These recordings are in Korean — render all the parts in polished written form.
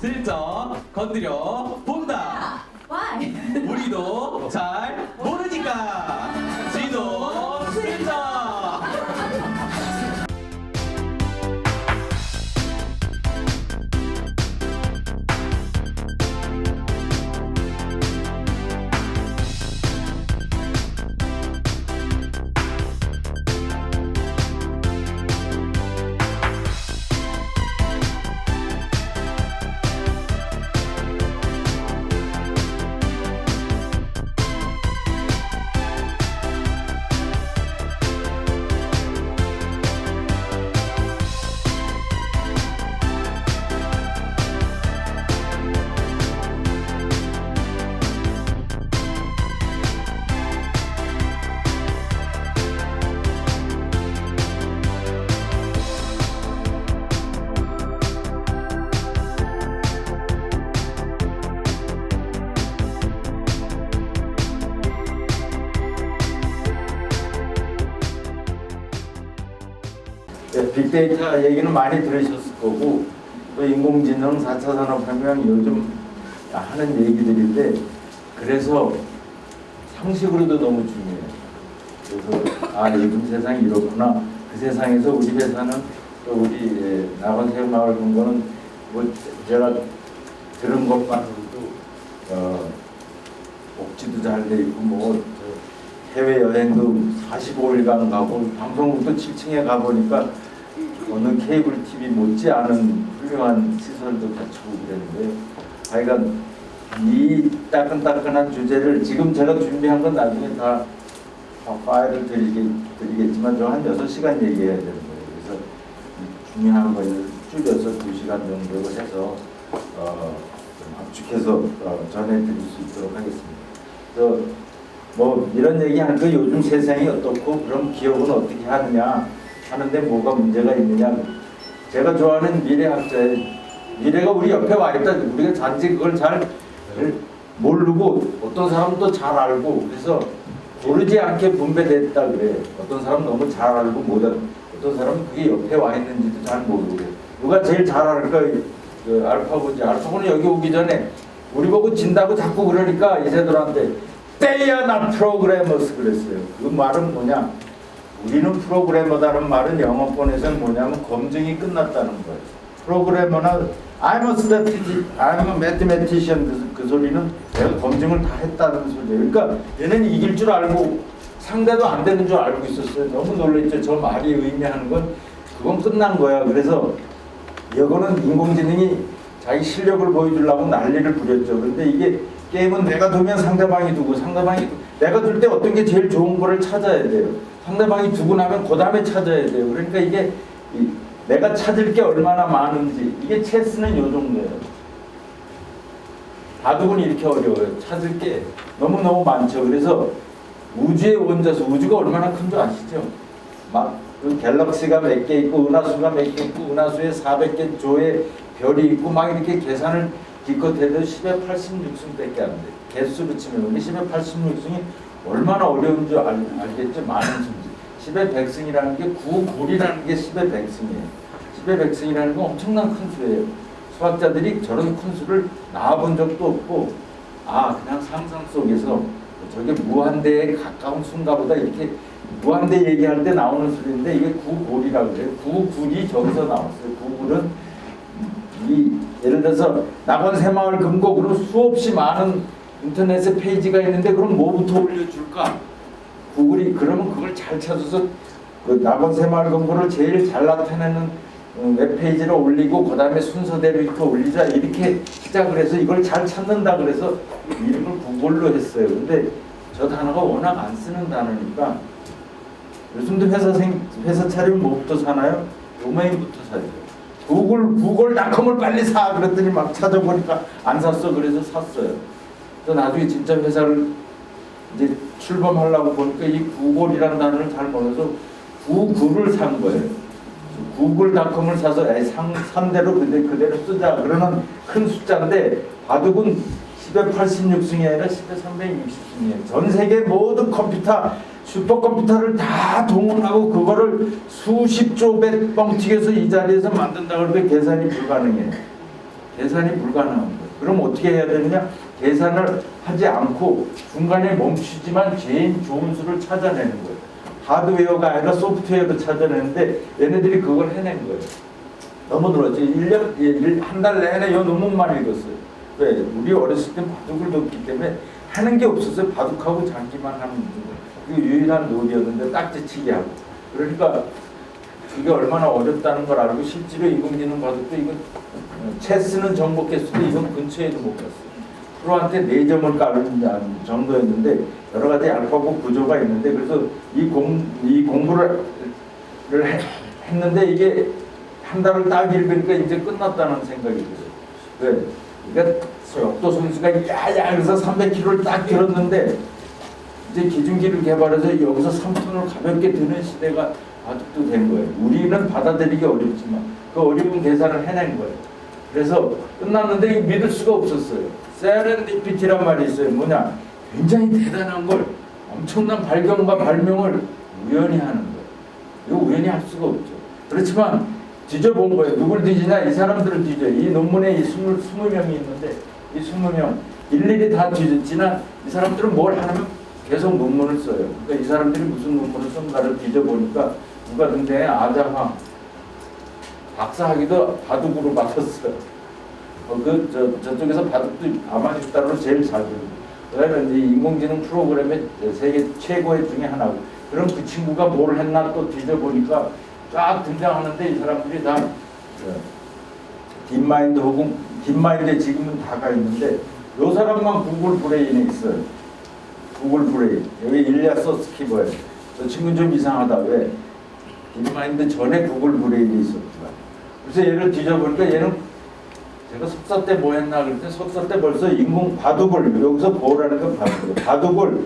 슬쩍 건드려 본다. Why? 우리도 잘 모르니까 지도 슬쩍. 빅데이터 얘기는 많이 들으셨을 거고 또 인공지능 4차 산업혁명 요즘 하는 얘기들인데 그래서 상식으로도 너무 중요해요. 그래서 요즘 세상이 이렇구나. 그 세상에서 우리 회사는 또 우리 낙원새마을 금고는 뭐 제가 들은 것만으로도 복지도 잘 돼 있고 뭐 해외 여행도 45일간 가고 방송국도 7층에 가보니까 어느 케이블 TV 못지않은 훌륭한 시설도 갖추고 그랬는데 하여간 이 따끈따끈한 주제를 지금 제가 준비한 건 나중에 다 파일을 드리겠지만 저 한 6시간 얘기해야 되는 거예요. 그래서 중요한 걸 줄여서 2시간 정도로 해서 좀 압축해서 전해드릴 수 있도록 하겠습니다. 그래서 뭐 이런 얘기 하니까 요즘 세상이 어떻고 그럼 기업은 어떻게 하느냐 하는데 뭐가 문제가 있느냐. 제가 좋아하는 미래학자의 미래가 우리 옆에 와 있다. 우리가 단지 그걸 잘 모르고 어떤 사람은 또 잘 알고 그래서 고르지 않게 분배됐다 그래. 어떤 사람은 너무 잘 알고 어떤 사람은 그게 옆에 와 있는지도 잘 모르고 그래. 누가 제일 잘 알까? 그 알파고지. 알파고는 여기 오기 전에 우리 보고 진다고 자꾸 그러니까 이세돌한테 They are not programmers 그랬어요. 그 말은 뭐냐? 우리는 프로그래머다는 말은 영어권에서는 뭐냐면 검증이 끝났다는 거예요. 프로그래머나 I'm a mathematician 그 소리는 내가 검증을 다 했다는 소리예요. 그러니까 얘는 이길 줄 알고 상대도 안 되는 줄 알고 있었어요. 너무 놀랬죠. 저 말이 의미하는 건 그건 끝난 거야. 그래서 이거는 인공지능이 자기 실력을 보여주려고 난리를 부렸죠. 그런데 이게 게임은 내가 두면 상대방이 두고 내가 둘 때 어떤 게 제일 좋은 거를 찾아야 돼요. 상대방이 두고 나면 그 다음에 찾아야 돼요. 그러니까 이게 내가 찾을 게 얼마나 많은지 이게 체스는 요 정도예요. 바둑은 이렇게 어려워요. 찾을 게 너무너무 많죠. 그래서 우주의 원자수 우주가 얼마나 큰 줄 아시죠? 막 그 갤럭시가 몇 개 있고 은하수가 몇 개 있고 은하수에 400개 조의 별이 있고 막 이렇게 계산을 기껏 해도 10의 86승밖에 안 돼. 개수로 치면 우리 10의 86승이 얼마나 어려운 줄 알겠죠? 많은 승지. 10의 100승이라는 게 9굴이라는 게 10의 100승이에요. 10의 100승이라는 건 엄청난 큰 수예요. 수학자들이 저런 큰 수를 나와본 적도 없고 그냥 상상 속에서 저게 무한대에 가까운 수인가 보다 이렇게 무한대 얘기할 때 나오는 수인데 이게 9골이라고 그래요. 9굴이 저기서 나왔어요. 9굴은 예를 들어서 낙원새마을 금곡으로 수없이 많은 인터넷에 페이지가 있는데 그럼 뭐부터 올려줄까? 구글이 그러면 그걸 잘 찾아서 그 낙원새마을 금고를 제일 잘 나타내는 웹페이지를 올리고 그 다음에 순서대로 이렇게 올리자 이렇게 시작을 해서 이걸 잘 찾는다 그래서 이름을 구글로 했어요. 근데 저 단어가 워낙 안 쓰는 단어니까 요즘도 회사 차리면 뭐부터 사나요? 도메인부터 사죠. 구글닷컴을 빨리 사 그랬더니 막 찾아보니까 안 샀어. 그래서 샀어요. 그래서 나중에 진짜 회사를 이제 출범하려고 보니까 이 구글이라는 단어를 잘 몰라서 구글을 산 거예요. 구글닷컴을 사서 산대로 그대로 쓰자 그러는 큰 숫자인데 바둑은 10의 86승이 아니라 10의 360승이에요. 전 세계 모든 컴퓨터 슈퍼컴퓨터를 다 동원하고 그거를 수십조 배 뻥튀겨서 이 자리에서 만든다 그러면 계산이 불가능해요. 계산이 불가능한 거예요. 그럼 어떻게 해야 되느냐? 계산을 하지 않고 중간에 멈추지만 제일 좋은 수를 찾아내는 거예요. 하드웨어가 아니라 소프트웨어로 찾아내는데 얘네들이 그걸 해낸 거예요. 너무 늘었죠. 1년, 한 달 내내 이 논문만 읽었어요. 왜? 우리 어렸을 때 바둑을 뒀기 때문에 하는 게 없었어요. 바둑하고 장기만 하는 거. 그 유일한 놀이였는데 딱지치기 하고. 그러니까 그게 얼마나 어렵다는 걸 알고 실제로 인공지능 바둑도 이건 체스는 정복했어도 이건 근처에도 못 갔어요. 프로한테 4점을 깔는 정도였는데 여러 가지 알파고 구조가 있는데 그래서 이 공부를 했는데 이게 한 달을 딱 읽으니까 이제 끝났다는 생각이 들어요. 왜? 그러니까 역도 선수가 야야 그래서 300kg를 딱 들었는데 이제 기중기를 개발해서 여기서 3톤을 가볍게 드는 시대가 바둑도 된 거예요. 우리는 받아들이기 어렵지만 그 어려운 계산을 해낸 거예요. 그래서 끝났는데 이거 믿을 수가 없었어요. 세렌디피티란 말이 있어요. 뭐냐? 굉장히 대단한 걸 엄청난 발견과 발명을 우연히 하는 거예요. 이거 우연히 할 수가 없죠. 그렇지만 뒤져본 거예요. 누굴 뒤지냐? 이 사람들을 뒤져요. 이 논문에 이 20명이 있는데 이 20명 일일이 다 뒤졌지만 이 사람들은 뭘 하냐면 계속 논문을 써요. 그러니까 이 사람들이 무슨 논문을 쓴가를 뒤져보니까 누가 등장해? 아자황 박사학위도 바둑으로 맡았어요. 저쪽에서 바둑도 아마추어로 제일 잘 배우고 그다음에 이제 인공지능 프로그램의 세계 최고의 중에 하나고 그럼 그 친구가 뭘 했나 또 뒤져보니까 쫙 등장하는데 이 사람들이 다 딥마인드 혹은 딥마인드에 지금은 다가 있는데 요 사람만 구글 브레인에 있어요. 구글 브레인 여기 일리아 서스키버예요. 저 친구는 좀 이상하다. 왜? 딥마인드 전에 구글 브레인이 있었구나. 그래서 얘를 뒤져보니까 얘는 제가 석사 때 뭐 했나 그랬더니 석사 때 벌써 바둑을 여기서 보라는 건 바둑을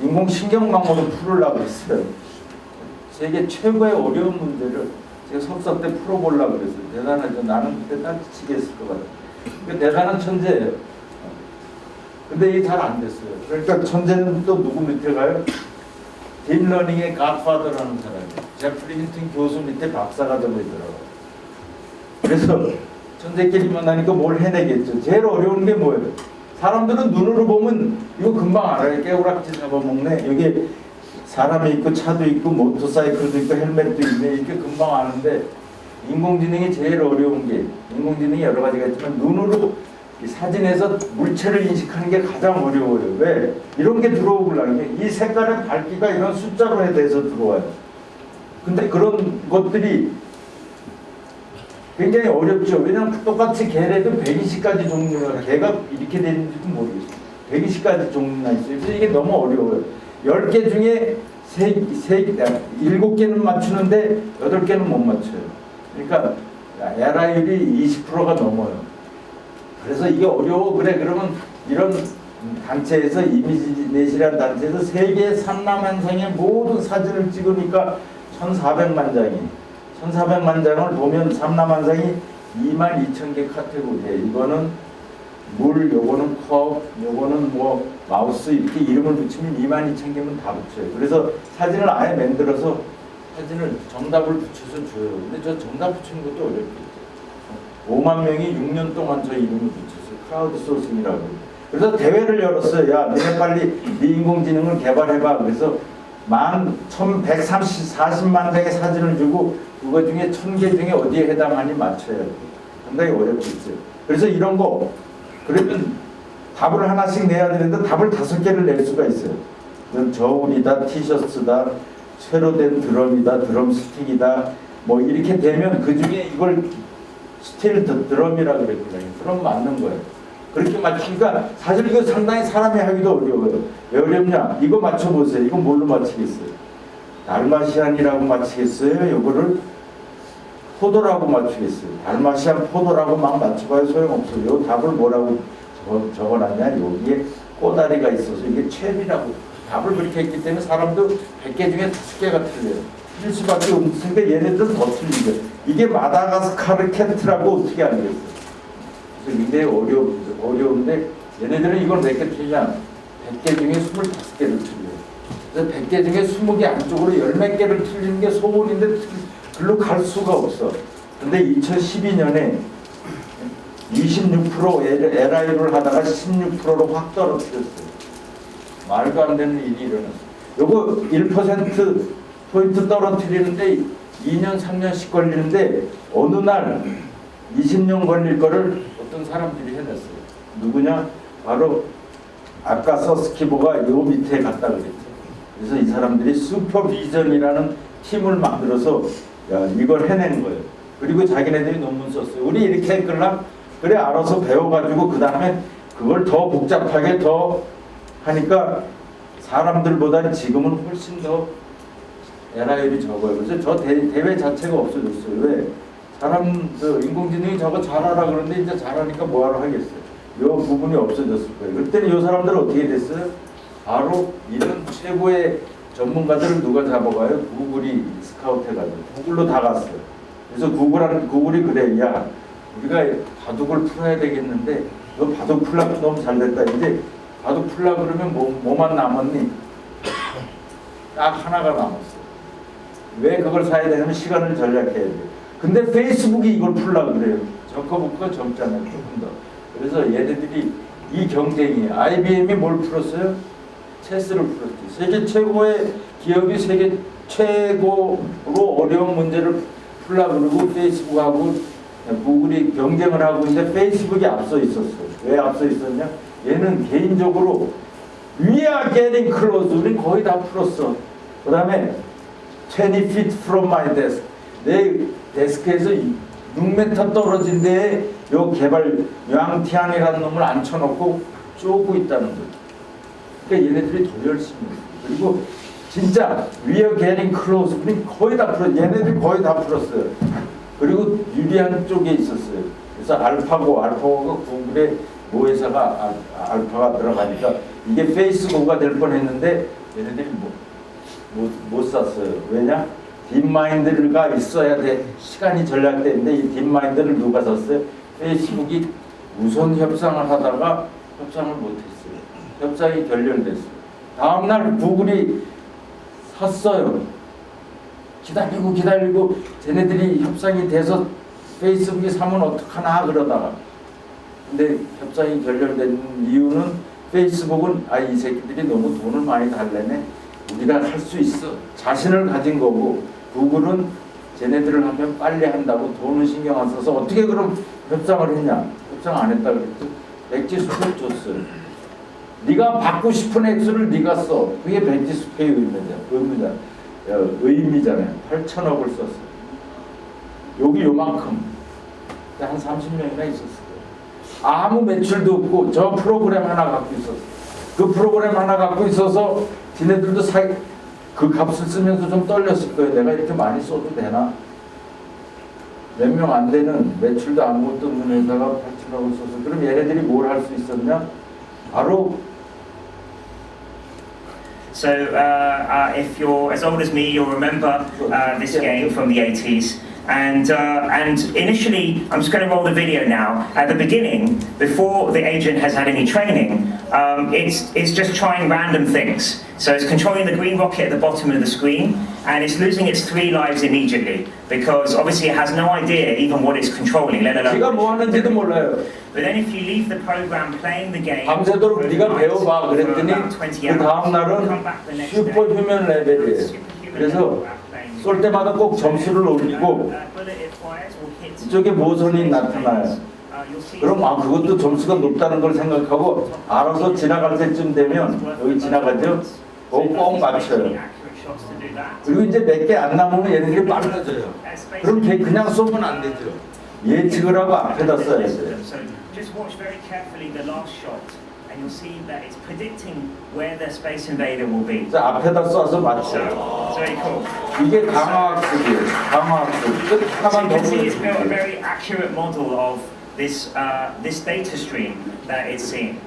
인공신경망으로 풀으려고 했어요. 세계 최고의 어려운 문제를 제가 석사 때 풀어보려고 그랬어요. 대단하죠. 나는 그때 딴짓치겠을 것 같아요. 그 대단한 천재예요. 근데 이게 잘 안 됐어요. 그러니까 천재는 또 누구 밑에 가요? 딥러닝의 갓파더라는 사람이에요. 제프리 힌튼 교수 밑에 박사가 되고 있더라고요. 그래서 천재끼리 만나니까 뭘 해내겠죠. 제일 어려운 게 뭐예요? 사람들은 눈으로 보면 이거 금방 알아요. 깨우락지 잡아먹네. 여기 사람이 있고 차도 있고 모터사이클도 있고 헬멧도 있네. 이렇게 금방 아는데 인공지능이 제일 어려운 게 인공지능이 여러 가지가 있지만 눈으로 이 사진에서 물체를 인식하는 게 가장 어려워요. 왜? 이런 게 들어오려면 이 색깔의 밝기가 이런 숫자로 돼서 들어와요. 근데 그런 것들이 굉장히 어렵죠. 왜냐하면 똑같이 개래도 120가지 종류가 개가 이렇게 되는지도 모르겠어요. 120가지 종류나 있어요. 그래서 이게 너무 어려워요. 10개 중에 7개는 맞추는데 8개는 못 맞춰요. 그러니까 에라율이 20%가 넘어요. 그래서 이게 어려워. 그래 그러면 이런 단체에서 이미지넷이라는 단체에서 세계 산남현상의 모든 사진을 찍으니까 1,400만 장이 1,400만 장을 보면 삼남한상이 22,000개 카테고리에 이거는 물, 요거는 컵, 요거는 뭐 마우스 이렇게 이름을 붙이면 22,000개면 다 붙여요. 그래서 사진을 아예 만들어서 사진을 정답을 붙여서 줘요. 근데 저 정답 붙이는 것도 어렵겠죠. 5만 명이 6년 동안 저 이름을 붙였어요. 크라우드 소싱이라고. 그래서 대회를 열었어요. 야, 너네 빨리 네 인공지능을 개발해봐. 그래서 11,140만 장의 사진을 주고 그거 중에 1,000개 중에 어디에 해당하니 맞춰야 돼요. 상당히 어렵겠죠. 그래서 이런 거 그러면 답을 하나씩 내야 되는데 답을 5개를 낼 수가 있어요. 저울이다, 티셔츠다, 쇠로 된 드럼이다, 드럼 스틱이다 뭐 이렇게 되면 그 중에 이걸 스틸 드럼이라 그랬거든요. 드럼 맞는 거예요. 그렇게 맞추니까 사실 이거 상당히 사람이 하기도 어려워요. 왜 어렵냐? 이거 맞춰보세요. 이거 뭘로 맞히겠어요? 달마시안이라고 맞히겠어요? 이거를 포도라고 맞추겠어요? 달마시안 포도라고 막 맞춰봐야 소용없어요. 요 답을 뭐라고 적어놨냐? 여기에 꼬다리가 있어서 이게 챔이라고 답을 그렇게 했기 때문에 사람도 100개 중에 5개가 틀려요. 틀릴 수밖에 없으니까 얘네들은 더 틀리죠. 이게 마다가스카르 캣트라고 어떻게 알겠어요? 굉장히 어려운데 얘네들은 이걸 몇 개 틀리냐? 100개 중에 25개를 틀려요. 그래서 100개 중에 20개 안쪽으로 10몇 개를 틀리는 게 소원인데 글로 갈 수가 없어. 근데 2012년에 26% LI를 하다가 16%로 확 떨어뜨렸어요. 말도 안 되는 일이 일어났어요. 요거 1% 포인트 떨어뜨리는데 2년 3년씩 걸리는데 어느 날 20년 걸릴 거를 어떤 사람들이 해냈어요. 누구냐? 바로 아까 서스키보가 요 밑에 갔다 그랬죠. 그래서 이 사람들이 슈퍼비전이라는 팀을 만들어서 야, 이걸 해낸 거예요. 그리고 자기네들이 논문 썼어요. 우리 이렇게 했걸랑 그래 알아서 배워가지고 그 다음에 그걸 더 복잡하게 더 하니까 사람들보다는 지금은 훨씬 더 LI율이 적어요. 그래서 저 대회 자체가 없어졌어요. 왜? 사람들 인공지능이 저거 잘하라 그러는데 이제 잘하니까 뭐하러 하겠어요. 요 부분이 없어졌을 거예요. 그때는 요 사람들은 어떻게 됐어요? 바로 이런 최고의 전문가들을 누가 잡아가요? 구글이 스카우트 해가지고 구글로 다 갔어요. 그래서 구글이 그래, 야 우리가 바둑을 풀어야 되겠는데 너 바둑 풀라고 너무 잘 됐다. 이제 바둑 풀라 그러면 뭐만 남았니? 딱 하나가 남았어. 왜 그걸 사야 되냐면 시간을 절약해야 돼. 근데 페이스북이 이걸 풀라 그래요. 저거부터 젊잖아요. 조금 더. 그래서 얘네들이 이 경쟁이 IBM이 뭘 풀었어요? 체스를 풀었지. 세계 최고의 기업이 세계 최고로 어려운 문제를 풀라 그러고 페이스북하고 구글이 경쟁을 하고 있는데 페이스북이 앞서 있었어요. 왜 앞서 있었냐? 얘는 개인적으로 We are getting close. 우린 거의 다 풀었어. 그 다음에 20 feet from my desk. 내 데스크에서 6m 떨어진 데에 요 개발 양티안이라는 놈을 앉혀놓고 쪼고 있다는 거죠. 그러니까 얘네들이 더 열심히 해요. 그리고 진짜 We are getting close. 우린 거의 다 풀었어요. 얘네들이 거의 다 풀었어요. 그리고 유리한 쪽에 있었어요. 그래서 알파고가 구글의 모회사가 알파가 들어가니까 이게 페이스북가 될 뻔했는데 얘네들이 못 샀어요. 왜냐? 딥마인드가 있어야 돼. 시간이 절약되는데 이 딥마인드를 누가 샀어요? 페이스북이 우선 협상을 하다가 협상을 못했어요. 협상이 결렬됐어요. 다음날 구글이 샀어요. 기다리고 쟤네들이 협상이 돼서 페이스북이 사면 어떡하나 그러다가 근데 협상이 결렬된 이유는 페이스북은 이 새끼들이 너무 돈을 많이 달래네. 우리가 할 수 있어. 자신을 가진 거고 구글은 쟤네들을 하면 빨리 한다고 돈은 신경 안 써서 어떻게 그럼 협상을 했냐. 협상 안 했다 그랬죠. 백지 수표 줬어요. 네가 받고 싶은 액수를 네가 써. 그게 백지 수표의 의미잖아요. 8천억을 썼어요. 여기 요만큼 한 30명이나 있었어요. 아무 매출도 없고 저 프로그램 하나 갖고 있었어요. 그 프로그램 하나 갖고 있어서 지네들도 그 값을 쓰면서 좀 떨렸을 거예요. 내가 이렇게 많이 써도 되나? 몇 명 안 되는 매출도 아무것도 없는 회사가 8천억을 써서 그럼 얘네들이 뭘 할 수 있었냐? 바로 So if you're as old as me, you'll remember this game from the 80s. And initially, I'm just going to roll the video now. At the beginning, before the agent has had any training, it's just trying random things. So it's controlling the green rocket at the bottom of the screen, and it's losing its 3 lives immediately because obviously it has no idea even what it's controlling, let alone. 지가 뭐 하는지도 몰라요. But then if you leave the program playing the game, 밤새도록 네가 배워봐 그랬더니 그 다음 날은 슈퍼 휴먼 레벨이에요. 그래서 쏠 때마다 꼭 점수를 올리고 이쪽에 모선이 나타나요. 그럼 그것도 점수가 높다는 걸 생각하고 알아서 지나갈 때쯤 되면 여기 지나가죠? 꼭 맞춰요. 그리고 이제 몇 개 안 남으면 얘네들이 빨라져요. 그럼 그냥 쏘면 안 되죠. 예측을 하고 앞에다 써야 돼요. Just watch very carefully the last shot. And you'll see that it's predicting where the space invader will be. 앞에다 쏴서 맞춰요. It's very cool. 이게 강화학습이에요. 강화학습. So you can see it's built a very accurate model of this data stream that it's seeing.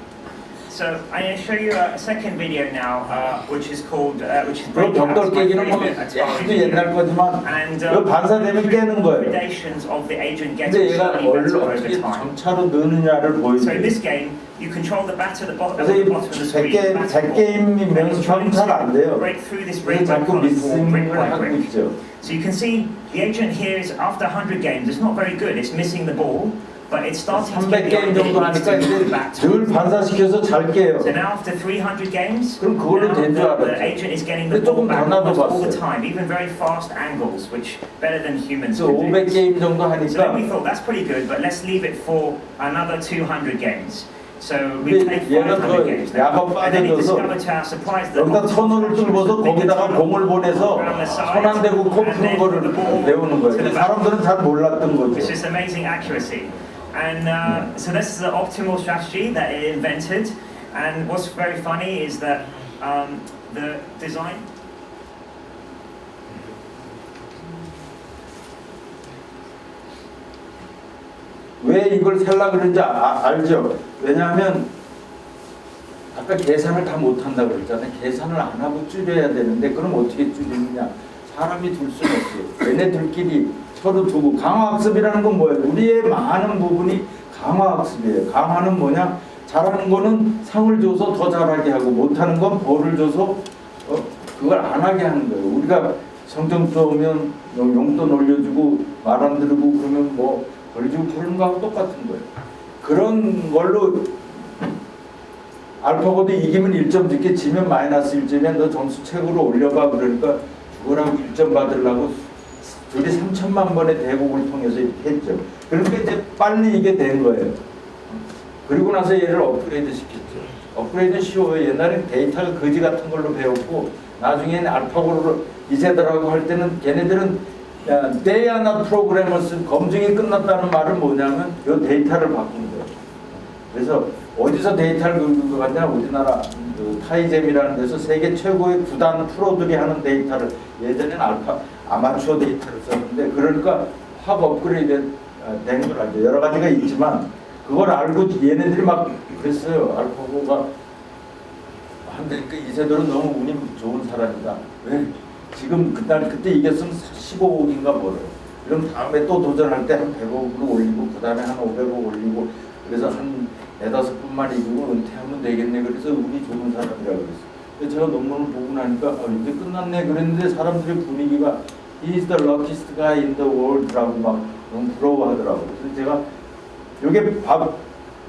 So I'm going to show you a second video now, which is called 그 벽돌 깨기는 뭐 아주 옛날 거지만 그 반사되면 깨는 거예요. Predations of the agent 근데 getting 얘가 slightly better over 어떻게 time. 점차로 느느냐를 So in this 보여줘요. game, you control the bat at the bottom 그래서 of the screen. 잭게임이면서 잘 안 돼요. Break through this 그래서 rainbow 자꾸 colours for brick 미스를 by 하고 brick. 있죠. So you can see the agent here is after 100 games. It's not very good. It's missing the ball. but it's starting to get the 300게임 idea 정도 it needs 하니까 to move 이제 back 늘 to. 반사시켜서 잘 깨요. So now after 300 games, 그럼 그걸로 now 된 줄 the 알았죠. agent is getting the 근데 ball 조금 back 더 almost all the 나눠봤어요. time, even very fast angles, which better than humans 그래서 can do. 500게임 정도 So then we 하니까 thought that's pretty good, but let's leave it for another 200 games. So we 근데 played 얘가 500 games now. 야가 And then he 빠져져서 discovered to our surprise that 여기다 터널을 뚫어서 거기다가 공을 보내서 손 안 대고 코 푸는 거를 배우는 거예요. 사람들은 잘 몰랐던 It's 거죠. just amazing accuracy. And so this is the optimal strategy that it invented. And what's very funny is that the design. 왜 이걸 살라 그런지 알죠? 왜냐하면 아까 계산을 다 못한다고 그랬잖아요. 계산을 안 하고 줄여야 되는데 그럼 어떻게 줄이느냐? 사람이 둘 수는 없어요. 얘네들끼리 서로 두고 강화학습이라는 건 뭐예요? 우리의 많은 부분이 강화학습이에요. 강화는 뭐냐? 잘하는 거는 상을 줘서 더 잘하게 하고 못하는 건 벌을 줘서 그걸 안 하게 하는 거예요. 우리가 성적 좋으면 용돈 올려주고 말 안 들고 그러면 뭐 벌 주고 그런 거하고 똑같은 거예요. 그런 걸로 알파고도 이기면 1점 줄게, 지면 마이너스 1점이야. 너 점수 최고로 올려봐. 그러니까 그거라고 1점 받으려고 둘이 3천만 번의 대국을 통해서 이렇게 했죠. 그러니까 이제 빨리 이게 된 거예요. 그리고 나서 얘를 업그레이드 시켰죠. 업그레이드는 쉬워요. 옛날엔 데이터가 거지 같은 걸로 배웠고 나중에는 알파고로 이세들하고 할 때는 걔네들은 They are not programmers, 검증이 끝났다는 말은 뭐냐면 이 데이터를 바꾼 거예요. 그래서 어디서 데이터를 긁은 것 같냐? 우리나라 그 타이잼이라는 데서 세계 최고의 구단 프로들이 하는 데이터를 예전에는 아마추어 데이터를 썼는데 그러니까 확 업그레이드 된 걸 알죠. 여러 가지가 있지만 그걸 알고 얘네들이 막 그랬어요. 알파고가 한다니까 이세돌은 너무 운이 좋은 사람이다. 왜? 지금 그때 이겼으면 15억인가 벌어요. 그럼 다음에 또 도전할 때 한 100억으로 올리고 그 다음에 한 500억 올리고 그래서 한 4-5분만 이기고 은퇴하면 되겠네. 그래서 운이 좋은 사람이라고 그랬어요. 근데 제가 논문을 보고 나니까 이제 끝났네 그랬는데 사람들의 분위기가 He is the luckiest guy in the world라고 막 너무 부러워하더라고요. 그래서 제가 이게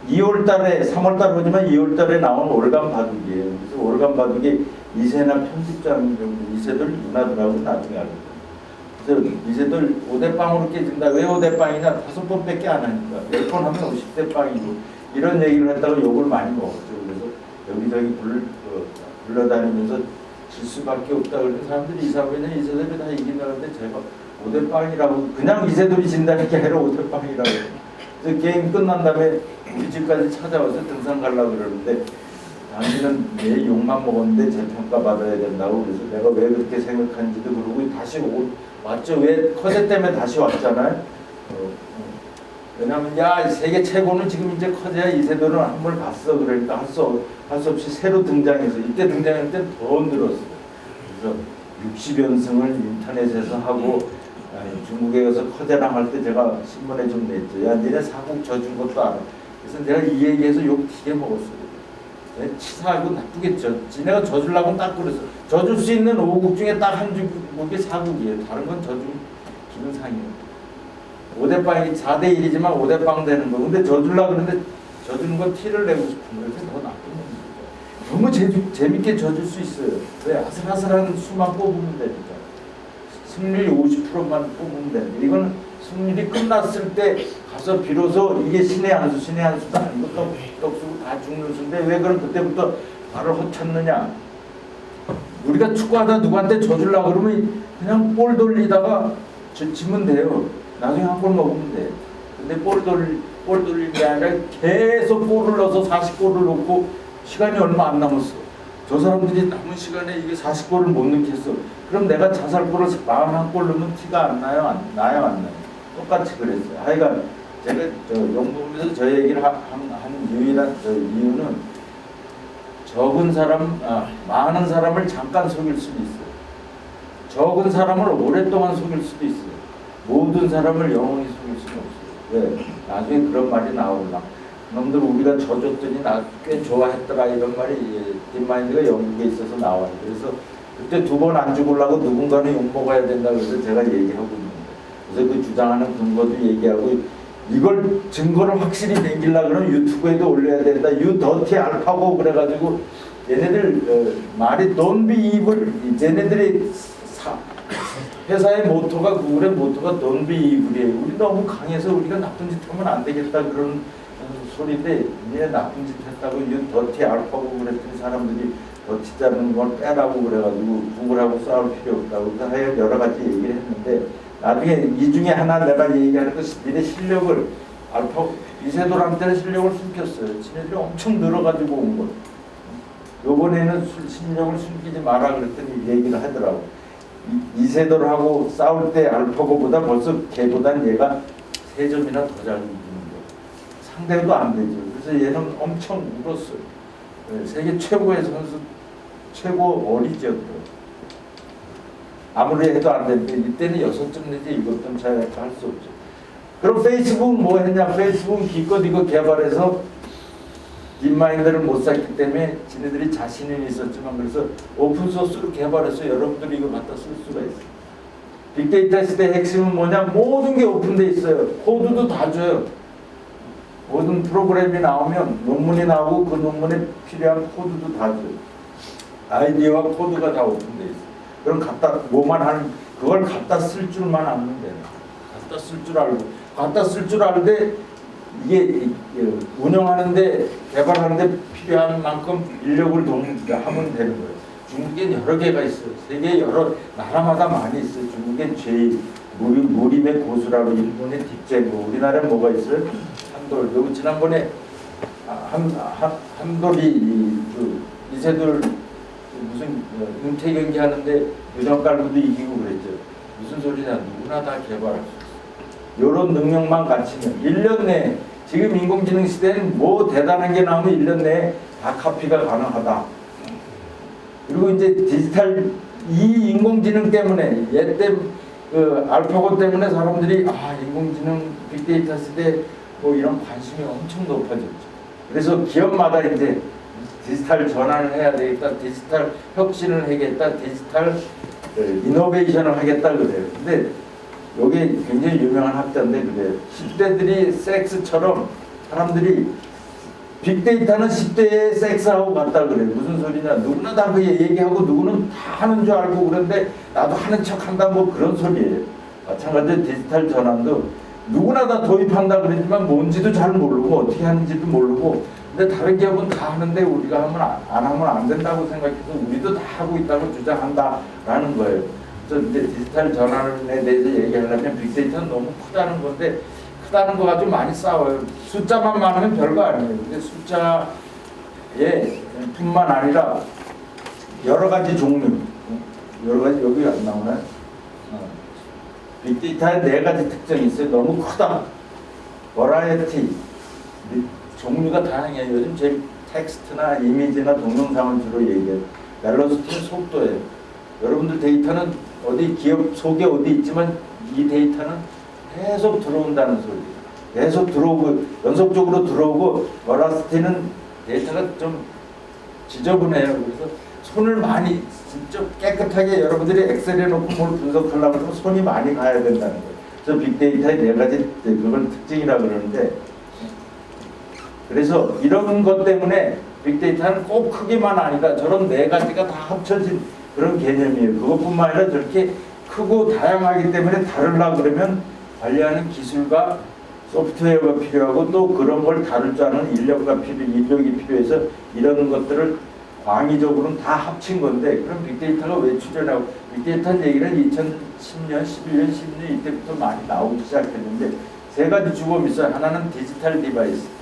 2월달에 3월달 보지만 2월달에 나온 올감 바둑이에요. 그래서 올감 바둑이 이세나 편집장 정도 이세돌 누나들하고 나중에 알거든요. 그래서 이세돌 5대빵으로 깨진다. 왜 5대빵이냐? 5번밖에 안 하니까 10번 하면 50대빵이고 이런 얘기를 했다가 욕을 많이 먹었죠. 그래서 여기저기 불러다니면서 질 수밖에 없다. 그래서 사람들이 이사회는 이세돌이 다 이긴다는데 제가 5대빵이라고 그냥 이세돌이 진다는 게 아니라 5대빵이라고. 그래서 게임 끝난 다음에 우리 집까지 찾아와서 등산 가려고 그러는데 당신은 내 욕만 먹었는데 재평가 받아야 된다고. 그래서 내가 왜 그렇게 생각하는지도 모르고 다시 왔죠. 왜 커세 때문에 다시 왔잖아요. 왜냐면 야 세계 최고는 지금 이제 커세야. 이세돌은 한 번 봤어. 그러니까 할 수 없이 새로 등장해서 이때 등장할 때 더 늘었어요. 그래서 60연승을 인터넷에서 하고 중국에 가서 커세랑 할 때 제가 신문에 좀 냈죠. 야 니네 사국 져준 것도 알아. 그래서 내가 이 얘기해서 욕 되게 먹었어요. 치사하고 나쁘게 지네가 져주려고 딱 그랬어. 져줄 수 있는 5국 중에 딱 한 국이 사국이에요. 다른 건 져주면 기분 상해요. 5대빵이 4대1이지만 5대빵 되는 거. 근데 져주려고 그러는데 져주는 건 티를 내고 싶은 거예요. 그래서 더 나쁜 겁니다. 너무 재밌게 져줄 수 있어요. 왜? 아슬아슬한 수만 뽑으면 되니까. 승률이 50%만 뽑으면 되니까. 이건 승률이 끝났을 때 가서 비로소 이게 신의 한 수도 아니고 떡수고 다 죽는 수인데 왜 그럼 그때부터 발을 헛쳤느냐. 우리가 축구하다 누구한테 져주려고 그러면 그냥 볼 돌리다가 지면 돼요. 나중에 한 골 먹으면 돼. 근데 볼 돌리는 게 아니라 계속 골을 넣어서 40골을 넣고 시간이 얼마 안 남았어. 저 사람들이 남은 시간에 이게 40골을 못 넣겠어. 그럼 내가 자살골을 41골 넣으면 티가 안 나요? 안 나요? 똑같이 그랬어요. 하여간 제가 영국에서 저 얘기를 한 유일한 이유는 많은 사람을 잠깐 속일 수도 있어요. 적은 사람을 오랫동안 속일 수도 있어요. 모든 사람을 영원히 속일 수는 없어요. 왜? 나중에 그런 말이 나오나. 놈들 우리가 져줬더니 나 꽤 좋아했더라 이런 말이 딥마인드가 영국에 있어서 나와요. 그래서 그때 2번 안 죽으려고 누군가는 욕먹어야 된다 그래서 제가 얘기하고 있는 거예요. 그래서 그 주장하는 근거도 얘기하고 이걸 증거를 확실히 남기려고 그러면 유튜브에도 올려야 된다. 유 더티 알파고 그래가지고 얘네들 말이 don't be evil. 얘네들이 회사의 모토가 구글의 모토가 don't be evil이에요. 우리 너무 강해서 우리가 나쁜 짓 하면 안 되겠다 그런 소리인데 얘네 나쁜 짓 했다고 유 더티 알파고 그랬더니 사람들이 더티자는 걸 빼라고 그래가지고 구글하고 싸울 필요 없다고 하여 여러 가지 얘기를 했는데 나중에 이 중에 하나 내가 얘기하는 거 니네 실력을 알파 이세돌한테는 실력을 숨겼어요. 지네들이 엄청 늘어가지고 온 거. 요번에는 실력을 숨기지 마라 그랬더니 얘기를 하더라고. 이세돌하고 싸울 때 알파고보다 벌써 걔보단 얘가 3점이나 더 잘 이기는 거. 상대도 안 되죠. 그래서 얘는 엄청 울었어요. 세계 최고의 선수, 최고 어리죠. 또. 아무리 해도 안 되는데 이때는 6점 내지 7점 차이밖에 할 수 없죠. 그럼 페이스북은 뭐 했냐? 페이스북은 기껏 이거 개발해서 딥마인드를 못 샀기 때문에 지네들이 자신은 있었지만 그래서 오픈소스로 개발해서 여러분들이 이거 갖다 쓸 수가 있어요. 빅데이터 시대 핵심은 뭐냐? 모든 게 오픈돼 있어요. 코드도 다 줘요. 모든 프로그램이 나오면 논문이 나오고 그 논문에 필요한 코드도 다 줘요. 아이디어와 코드가 다 오픈돼 있어요. 그럼 뭐만 하는 그걸 갖다 쓸 줄만 알면 돼요. 갖다 쓸 줄 알고 갖다 쓸 줄 알는데 이게 운영하는데 개발하는데 필요한 만큼 인력을 하면 되는 거예요. 중국엔 여러 개가 있어요. 세계 여러 나라마다 많이 있어요. 중국엔 제일 무림의 고수라고 일본의 딥제고 우리나라에 뭐가 있어요? 한돌. 여기 지난번에 한돌이 이세돌 무슨 은퇴 경기 하는데 유정갈부도 이기고 그랬죠. 무슨 소리냐? 누구나 다 개발할 수 있어요. 이런 능력만 갖추면 1년 내에 지금 인공지능 시대는 뭐 대단한 게 나오면 1년 내에 다 카피가 가능하다. 그리고 이제 디지털 이 인공지능 때문에 그 알파고 때문에 사람들이 인공지능 빅데이터 시대 뭐 이런 관심이 엄청 높아졌죠. 그래서 기업마다 이제 디지털 전환을 해야 되겠다, 디지털 혁신을 하겠다, 디지털 이노베이션을 하겠다 그래요. 근데 이게 굉장히 유명한 학자인데 그래요. 10대들이 섹스처럼 사람들이 빅데이터는 10대에 섹스하고 같다 그래요. 무슨 소리냐? 누구나 다 그 얘기하고 누구는 다 하는 줄 알고 그런데 나도 하는 척 한다 뭐 그런 소리예요. 마찬가지로 디지털 전환도 누구나 다 도입한다 그러지만 뭔지도 잘 모르고 어떻게 하는지도 모르고 근데 다른 기업은 다 하는데 우리가 안 하면 안 된다고 생각해서 우리도 다 하고 있다고 주장한다라는 거예요. 그래서 이제 디지털 전환에 대해서 얘기하려면 빅데이터는 너무 크다는 건데 크다는 거 가지고 많이 싸워요. 숫자만 많으면 별거 아니에요. 근데 숫자에 뿐만 아니라 여러 가지 종류, 여러 가지 여기 안 나오나요? 빅데이터에 4가지 특징이 있어요. 너무 크다. 버라이어티. 종류가 다양해요. 요즘 제일 텍스트나 이미지나 동영상을 주로 얘기해요. 벨로시티는 속도예요. 여러분들 데이터는 어디 기업 속에 어디 있지만 이 데이터는 계속 들어온다는 소리예요. 계속 들어오고 연속적으로 들어오고 버라시티는 데이터가 좀 지저분해요. 그래서 손을 많이 진짜 깨끗하게 여러분들이 엑셀에 놓고 뭘 분석하려고 하면 손이 많이 가야 된다는 거예요. 그래서 빅데이터의 4가지 그걸 특징이라 그러는데 그래서 이런 것 때문에 빅데이터는 꼭 크기만 아니라 저런 4가지가 다 합쳐진 그런 개념이에요. 그것뿐만 아니라 저렇게 크고 다양하기 때문에 다루려고 그러면 관리하는 기술과 소프트웨어가 필요하고 또 그런 걸 다룰 줄 아는 인력이 필요해서 이런 것들을 광의적으로는 다 합친 건데 그럼 빅데이터가 왜 출현하고 빅데이터 얘기는 2010년, 11년, 12년 이때부터 많이 나오기 시작했는데 3가지 주범이 있어요. 하나는 디지털 디바이스.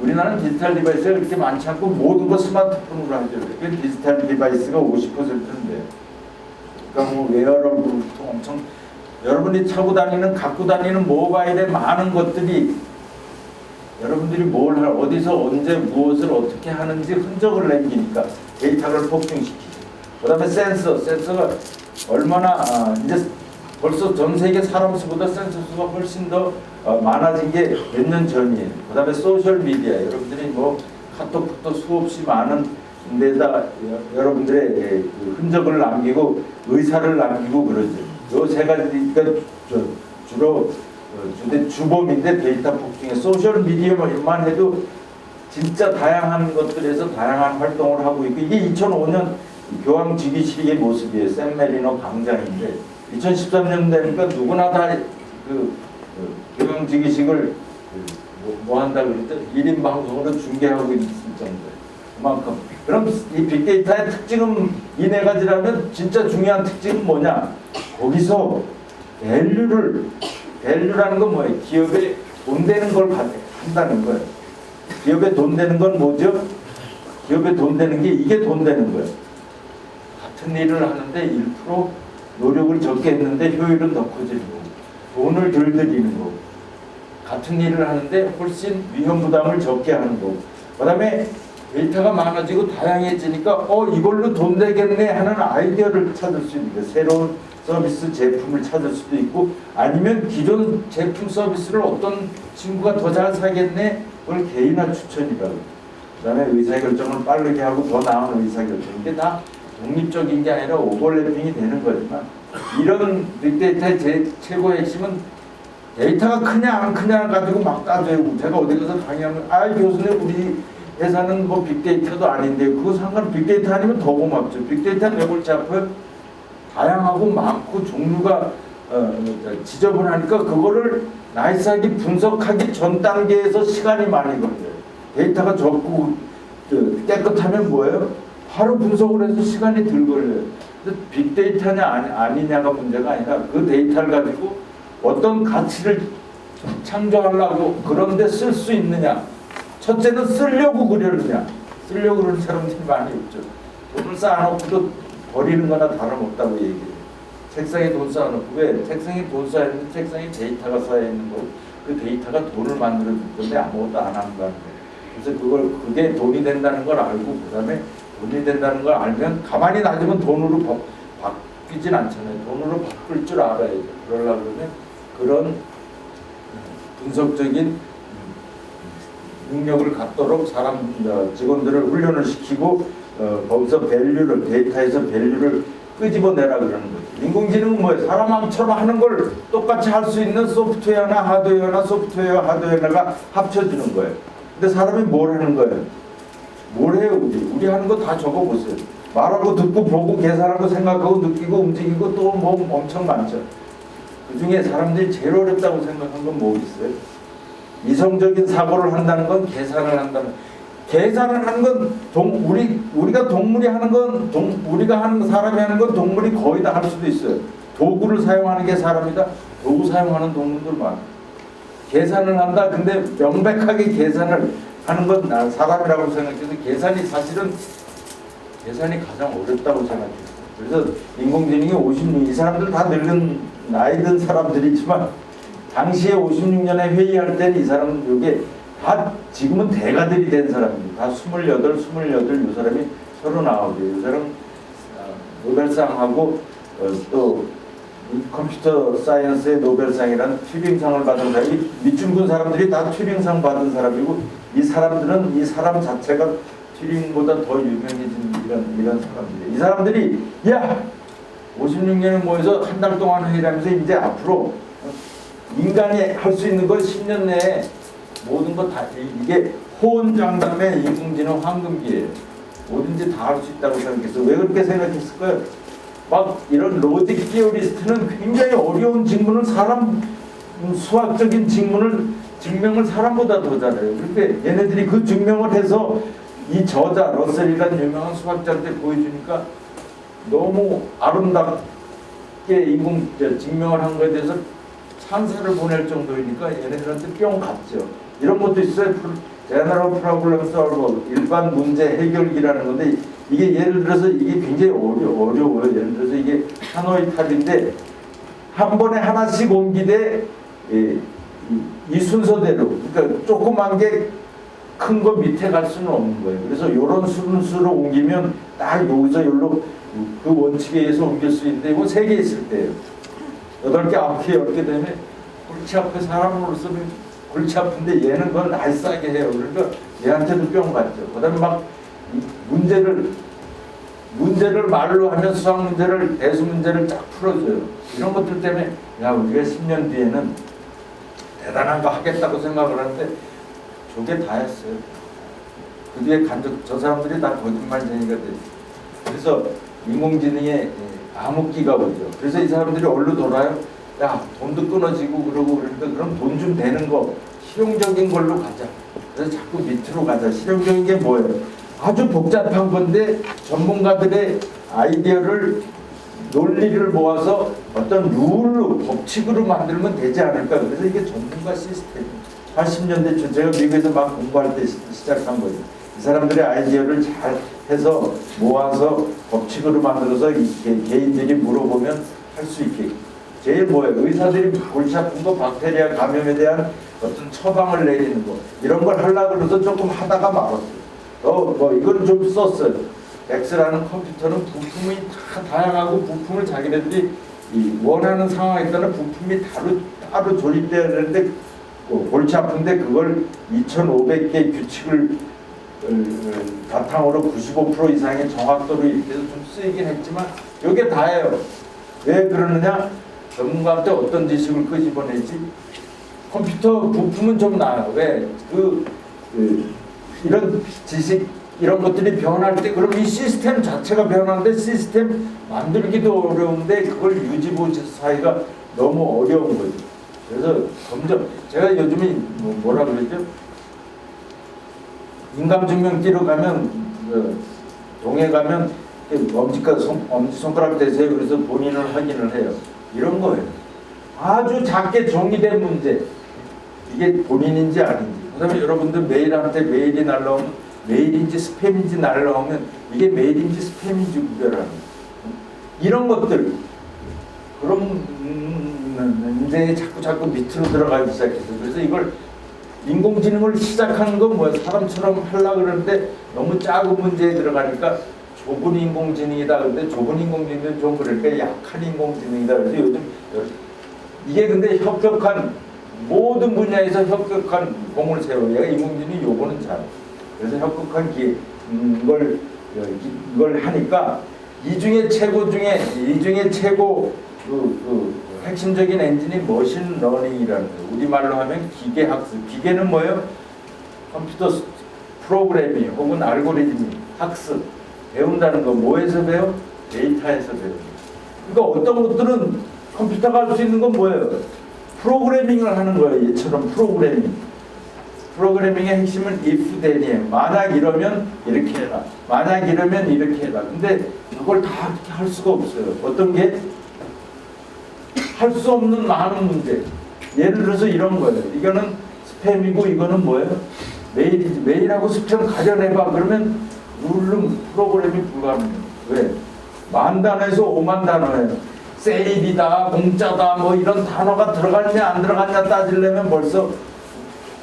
우리나라는 디지털 디바이스가 그렇게 많지 않고 모든 거 스마트폰으로 하죠. 그 디지털 디바이스가 50%인데 그러니까 뭐 웨어러블부터 엄청 여러분이 차고 다니는 갖고 다니는 모바일에 많은 것들이 여러분들이 어디서 언제 무엇을 어떻게 하는지 흔적을 남기니까 데이터를 폭증시키죠. 그 다음에 센서가 얼마나 이제 벌써 전 세계 사람 수보다 센서 수가 훨씬 더 많아진 게 몇 년 전이에요. 그 다음에 소셜 미디어 여러분들이 뭐 카톡부터 수없이 많은 데다 여러분들의 그 흔적을 남기고 의사를 남기고 그러죠. 요 3가지가 주로 주범인데 데이터 폭증에 소셜 미디어만 해도 진짜 다양한 것들에서 다양한 활동을 하고 있고 이게 2005년 교황직위식의 모습이에요. 샘 메리노 강장인데 2013년 되니까 누구나 다 교황직위식을 뭐 한다고 그랬죠? 1인 방송으로 중계하고 있을 정도예요. 그만큼. 그럼 이 빅데이터의 특징은 이 네 가지라면 진짜 중요한 특징은 뭐냐? 거기서 밸류라는 건 뭐예요? 기업에 돈 되는 걸 한다는 거예요. 기업에 돈 되는 건 뭐죠? 기업에 돈 되는 게 이게 돈 되는 거예요. 같은 일을 하는데 1% 노력을 적게 했는데 효율은 더 커지는 거고 돈을 덜 들이는 거고 같은 일을 하는데 훨씬 위험 부담을 적게 하는 거고 그 다음에 데이터가 많아지고 다양해지니까 이걸로 돈 되겠네 하는 아이디어를 찾을 수 있는 거예요. 새로운 서비스 제품을 찾을 수도 있고 아니면 기존 제품 서비스를 어떤 친구가 더 잘 사겠네 그걸 개인화 추천이라고 그 다음에 의사결정을 빠르게 하고 더 나은 의사결정 이게 다 독립적인 게 아니라 오버래핑이 되는 거지만 이런 빅데이터의 최고의 핵심은 데이터가 크냐 안 크냐 가지고 막 따져요. 제가 어디 가서 강의하면 교수님 우리 회사는 뭐 빅데이터도 아닌데 그거 상관 빅데이터 아니면 더 고맙죠. 빅데이터는 왜 골치 아파요? 다양하고 많고 종류가 지저분하니까 그거를 나이스하게 분석하기 전 단계에서 시간이 많이 걸려요. 데이터가 적고 깨끗하면 뭐예요? 바로 분석을 해서 시간이 덜 걸려요. 빅데이터냐 아니냐가 문제가 아니라 그 데이터를 가지고 어떤 가치를 창조하려고 그런데 쓸 수 있느냐. 첫째는 쓰려고 그러느냐. 쓰려고 그러는 사람들이 많이 없죠. 돈을 쌓아놓고도 버리는 거나 다름없다고 얘기해요. 책상에 돈 쌓아놓고 왜? 책상에 돈 쌓여있는데 책상에 데이터가 쌓여있는 거고 그 데이터가 돈을 만들어줄 건데 아무것도 안 한다는 거예요. 그래서 그게 돈이 된다는 걸 알고 그 다음에 돈이 된다는 걸 알면 가만히 놔두면 돈으로 바뀌진 않잖아요. 돈으로 바꿀 줄 알아야죠. 그러려고 그러면 그런 분석적인 능력을 갖도록 직원들을 훈련을 시키고 거기서 데이터에서 밸류를 끄집어내라 그러는 거죠. 인공지능은 뭐예요? 사람처럼 하는 걸 똑같이 할 수 있는 소프트웨어나 하드웨어가 합쳐지는 거예요. 근데 사람이 뭘 하는 거예요? 뭘 해요? 우리 하는 거 다 적어보세요. 말하고 듣고 보고 계산하고 생각하고 느끼고 움직이고 또 뭐 엄청 많죠. 그 중에 사람들이 제일 어렵다고 생각한 건 뭐 있어요? 이성적인 사고를 한다는 건 계산을 한다는 계산을 하는 건 우리가 동물이 하는 건 우리가 하는 사람이 하는 건 동물이 거의 다 할 수도 있어요. 도구를 사용하는 게 사람이다. 도구 사용하는 동물들 많아. 계산을 한다. 근데 명백하게 계산을 하는 건 사람이라고 생각해서 계산이 가장 어렵다고 생각했어요. 그래서 인공지능이 56, 이 사람들 다 늙은 나이 든 사람들이지만 당시에 56년에 회의할 때는 이 사람은 이게 다 지금은 대가들이 된 사람입니다. 다 28, 이 사람이 39이에요. 이 사람 노벨상하고 또 컴퓨터 사이언스의 노벨상이라는 튜링상을 받은 사람이 밑줄근 사람들이 다 튜링상 받은 사람이고 이 사람들은 이 사람 자체가 튜링보다 더 유명해진 이런 사람들이에요. 이 사람들이 56년에 모여서 한 달 동안 회의를 하면서 이제 앞으로 인간이 할 수 있는 걸 10년 내에 모든 거 다 이게 호언장담의 인공지능 황금기예요. 뭐든지 다 할 수 있다고 생각했어요. 왜 그렇게 생각했을까요? 막 이런 로직 티오리스트는 굉장히 어려운 직문을 수학적인 증명을 사람보다 더 잘해요. 그런데 얘네들이 그 증명을 해서 이 저자 러셀이라는 유명한 수학자한테 보여주니까 너무 아름답게 증명을 한 거에 대해서 찬사를 보낼 정도이니까 얘네들한테 뿅 갔죠. 이런 것도 있어요. 제너럴 프로블럼 솔버, 일반 문제 해결기라는 건데 이게 예를 들어서 이게 굉장히 어려워요. 예를 들어서 이게 하노이 탑인데 한 번에 하나씩 옮기되 이 순서대로 그러니까 조그만 게 큰 거 밑에 갈 수는 없는 거예요. 그래서 이런 순서로 옮기면 딱 여기서 여기로 그 원칙에 의해서 옮길 수 있는데 이거 3개 있을 때예요. 8개, 9개, 10개 되면 골치 아파 사람으로서는 골치 아픈데 얘는 그걸 알싸게 해요. 그러니까 얘한테도 뿅 갔죠. 그 다음에 막 문제를 말로 하면 수학 문제를 대수 문제를 쫙 풀어줘요. 이런 것들 때문에 우리가 10년 뒤에는 대단한 거 하겠다고 생각을 하는데 저게 다였어요. 그 뒤에 저 사람들이 다 거짓말쟁이가 됐어요. 그래서 인공지능의 암흑기가 오죠. 그래서 이 사람들이 어디로 돌아요? 야, 돈도 끊어지고 그러고 그러니까 그럼 돈 좀 되는 거 실용적인 걸로 가자. 그래서 자꾸 밑으로 가자. 실용적인 게 뭐예요? 아주 복잡한 건데 전문가들의 아이디어를 논리를 모아서 어떤 룰로 법칙으로 만들면 되지 않을까. 그래서 이게 전문가 시스템. 80년대 초 제가 미국에서 막 공부할 때 시작한 거죠. 이 사람들의 아이디어를 잘 해서 모아서 법칙으로 만들어서 개인들이 물어보면 할 수 있게. 제일 뭐예요? 의사들이 골치 아픈 거 박테리아 감염에 대한 어떤 처방을 내리는 거 이런 걸 하려고 그래서 조금 하다가 말았어요. 이건 좀 썼어요. 엑스라는 컴퓨터는 부품이 다 다양하고 부품을 자기네들이 원하는 상황에 따라 부품이 따로 조립되어야 되는데 골치 아픈데 그걸 2,500개의 규칙을 바탕으로 95% 이상의 정확도로 이렇게 해서 좀 쓰이긴 했지만 이게 다예요. 왜 그러느냐? 전문가한테 어떤 지식을 끄집어내지? 컴퓨터 부품은 좀 나아요. 왜? 이런 지식 이런 것들이 변할 때 그럼 이 시스템 자체가 변하는데 시스템 만들기도 어려운데 그걸 유지보수 사이가 너무 어려운 거죠. 그래서 점점 제가 요즘에 뭐라 그러죠? 인감증명기로 가면 동에 가면 엄지손가락 대세요. 그래서 본인을 확인을 해요. 이런 거예요. 아주 작게 정의된 문제. 이게 본인인지 아닌지. 그다음에 여러분들 메일한테 메일이 날라오면 메일인지 스팸인지 날라오면 이게 메일인지 스팸인지 구별하는 이런 것들. 그런 문제에 자꾸 밑으로 들어가기 시작했어요. 그래서 이걸 인공지능을 시작하는 건 뭐야? 사람처럼 하려고 그러는데 너무 작은 문제에 들어가니까 좁은 인공지능이다. 근데 좁은 인공지능은 좀 그러니까 약한 인공지능이다. 그래서 요즘 이게 근데 협격한 모든 분야에서 협격한 공을 세워요. 얘가 인공지능이 요거는 잘. 그래서 협격한 이걸 하니까 이 중에 최고 핵심적인 엔진이 머신 러닝이라는 거예요. 우리말로 하면 기계학습. 기계는 뭐예요? 컴퓨터 프로그래밍 혹은 알고리즘 학습. 배운다는 거 뭐에서 배워? 데이터에서 배워요. 그러니까 어떤 것들은 컴퓨터가 할 수 있는 건 뭐예요? 프로그래밍을 하는 거예요. 얘처럼 프로그래밍. 프로그래밍의 핵심은 if then이에요. 만약 이러면 이렇게 해라. 만약 이러면 이렇게 해라. 근데 그걸 다 그렇게 할 수가 없어요. 어떤 게? 할 수 없는 많은 문제. 예를 들어서 이런 거예요. 이거는 스팸이고 이거는 뭐예요? 메일이지. 메일하고 스팸 가려내봐. 그러면 룰룸 프로그램이 불가능해요. 왜? 10,000단어에서 50,000단어예요. 세일이다, 공짜다, 뭐 이런 단어가 들어갔냐 안 들어갔냐 따지려면 벌써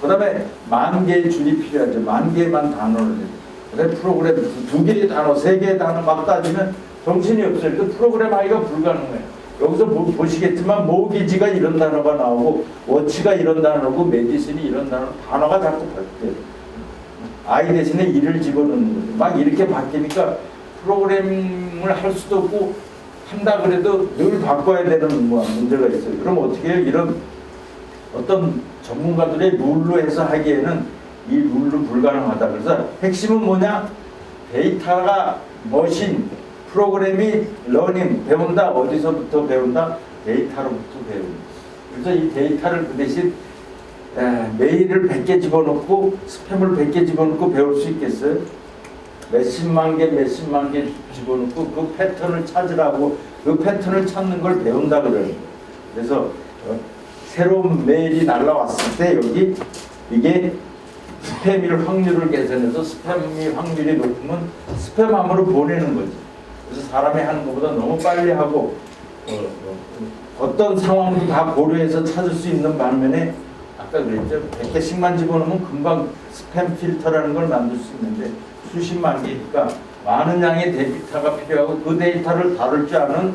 그 다음에 10,000개의 줄이 필요하죠. 10,000개만 단어를 해요. 그다음에 프로그램 2개의 단어, 3개의 단어 막 따지면 정신이 없어요. 그 프로그램 하기가 불가능해요. 여기서 보시겠지만 모기지가 이런 단어가 나오고 워치가 이런 단어고 메디슨이 이런 단어가 자꾸 바뀌어요. I 대신에 이를 집어넣는 거죠. 막 이렇게 바뀌니까 프로그램을 할 수도 없고 한다 그래도 늘 바꿔야 되는 문제가 있어요. 그럼 어떻게 해요? 이런 어떤 전문가들의 룰로 해서 하기에는 이 룰로 불가능하다. 그래서 핵심은 뭐냐? 데이터가 머신, 프로그램이 러닝, 배운다. 어디서부터 배운다? 데이터로부터 배운다. 그래서 이 데이터를 그 대신 메일을 100개 집어넣고 스팸을 100개 집어넣고 배울 수 있겠어요? 몇십만 개 집어넣고 그 패턴을 찾으라고 그 패턴을 찾는 걸 배운다 그래요. 그래서 새로운 메일이 날라왔을 때 여기 이게 스팸일 확률을 계산해서 스팸일 확률이 높으면 스팸함으로 보내는 거지. 그래서 사람이 하는 것보다 너무 빨리 하고 어떤 상황도 다 고려해서 찾을 수 있는 반면에 아까 그랬죠. 100개씩만 집어넣으면 금방 스팸 필터라는 걸 만들 수 있는데 수십만 개니까 많은 양의 데이터가 필요하고 그 데이터를 다룰 줄 아는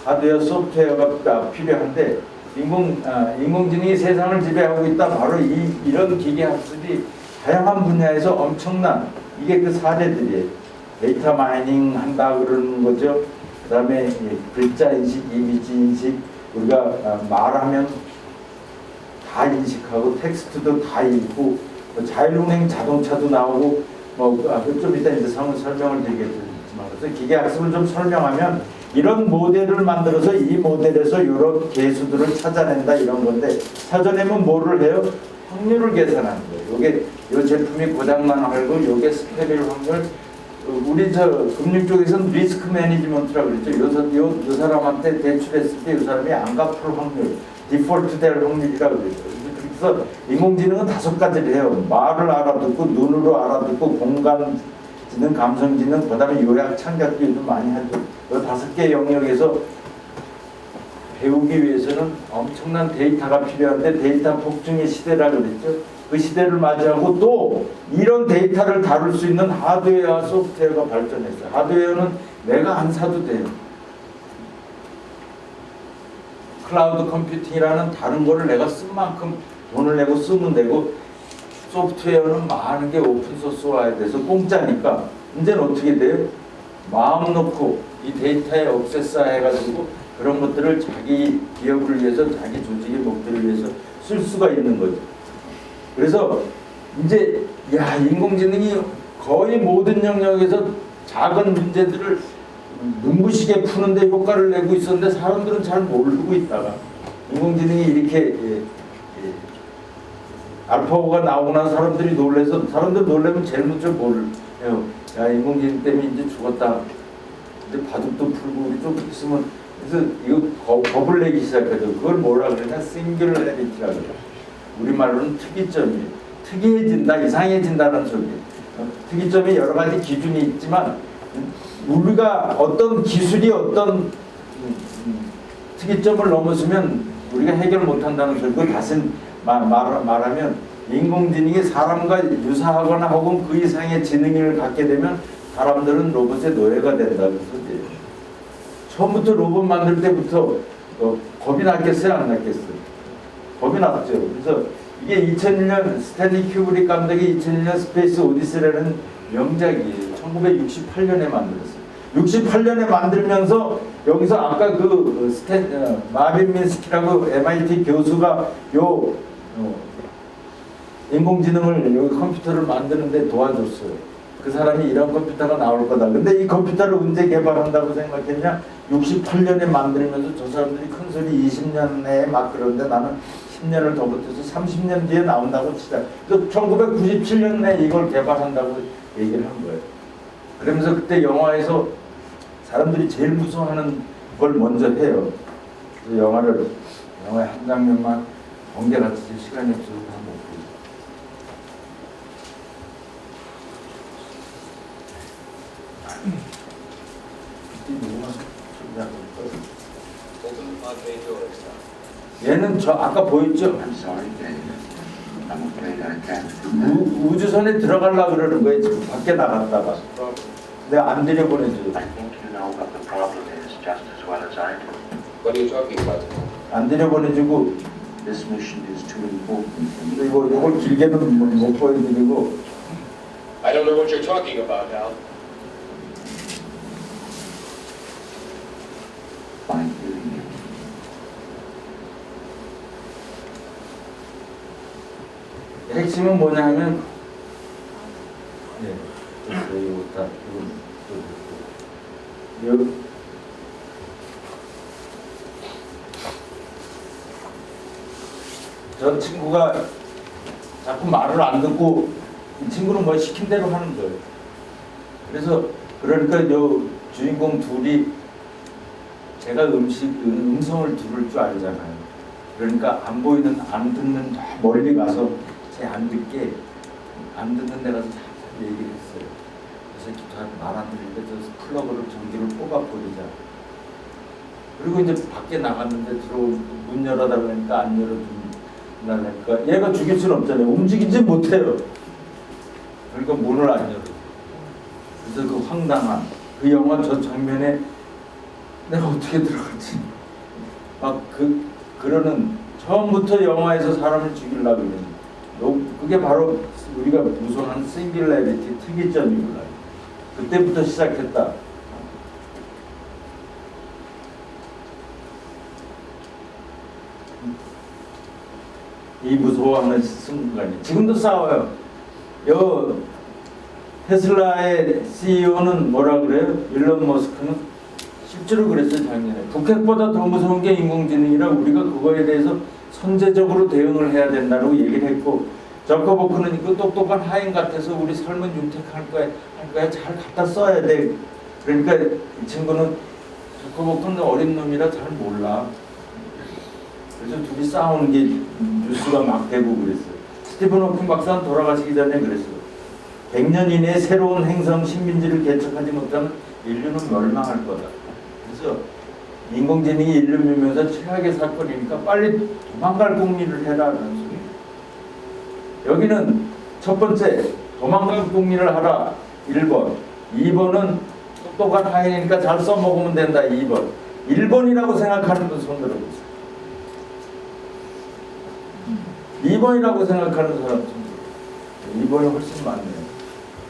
하드웨어, 소프트웨어가 필요한데 인공지능이 세상을 지배하고 있다. 바로 이런 기계 학습이 다양한 분야에서 엄청난 이게 그 사례들이에요. 데이터 마이닝 한다 그러는 거죠. 그 다음에 글자 인식, 이미지 인식, 우리가 말하면 다 다 인식하고 텍스트도 다 읽고 뭐 자율운행 자동차도 나오고 좀 이따 이제 설명을 드리겠지만 그래서 기계학습을 좀 설명하면 이런 모델을 만들어서 이 모델에서 이런 개수들을 찾아낸다 이런 건데 찾아내면 뭐를 해요? 확률을 계산하는 거예요. 요게 요 제품이 고장난 확률, 요게 스페릴 확률. 우리 저 금융 쪽에서는 리스크 매니지먼트라고 그랬죠. 요 사람한테 대출했을 때 요 사람이 안 갚을 확률, 디폴트 될 확률이라고 그랬죠. 그래서 인공지능은 5가지를 해요. 말을 알아듣고 눈으로 알아듣고 공간지능, 감성지능, 그다음에 요약 창작기도 많이 하죠. 이 5개 영역에서 배우기 위해서는 엄청난 데이터가 필요한데 데이터 폭증의 시대라고 그랬죠. 그 시대를 맞이하고 또 이런 데이터를 다룰 수 있는 하드웨어와 소프트웨어가 발전했어요. 하드웨어는 내가 안 사도 돼요. 클라우드 컴퓨팅이라는 다른 거를 내가 쓴 만큼 돈을 내고 쓰면 되고 소프트웨어는 많은 게 오픈소스화에 돼서 공짜니까 이제는 어떻게 돼요? 마음 놓고 이 데이터에 억세스 해가지고 그런 것들을 자기 기업을 위해서 자기 조직의 목표를 위해서 쓸 수가 있는 거죠. 그래서 이제 인공지능이 거의 모든 영역에서 작은 문제들을 눈부시게 푸는데 효과를 내고 있었는데 사람들은 잘 모르고 있다가 인공지능이 이렇게 알파고가 나오고 나서 사람들이 놀래서 사람들 놀래면 제일 먼저 뭘 해요. 야 인공지능 때문에 이제 죽었다. 이제 바둑도 풀고 우리 좀 있으면 그래서 이거 겁을 내기 시작하죠. 그걸 뭐라 그러냐 싱귤러리티라고 그래요. 우리말로는 특이점이에요. 특이해진다, 이상해진다는 소리예요. 특이점이 여러 가지 기준이 있지만 우리가 어떤 기술이 어떤 특이점을 넘어서면 우리가 해결 못한다는 소리. 그걸 다시 말하면 인공지능이 사람과 유사하거나 혹은 그 이상의 지능을 갖게 되면 사람들은 로봇의 노예가 된다는 소리예요. 처음부터 로봇 만들 때부터 겁이 났겠어요? 안 났겠어요? 겁이 났죠. 그래서 이게 2001년 스탠리 큐브릭 감독이 2001년 스페이스 오디세이라는 명작이에요. 1968년에 만들었어요. 68년에 만들면서 여기서 아까 마빈 민스키라고 MIT 교수가 인공지능을 여기 컴퓨터를 만드는데 도와줬어요. 그 사람이 이런 컴퓨터가 나올 거다. 근데 이 컴퓨터를 언제 개발한다고 생각했냐? 68년에 만들면서 저 사람들이 큰 소리 20년 내에 막 그러는데 나는 10년을 더 버텨서 30년 뒤에 나온다고 치자. 또 1997년 내에 이걸 개발한다고 얘기를 한 거예요. 그러면서 그때 영화에서 사람들이 제일 무서워하는 걸 먼저 해요. 그래서 영화의 한 장면만 번개같이 시간이 없어서 한번 보죠. 얘는 저 아까 보였죠? 우주선에 들어가려고 그러는 거예요. 지금 밖에 나갔다가 내가 안 들여보내줘요. What are you talking about? 안 들여보내주고 이걸 길게는 못 보여드리고 I don't know what you're talking about, Hal. 핵심은 뭐냐면 저 친구가 자꾸 말을 안 듣고 이 친구는 뭐 시킨 대로 하는 거예요. 그래서 그러니까 요 주인공 둘이 제가 음성을 들을 줄 알잖아요. 그러니까 안 보이는 안 듣는 멀리 가서 제 안 듣게 안 듣는 데 가서 잘 얘기를 했어요. 그래서 말 안 들릴 때 저 플러그를 전기를 뽑아버리자. 그리고 이제 밖에 나갔는데 문 열어달라니까 안 열어준다니까 얘가 죽일 수는 없잖아요. 움직이지 못해요. 그러니까 문을 안 열어. 그래서 그 황당한 그 영화 저 장면에 내가 어떻게 들어갔지? 막 그러는 처음부터 영화에서 사람을 죽이려고 그러는 그게 바로 우리가 무서워하는 싱귤러리티 특이점이구나. 그때부터 시작했다. 이 무서워하는 순간이. 지금도 싸워요. 여 테슬라의 CEO는 뭐라 그래요? 일론 머스크는 실제로 그랬어요. 작년에 북핵보다 더 무서운 게 인공지능이라 우리가 그거에 대해서 선제적으로 대응을 해야 된다고 얘기를 했고, 저커버크는 그 똑똑한 하인 같아서 우리 삶은 윤택할 거야 잘 갖다 써야 돼. 그러니까 이 친구는 저커버크는 어린 놈이라 잘 몰라. 그래서 둘이 싸우는 게 뉴스가 막 되고 그랬어요. 스티븐 호킹 박사는 돌아가시기 전에 그랬어요. 100년 이내에 새로운 행성 식민지를 개척하지 못하면 인류는 멸망할 거다. 그래서 인공지능이 인류 멸망에서 최악의 사건이니까 빨리 도망갈 궁리를 해라라는 소리. 여기는 첫 번째 도망갈 궁리를 하라 1번. 2번은 똑똑한 하인이니까 잘 써먹으면 된다 2번. 1번이라고 생각하는 분 손 들어보세요. 2번이라고 생각하는 사람 손 들어보세요. 2번이 훨씬 많네요.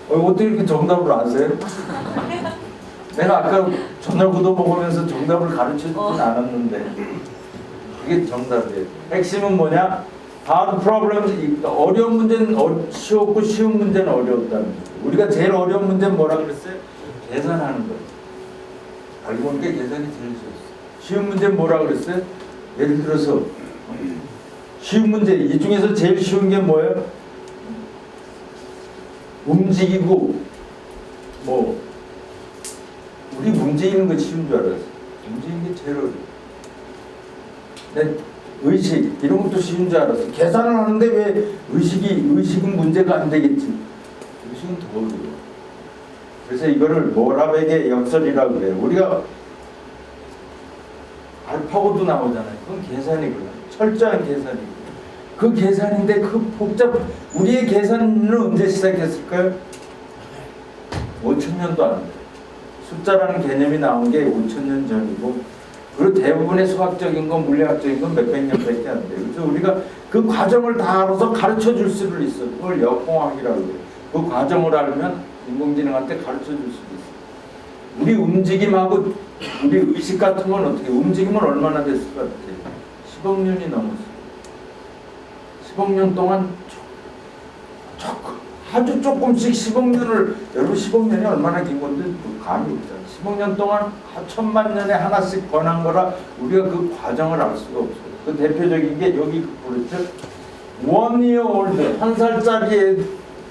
어떻게 이렇게 정답을 아세요? 내가 아까 전화구도 먹으면서 정답을 가르쳐주진 않았는데 이게 정답이에요. 핵심은 뭐냐? hard problems, 어려운 문제는 쉬웠고 쉬운 문제는 어려웠다는 거죠. 우리가 제일 어려운 문제는 뭐라 그랬어요? 계산하는 거예요. 알고 보니까 계산이 제일 쉬웠어요. 쉬운 문제는 뭐라 그랬어요? 예를 들어서 쉬운 문제, 이 중에서 제일 쉬운 게 뭐예요? 움직이고 뭐 우리 움직이는 거 쉬운 줄 알았어. 움직이는 게 제일 어려워. 내 의식 이런 것도 쉬운 줄 알았어. 계산을 하는데 왜 의식은 문제가 안 되겠지. 의식은 더 어려워. 그래서 이거를 모라백의 역설이라고 그래요. 우리가 알파고도 나오잖아요. 그건 계산이구나. 철저한 계산이고. 그 계산인데 그 우리의 계산은 언제 시작했을까요? 5,000년도 안 돼요. 숫자라는 개념이 나온 게 5,000년 전이고, 그리고 대부분의 수학적인 건 물리학적인 건 몇백 년밖에 안 돼요. 그래서 우리가 그 과정을 다 알아서 가르쳐 줄 수를 있어. 그걸 역공학이라고 해요. 그 과정을 알면 인공지능한테 가르쳐 줄 수도 있어. 우리 움직임하고 우리 의식 같은 건 어떻게, 움직임은 얼마나 됐을 것 같아요? 10억 년이 넘었어요. 10억 년 동안 아주 조금씩 10억 년을, 여러분 10억 년이 얼마나 긴 건데 감이 없잖아요. 10억 년 동안 1,000만 년에 하나씩 변한 거라 우리가 그 과정을 알 수가 없어요. 그 대표적인 게 여기 그랬죠. 1 year old, 1살짜리 애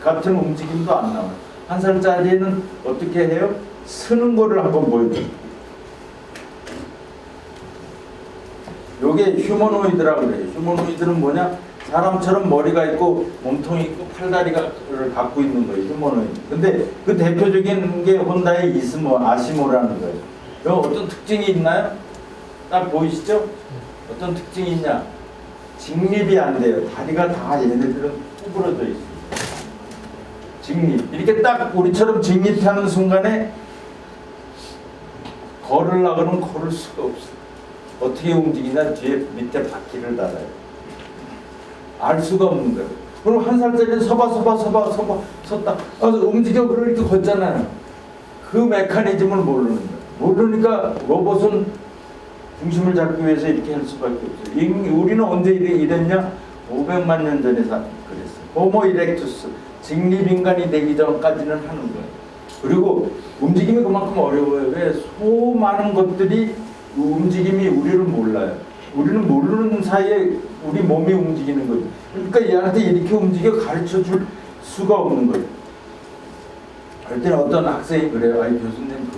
같은 움직임도 안 나와요. 1살짜리는 어떻게 해요? 쓰는 거를 한번 보여줘요. 요게 휴머노이드라고 그래요. 휴머노이드는 뭐냐? 사람처럼 머리가 있고 몸통이 있고 팔다리를 갖고 있는 거예요. 휴머노이드. 근데 그 대표적인 게 혼다의 이스모, 아시모라는 거예요. 요 어떤 특징이 있나요? 딱 보이시죠? 어떤 특징이 있냐? 직립이 안 돼요. 다리가 다 얘네들은 구부러져 있어요. 직립. 이렇게 딱 우리처럼 직립하는 순간에 걸으려고는 걸을 수가 없어요. 어떻게 움직이냐? 뒤에 밑에 바퀴를 달아요. 알 수가 없는 거예요. 그럼 1살짜리는 섰다. 움직여 그러니까 걷잖아요. 그 메커니즘을 모르는 거예요. 모르니까 로봇은 중심을 잡기 위해서 이렇게 할 수밖에 없어요. 우리는 언제 이랬냐? 500만 년 전에 그랬어요. 호모 이렉투스, 직립인간이 되기 전까지는 하는 거예요. 그리고 움직임이 그만큼 어려워요. 왜? 수많은 것들이 움직임이 우리를 몰라요. 우리는 모르는 사이에 우리 몸이 움직이는 거죠. 그러니까 얘한테 이렇게 움직여 가르쳐 줄 수가 없는 거예요. 할 때는 어떤 학생이 그래요. 아니 교수님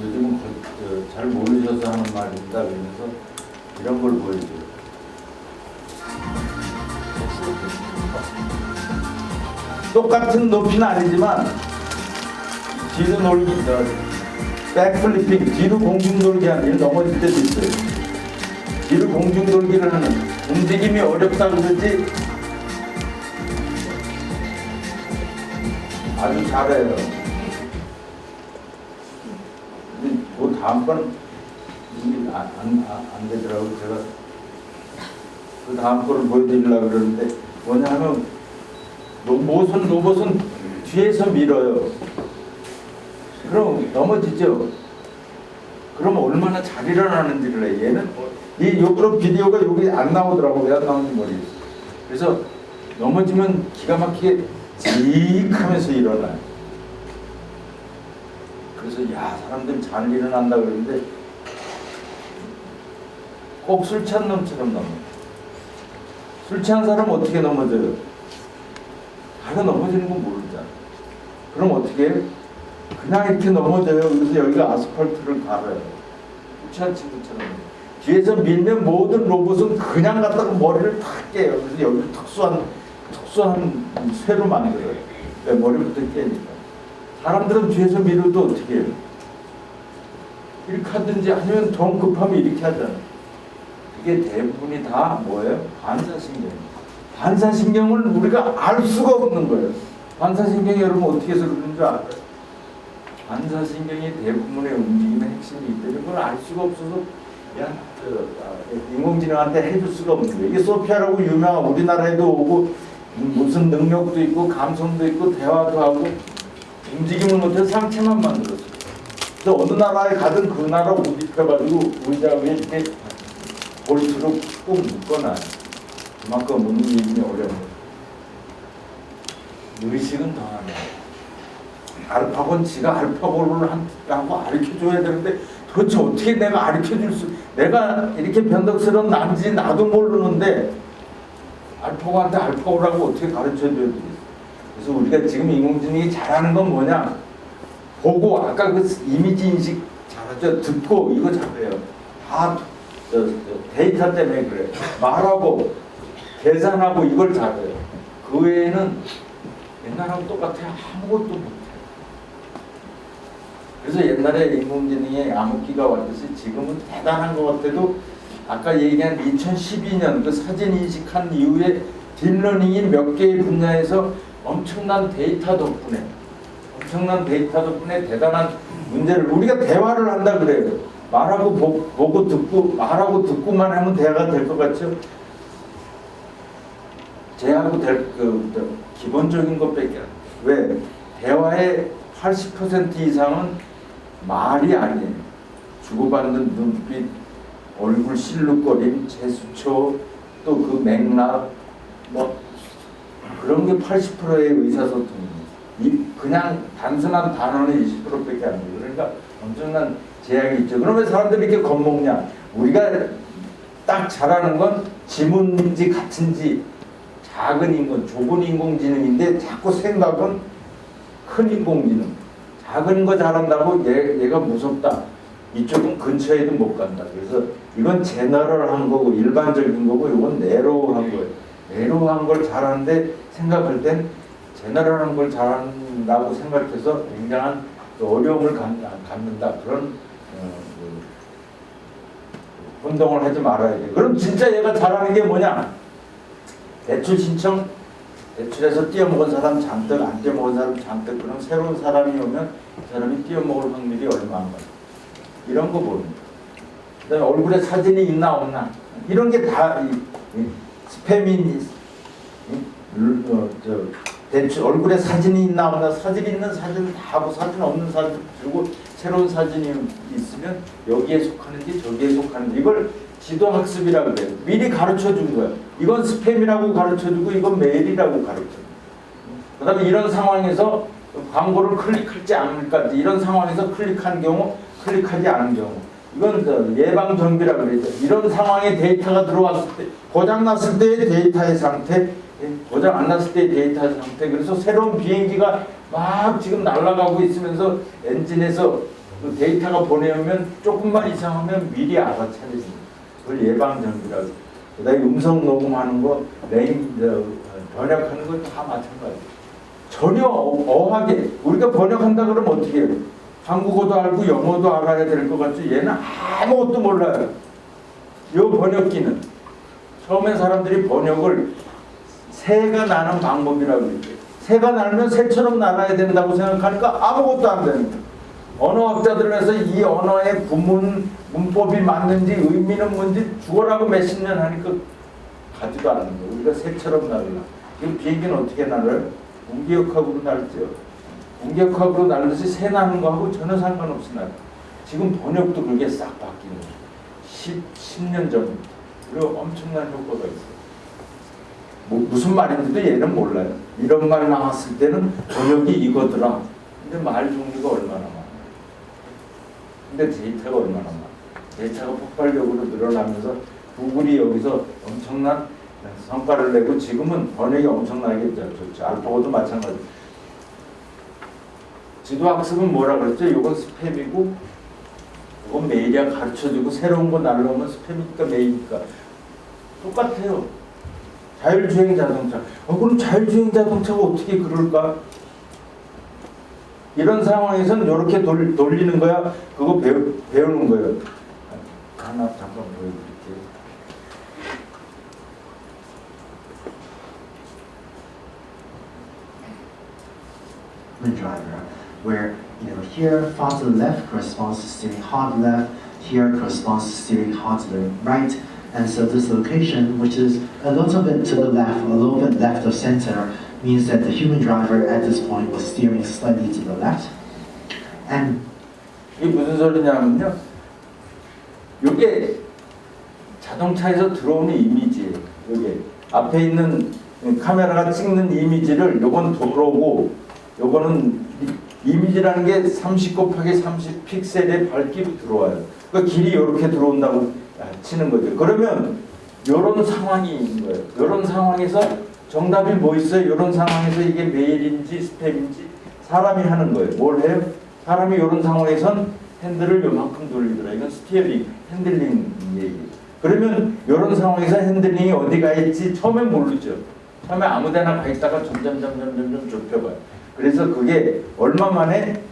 요즘은 잘 모르셔서 하는 말입니다. 그러면서 이런 걸 보여줘요. 똑같은 높이는 아니지만 뒤로 놀기, 백플리핑, 뒤로 공중돌기 하는 일 넘어질 때도 있어요. 뒤로 공중돌기를 하는 움직임이 어렵다 그러지 아주 잘해요. 근데 그 다음 건 안 되더라고요. 제가 그 다음 거를 보여드리려고 그러는데 뭐냐면 로봇은 뒤에서 밀어요. 그럼 넘어지죠. 그럼 얼마나 잘 일어나는지를 해. 얘는 이 요그런 비디오가 여기 안 나오더라고. 왜 안 나오는지 모르겠어. 그래서 넘어지면 기가 막히게 직 하면서 일어나요. 그래서 야, 사람들 잘 일어난다 그러는데 꼭 술 취한 놈처럼 넘어. 술 취한 사람은 어떻게 넘어져요? 다가 넘어지는 건 모르잖아. 그럼 어떻게 해요? 그냥 이렇게 넘어져요. 그래서 여기가 아스팔트를 갈아요. 술 취한 친구처럼. 뒤에서 밀면 모든 로봇은 그냥 갖다가 머리를 탁 깨요. 그래서 여기 특수한 쇠로 만들어요. 왜? 머리부터 깨니까. 사람들은 뒤에서 밀어도 어떻게 해요? 이렇게 하든지 아니면 정 급하면 이렇게 하잖아요. 이게 대부분이 다 뭐예요? 반사신경. 반사신경을 우리가 알 수가 없는 거예요. 반사신경이 여러분 어떻게 해서 그러는 줄 알아요? 반사신경이 대부분의 움직임의 핵심이 있다는 걸 알 수가 없어서 그냥 인공지능한테 해줄 수가 없는 거예요. 이게 소피아라고 유명한 우리나라에도 오고 무슨 능력도 있고 감성도 있고 대화도 하고 움직임을 못해서 상체만 만들었어요. 그래서 어느 나라에 가든 그 나라 옷 입혀가지고 의자 위에 이렇게 볼수록 꼭 묶어놔요. 그만큼 움직임이 어려운 거예요. 의식은 더하네. 알파고는 지가 알파고를 하고 가르쳐줘야 되는데 도대체 어떻게 내가 가르쳐줄 수, 내가 이렇게 변덕스러운 남지 나도 모르는데 알파고한테 알파고라고 어떻게 가르쳐줘야 되겠어. 그래서 우리가 지금 인공지능이 잘하는 건 뭐냐, 보고 아까 그 이미지 인식 잘하죠. 듣고 이거 잘해요. 다 데이터 때문에 그래. 말하고 계산하고 이걸 잘해요. 그 외에는 옛날하고 똑같아요. 아무것도 못해요. 그래서 옛날에 인공지능의 암흑기가 왔듯이 지금은 대단한 것 같아도 아까 얘기한 2012년 그 사진 인식한 이후에 딥러닝이 몇 개의 분야에서 엄청난 데이터 덕분에 대단한 문제를, 우리가 대화를 한다 그래요. 말하고 보고 듣고 말하고 듣고만 하면 대화가 될 것 같죠? 제하고 될 기본적인 것밖에 안 돼요. 왜? 대화의 80% 이상은 말이 아니에요. 주고받는 눈빛, 얼굴 실룩거림, 제스처, 또 그 맥락, 뭐 그런 게 80%의 의사소통이에요. 그냥 단순한 단어는 20%밖에 안 돼요. 그러니까 엄청난 제약이 있죠. 그러면 사람들이 이렇게 겁먹냐? 우리가 딱 잘하는 건 지문인지 같은지 작은 인공, 좁은 인공지능인데 자꾸 생각은 큰 인공지능. 작은 거 잘한다고 얘가 무섭다. 이쪽은 근처에도 못 간다. 그래서 이건 제너럴한 거고 일반적인 거고 이건 내로우한 거예요. 내로우한 걸 잘하는데 생각할 땐 제너럴한 걸 잘한다고 생각해서 굉장한 어려움을 갖는다. 그런 혼동을 하지 말아야 돼요. 그럼 진짜 얘가 잘하는 게 뭐냐? 대출 신청, 대출해서 띄어먹은 사람 잔뜩, 안 띄어먹은 사람 잔뜩. 그럼 새로운 사람이 오면 그 사람이 띄어먹을 확률이 얼마인가? 이런 거 보는 거예요. 그다음에 얼굴에 사진이 있나 없나? 이런 게 다 스팸이 대출 얼굴에 사진이 있나 없나? 사진 있는 사진 다 하고 사진 없는 사진 그리고 새로운 사진이 있으면 여기에 속하는지 저기에 속하는지 이걸 지도학습이라고 그래요. 미리 가르쳐준 거예요. 이건 스팸이라고 가르쳐주고 이건 메일이라고 가르쳐줘요. 그 다음에 이런 상황에서 광고를 클릭할지 않을까, 이런 상황에서 클릭한 경우, 클릭하지 않은 경우, 이건 예방 정비라고 그러죠. 이런 상황에 데이터가 들어왔을 때, 고장 났을 때의 데이터의 상태, 고장 안 났을 때의 데이터의 상태. 그래서 새로운 비행기가 막 지금 날아가고 있으면서 엔진에서 그 데이터가 보내오면 조금만 이상하면 미리 알아차려집니다. 그걸 예방 정비라고. 그다음에 음성 녹음하는 거, 번역하는 거 다 마찬가지예요. 전혀 어하게 우리가 번역한다 그러면 어떻게 해요? 한국어도 알고 영어도 알아야 될 것 같죠? 얘는 아무것도 몰라요. 이 번역기는 처음에 사람들이 번역을 새가 나는 방법이라고 그랬죠. 새가 날면 새처럼 날아야 된다고 생각하니까 아무것도 안 되는 거예요. 언어학자들에서 이 언어의 구문, 문법이 맞는지 의미는 뭔지 죽어라고 몇십 년 하니까 가지도 않는 거예요. 우리가 새처럼 날라. 지금 비행기는 어떻게 날아요? 공기역학으로 날죠. 공기역학으로 날듯이 새 나는 거하고 전혀 상관없이 날아요. 지금 번역도 그게 싹 바뀌는 거예요. 10년 전. 그리고 엄청난 효과가 있어요. 무슨 말인지도 얘는 몰라요. 이런 말 나왔을 때는 번역이 이거더라. 근데 말 종류가 얼마나 많아. 근데 데이터가 얼마나 많아. 데이터가 폭발적으로 늘어나면서 구글이 여기서 엄청난 성과를 내고 지금은 번역이 엄청나게 좋죠. 알파고도 마찬가지. 지도학습은 뭐라 그랬죠? 이건 스팸이고 이건 메일이야. 가르쳐주고 새로운 거 날라오면 스팸이니까 메일이니까 똑같아요. 자율주행 자동차. 그럼 자율주행 자동차가 어떻게 그럴까? 이런 상황에서는 이렇게 돌리는 거야. 그거 배우는 거예요. 하나 잠깐 보여드릴게요. Driver, where here far to the left corresponds to steering hard left, here corresponds to steering hard to the right, and so this location, which is a little bit to the left, a little bit left of center, means that the human driver at this point was steering slightly to the left. And 이게 무슨 소리냐면요. 이게 자동차에서 들어오는 이미지예요. 이게 앞에 있는 카메라가 찍는 이미지를 요건 도로고 요거는 이미지라는 게 30 곱하기 30 픽셀의 밝기로 들어와요. 그러니까 길이 이렇게 들어온다고 치는 거죠. 그러면 이런 상황이 있는 거예요. 이런 상황에서 정답이 뭐 있어요? 이런 상황에서 이게 메일인지 스팸인지 사람이 하는 거예요. 뭘 해요? 사람이 이런 상황에선 핸들을 요만큼 돌리더라. 이건 스티어링, 핸들링 얘기. 그러면 이런 상황에서 핸들링이 어디 가 있지? 처음엔 모르죠. 처음에 아무데나 가 있다가 점점 좁혀봐요. 그래서 그게 얼마 만에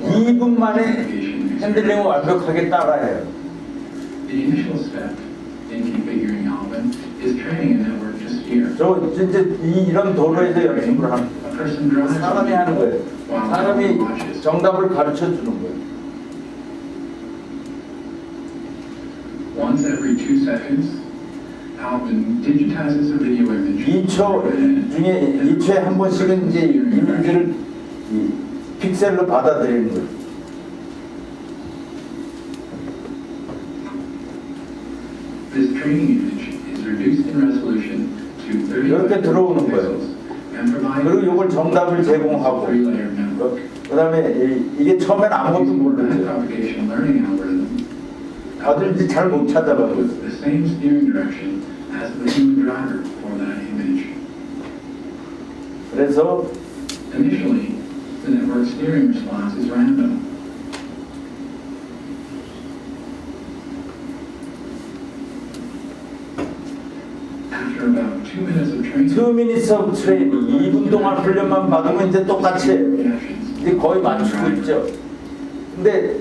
2분 만에 핸들링을 완벽하게 따라해요. The initial step in configuring Alvin is training a network to steer. 저 이제 이런 도로에서 연습을 하는 A person drives 사람이 하는 거예요. 사람이 정답을 가르쳐 주는 거예요. Once every 2 seconds, Alvin digitizes a video image. 2초 중에 2초에 한 번씩은 이제 이미지를 픽셀로 받아들이는 거예요. This training image is reduced in resolution to 30 이렇게 들어오는 거예요. and provides 그리고 이걸 정답을 제공하고 three-layer network. 그 다음에 이게 처음엔 아무것도 Using the 모르죠. propagation learning algorithm, 다들 잘 못 찾아봐요. with the same steering direction as the human driver for that image. 그래서 Initially, the network steering response is random. After about 2 minutes of training, 2 minutes of training 2분 동안 훈련만 받으면 이제 똑같이 reactions 이제 거의 맞추고 있죠. 근데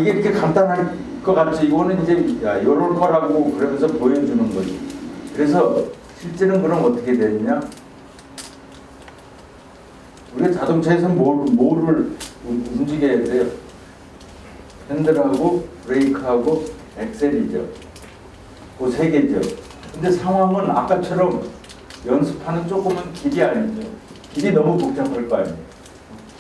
이게 이렇게 간단할 것 같지. 이거는 이제 요럴 거라고 그러면서 보여주는 거지. 그래서 실제는 그럼 어떻게 되느냐? 우리가 자동차에서 뭐를 움직여야 돼요? 핸들하고 브레이크하고 엑셀이죠. 그 세 개죠. 근데 상황은 아까처럼 연습하는 조금은 길이 아니죠. 길이 너무 복잡할 거 아니에요.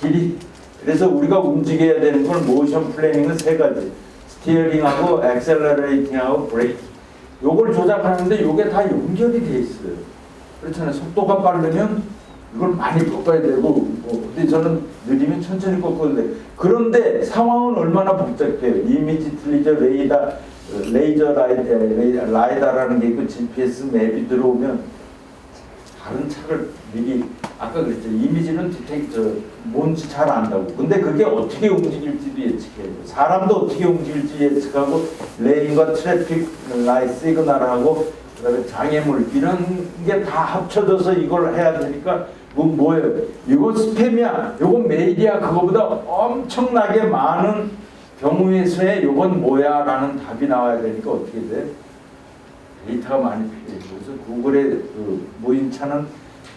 길이. 그래서 우리가 움직여야 되는 건 모션 플래닝은 세 가지. 스티어링하고 엑셀러레이팅하고 브레이크. 요걸 조작하는데 요게 다 연결이 돼 있어요. 그렇잖아요. 속도가 빠르면 이걸 많이 꺾어야 되고, 근데 저는 느리면 천천히 꺾어야 돼. 그런데 상황은 얼마나 복잡해요. 이미지 틀리죠. 레이저 라이다라는 게 있고 GPS 맵이 들어오면 다른 차를 미리 아까 그랬죠. 이미지는 뭔지 잘 안다고. 근데 그게 어떻게 움직일지도 예측해요. 사람도 어떻게 움직일지 예측하고 레인과 트래픽 라이 시그널하고 그다음에 장애물 이런 게 다 합쳐져서 이걸 해야 되니까 뭐예요? 이건 스팸이야. 이건 메일이야. 그거보다 엄청나게 많은 경우의 수에 이건 뭐야? 라는 답이 나와야 되니까 어떻게 돼? 데이터가 많이 필요해요. 그래서 구글의 그 모임차는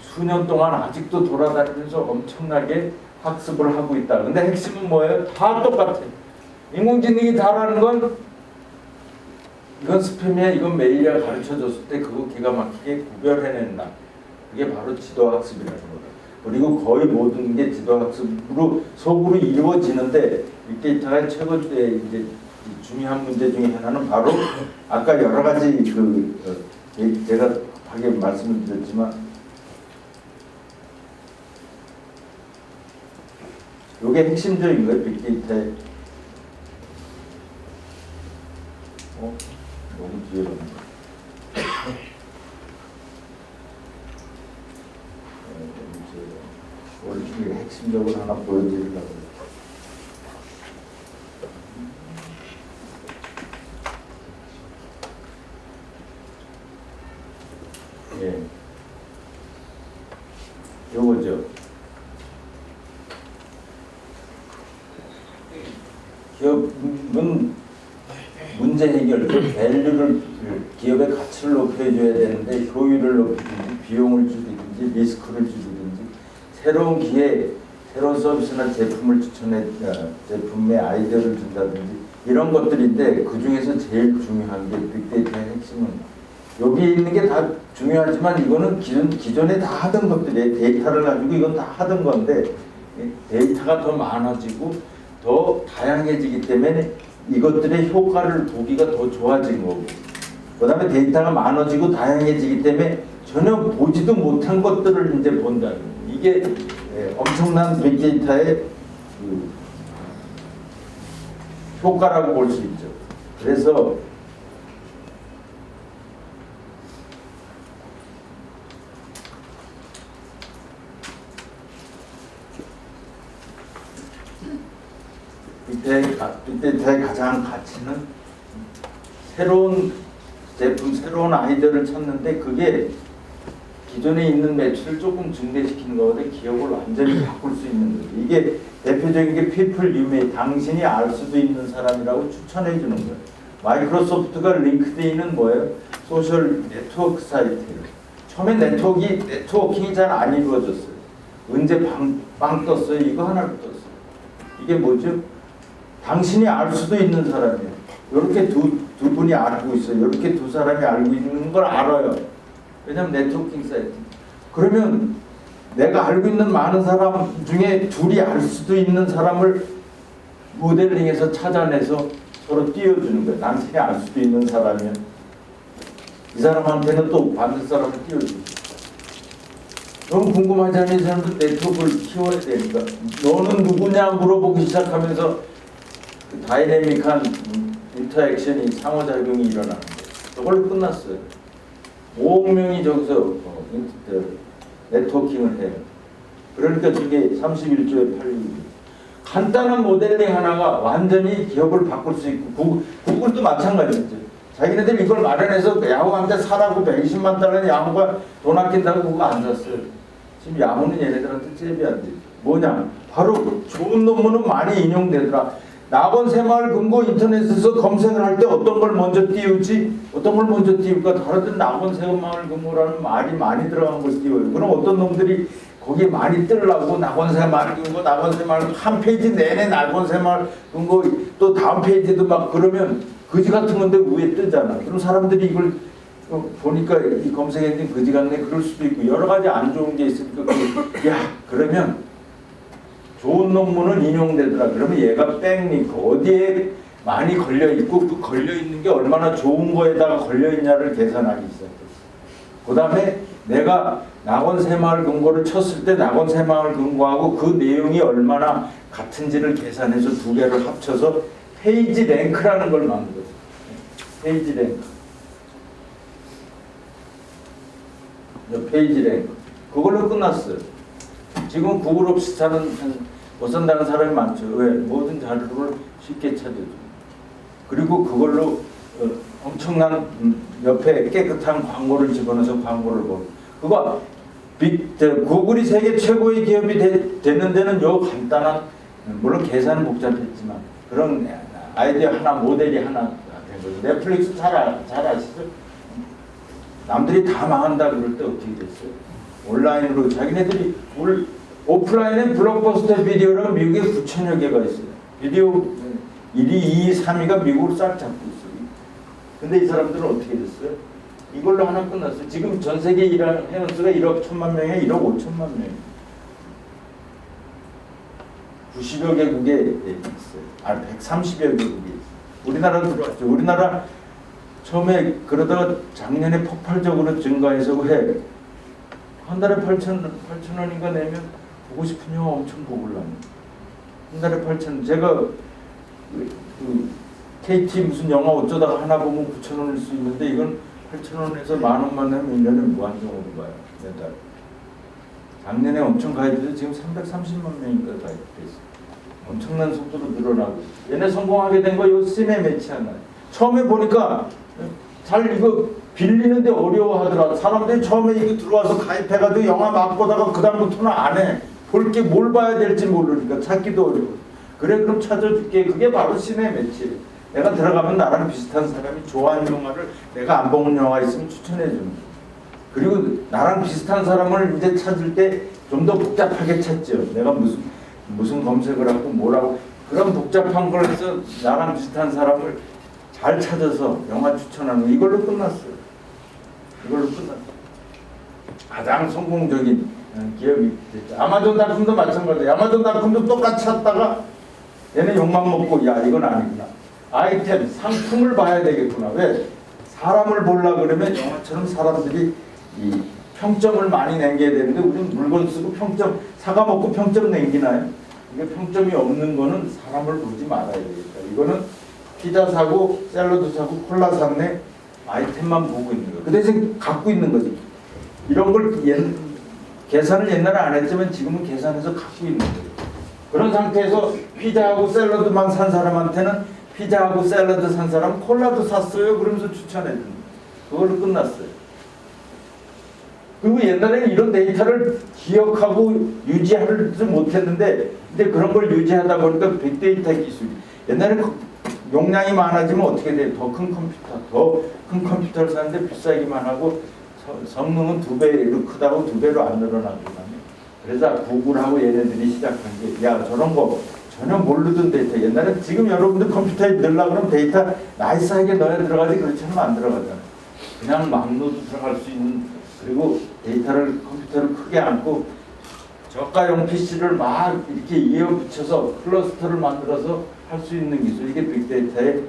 수년 동안 아직도 돌아다니면서 엄청나게 학습을 하고 있다. 근데 핵심은 뭐예요? 다 똑같아. 인공지능이 잘하는 건 이건 스팸이야, 이건 메일이야 가르쳐줬을 때 그거 기가 막히게 구별해낸다. 그게 바로 지도학습이라는 거다. 그리고 거의 모든 게 지도학습으로 속으로 이루어지는데 빅데이터가 최고의 이제 중요한 문제 중에 하나는 바로 아까 여러 가지 제가 하게 말씀을 드렸지만 이게 핵심적인 거예요. 빅데이터의 너무 뒤에 가는 거. 오늘 중에 핵심적으로 하나 보여드리려고. 예. 요거죠. 기업은 문제 해결, 그 밸류를 기업의 가치를 높여줘야 되는데 효율을 높이든지 비용을 줄이든지 리스크를 줄이든지 새로운 기회, 새로운 서비스나 제품을 제품의 아이디어를 준다든지 이런 것들인데 그 중에서 제일 중요한 게 빅데이터의 핵심은 여기 있는 게 다 중요하지만 이거는 기존에 다 하던 것들이에요. 데이터를 가지고 이건 다 하던 건데 데이터가 더 많아지고 더 다양해지기 때문에 이것들의 효과를 보기가 더 좋아진 거고 그 다음에 데이터가 많아지고 다양해지기 때문에 전혀 보지도 못한 것들을 이제 본다는 거예요. 이게 엄청난 빅데이터의 효과라고 볼 수 있죠. 그래서 빅데이터의 가장 가치는 새로운 제품, 새로운 아이디어를 찾는데 그게 기존에 있는 매출을 조금 증대시키는 거거든요. 기업을 완전히 바꿀 수 있는 거죠. 이게 대표적인 게 people you may, 당신이 알 수도 있는 사람이라고 추천해 주는 거예요. 마이크로소프트가 링크드인은 뭐예요? 소셜 네트워크 사이트예요. 처음에 네트워킹이 잘 안 이루어졌어요. 언제 빵 떴어요? 이거 하나로 떴어요. 이게 뭐죠? 당신이 알 수도 있는 사람이에요. 이렇게 두 분이 알고 있어요. 이렇게 두 사람이 알고 있는 걸 알아요. 왜냐면 네트워킹 사이트. 그러면 내가 알고 있는 많은 사람 중에 둘이 알 수도 있는 사람을 모델링해서 찾아내서 서로 띄워주는 거예요. 당신이 알 수도 있는 사람이면 이 사람한테는 또 반대 사람을 띄워주고. 너무 궁금하지 않은 사람도 네트워크를 키워야 되니까 너는 누구냐 물어보기 시작하면서 그 다이내믹한 인터액션이 상호작용이 일어나는 거예요. 저걸로 끝났어요. 5억 명이 저기서 네트워킹을 해요. 그러니까 저게 31조에 8억. 간단한 모델링 하나가 완전히 기업을 바꿀 수 있고 구글도 마찬가지죠. 자기네들 이걸 마련해서 야후한테 사라고 120만 달러는 야후가 돈 아낀다고 그거 안 샀어요. 지금 야후는 얘네들한테 잽이 안 돼. 뭐냐? 바로 좋은 논문은 많이 인용되더라. 낙원 새마을 금고 인터넷에서 검색을 할 때 어떤 걸 먼저 띄우지? 어떤 걸 먼저 띄울까? 다르든 낙원 새마을 금고라는 말이 많이 들어간 걸 띄워요. 그럼 어떤 놈들이 거기에 많이 뜨려고 낙원 새마을 금고, 낙원 새마을 금고 한 페이지 내내 낙원 새마을 금고 또 다음 페이지도 막 그러면 거지 같은 건데 위에 뜨잖아. 그럼 사람들이 이걸 보니까 이 검색 엔진 거지 같네 그럴 수도 있고 여러 가지 안 좋은 게 있으니까 그러면 좋은 논문은 인용되더라. 그러면 얘가 백링크 어디에 많이 걸려 있고 그 걸려 있는 게 얼마나 좋은 거에다가 걸려 있냐를 계산하기 시작했어. 그다음에 내가 낙원 새마을 금고를 쳤을 때 낙원 새마을 금고하고 그 내용이 얼마나 같은지를 계산해서 두 개를 합쳐서 페이지 랭크라는 걸 만들었어. 페이지 랭크. 페이지 랭크. 그걸로 끝났어요. 지금 구글 없이 못 산다는 사람이 많죠. 왜? 모든 자료를 쉽게 찾아줘. 그리고 그걸로 엄청난 옆에 깨끗한 광고를 집어넣어서 광고를 보고. 그거 구글이 세계 최고의 기업이 되는 데는 요 간단한 물론 계산은 복잡했지만 그런 아이디어 하나 모델이 하나 된 거죠. 넷플릭스 잘 아시죠? 남들이 다 망한다 그럴 때 어떻게 됐어요? 온라인으로 자기네들이 오프라인에 블록버스터 비디오라고 미국에 9천여 개가 있어요. 비디오 1위, 2위, 3위가 미국으로 싹 잡고 있어요. 근데 이 사람들은 어떻게 됐어요? 이걸로 하나 끝났어요. 지금 전 세계 일하는 회원수가 1억 1천만 명에 1억 5천만 명. 90여 개국에 있어요. 130여 개국에 있어요. 우리나라도 들어왔죠. 우리나라 처음에 그러다가 작년에 폭발적으로 증가해서 한 달에 8,000원인가 내면 보고 싶은 영화 엄청 보고 랍니다. 한 달에 8,000원. 제가 그 KT 무슨 영화 어쩌다가 하나 보면 9,000원일 수 있는데 이건 8,000원에서 10,000원만 내면 1년에 무한정으로 봐요. 매달. 작년에 엄청 가입해서 지금 330만 명인가 가입됐어요. 엄청난 속도로 늘어나고. 얘네 성공하게 된 거 요 시네 매치 하나. 처음에 보니까 잘 이거 빌리는데 어려워하더라. 사람들이 처음에 이거 들어와서 가입해가지고 영화 막 보다가 그 다음부터는 안 해. 볼 게 뭘 봐야 될지 모르니까 찾기도 어려워. 그래 그럼 찾아줄게. 그게 바로 시네 매치. 내가 들어가면 나랑 비슷한 사람이 좋아하는 영화를 내가 안 본 영화 있으면 추천해 주는 거야. 그리고 나랑 비슷한 사람을 이제 찾을 때 좀 더 복잡하게 찾죠. 내가 무슨 검색을 하고 뭐라고 그런 복잡한 걸 해서 나랑 비슷한 사람을 잘 찾아서 영화 추천하는 거. 이걸로 끝났어요. 이걸로 끝났어요. 가장 성공적인 기업이 됐죠. 아마존닷컴도 마찬가지예요. 아마존닷컴도 똑같이 했다가 얘네 욕망 먹고 야 이건 아니구나. 아이템, 상품을 봐야 되겠구나. 왜? 사람을 보려고 그러면 영화처럼 사람들이 이 평점을 많이 남겨야 되는데 우리는 물건 쓰고 평점, 사과 먹고 평점 남기나요? 이게 평점이 없는 거는 사람을 보지 말아야 되겠다. 이거는 피자 사고 샐러드 사고 콜라 샀네 아이템만 보고 있는 거. 그 대신 갖고 있는 거지. 이런 걸 계산을 옛날에 안 했지만 지금은 계산해서 갖고 있는 거예요. 그런 상태에서 피자하고 샐러드만 산 사람한테는 피자하고 샐러드 산 사람 콜라도 샀어요. 그러면서 추천해 줍니다. 그걸로 끝났어요. 그리고 옛날에는 이런 데이터를 기억하고 유지하지 못했는데 근데 그런 걸 유지하다 보니까 빅데이터 기술이 옛날에 용량이 많아지면 어떻게 돼요? 더 큰 컴퓨터, 더 큰 컴퓨터를 사는데 비싸기만 하고 성능은 2배로 크다고 2배로 안 늘어나거든요. 그래서 구글하고 얘네들이 시작한 게 야 저런 거 전혀 모르던 데이터 옛날에 지금 여러분들 컴퓨터에 넣으려고 그러면 데이터 나이스하게 넣어야 들어가지 그렇지 않으면 안 들어가잖아요. 그냥 막 넣어도 들어갈 수 있는 그리고 데이터를 컴퓨터를 크게 안고 저가용 PC를 막 이렇게 이어붙여서 클러스터를 만들어서 할 수 있는 기술 이게 빅데이터의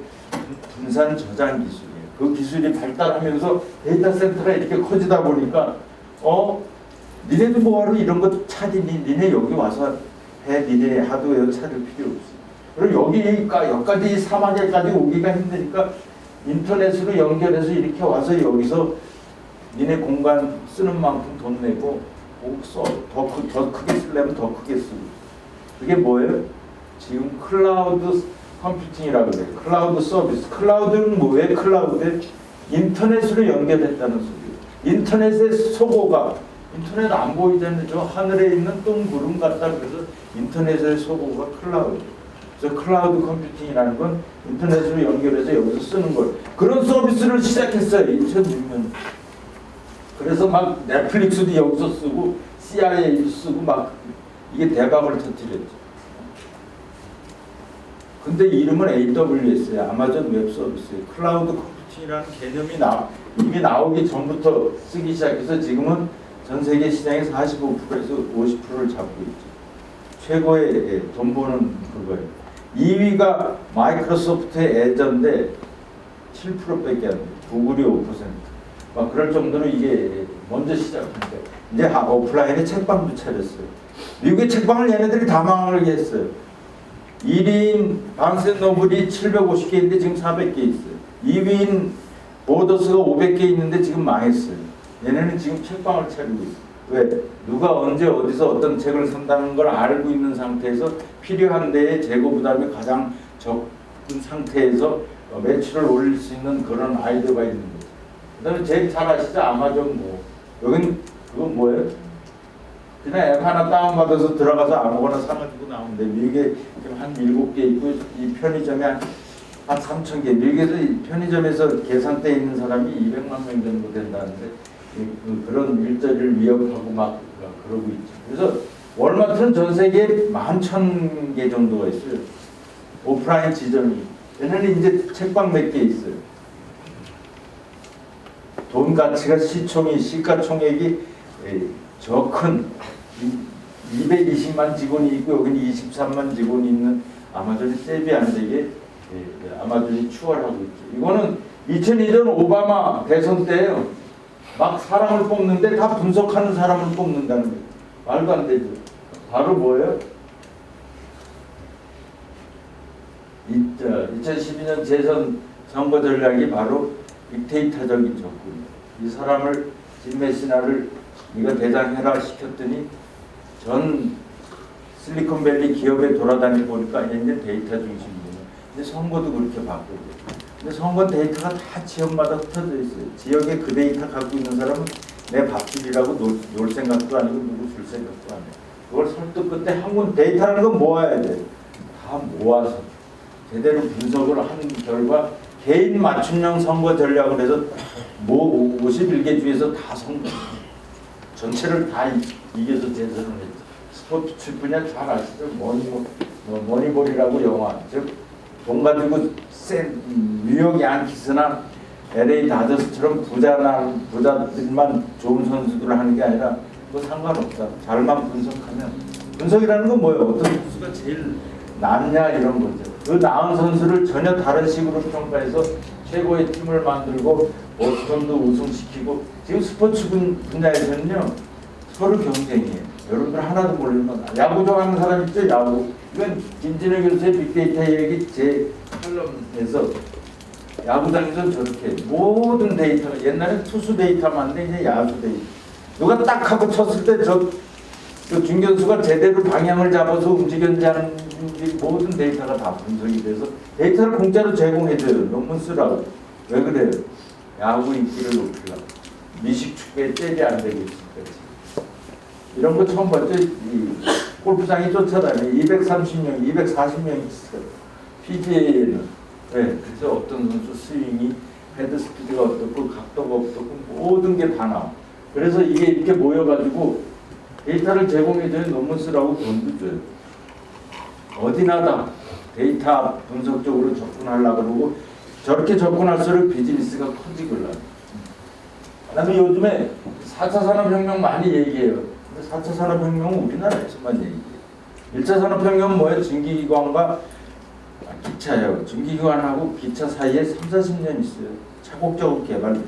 분산 저장 기술이에요. 그 기술이 발달하면서 데이터 센터가 이렇게 커지다 보니까 니네도 뭐하러 이런 거 찾으니 니네 여기 와서 해 니네 하드웨어 찾을 필요 없어. 그리고 여기까지 사막에까지 오기가 힘드니까 인터넷으로 연결해서 이렇게 와서 여기서 니네 공간 쓰는 만큼 돈 내고 더 크게 쓰려면 더 크게 쓰고. 그게 뭐예요? 지금 클라우드 컴퓨팅이라고 그래요. 클라우드 서비스. 클라우드는 뭐예요? 클라우드에 인터넷으로 연결했다는 소리예요. 인터넷의 소고가 인터넷 안 보이잖아요. 저 하늘에 있는 똥구름 같다. 그래서 인터넷의 소고가 클라우드. 그래서 클라우드 컴퓨팅이라는 건 인터넷으로 연결해서 여기서 쓰는 걸. 그런 서비스를 시작했어요. 2006년. 그래서 막 넷플릭스도 여기서 쓰고 CIA도 쓰고 막 이게 대박을 터뜨렸죠. 근데 이름은 AWS예요. 아마존 웹 서비스예요. 클라우드 컴퓨팅이라는 개념이 이미 나오기 전부터 쓰기 시작해서 지금은 전 세계 시장의 45%에서 50%를 잡고 있죠. 최고의 돈 버는 그거예요. 2위가 마이크로소프트의 애저인데 7%밖에 안 돼요. 구글이 5%. 막 그럴 정도로 이게 먼저 시작했는데 이제 오프라인에 책방도 차렸어요. 미국의 책방을 얘네들이 다 망하게 했어요. 1위인 방센노블이 750개인데 지금 400개 있어요. 2위인 보더스가 500개 있는데 지금 망했어요. 얘네는 지금 책방을 차리고 있어요. 왜? 누가 언제 어디서 어떤 책을 산다는 걸 알고 있는 상태에서 필요한 데에 재고 부담이 가장 적은 상태에서 매출을 올릴 수 있는 그런 아이디어가 있는 거죠. 그 다음에 제일 잘 아시죠? 아마존 뭐. 여긴 그건 뭐예요? 그냥 앱 하나 다운받아서 들어가서 아무거나 사가지고 나오는데 미국에 한 7개 있고 이 편의점에 한 3,000개. 미국에서 편의점에서 계산대에 있는 사람이 200만 명 정도 된다는데 그런 일자리를 위협하고 막 그러고 있죠. 그래서 월마트는 전 세계에 11,000개 정도가 있어요. 오프라인 지점이. 얘네는 이제 책방 몇 개 있어요. 돈 가치가 시가총액이 저 큰 220만 직원이 있고 여기는 23만 직원이 있는 아마존이 세비 안 되게 아마존이 추월하고 있죠. 이거는 2002년 오바마 대선 때예요. 막 사람을 뽑는데 다 분석하는 사람을 뽑는다는 거예요. 말도 안 되죠. 바로 뭐예요? 2012년 재선 선거 전략이 바로 빅데이터적인 접근. 이 사람을 짐 메시나를 네가 대장해라 시켰더니 전 실리콘밸리 기업에 돌아다니 보니까 이제 데이터 중심이에요. 근데 선거도 그렇게 바꾸고. 근데 선거 데이터가 다 지역마다 흩어져 있어요. 지역에 그 데이터 갖고 있는 사람은 내 밥집이라고 놀 생각도 아니고 누구 줄 생각도 안 해. 그걸 설득 끝에 한 군 데이터라는 건 모아야 돼. 다 모아서 제대로 분석을 한 결과 개인 맞춤형 선거 전략을 해서 51개 주에서 다 선거 전체를 다 이겨서 재선을 했죠. 스포츠 분야 잘 아시죠? 머니볼이라고 영화. 즉 돈 가지고 센 뉴욕 양키스나 LA 다저스처럼 부자들만 좋은 선수들을 하는 게 아니라 그거 상관없다. 잘만 분석하면 분석이라는 건 뭐예요? 어떤 선수가 제일 낫냐 이런 거죠. 그 나은 선수를 전혀 다른 식으로 평가해서 최고의 팀을 만들고 보스턴도 우승시키고 지금 스포츠 분야에서는요 서로 경쟁이에요. 여러분들 하나도 모르는 야구 좋아하는 사람 있죠? 야구. 이건 김진우 교수의 빅데이터 얘기 제 칼럼에서 야구장에서 저렇게 모든 데이터가 옛날에 투수 데이터만 했는데 이제 야수 데이터. 누가 딱 하고 쳤을 때 그 중견수가 제대로 방향을 잡아서 움직였는지 하는지 모든 데이터가 다 분석이 돼서 데이터를 공짜로 제공해줘요. 논문 쓰라고. 왜 그래요? 야구 인기를 높이려고. 미식축구에 잽이 안 되고 있으니까. 이런 거 처음 봤죠? 이 골프장이 쫓아다녀요. 230명, 240명 있어요. PGA에는. 네, 그래서 어떤 선수 스윙이 헤드 스피드가 어떻고 각도가 어떻고 모든 게 다 나와. 그래서 이게 이렇게 모여가지고 데이터를 제공해줘야 논문 쓰라고 돈도 줘요. 어디나 다 데이터 분석적으로 접근하려고 그러고 저렇게 접근할수록 비즈니스가 커지길래. 그다음에 요즘에 4차 산업혁명 많이 얘기해요. 근데 4차 산업혁명은 우리나라에서만 얘기해요. 1차 산업혁명은 뭐예요? 증기기관과 기차예요. 증기기관하고 기차 사이에 30-40년 있어요. 차곡적으로 개발.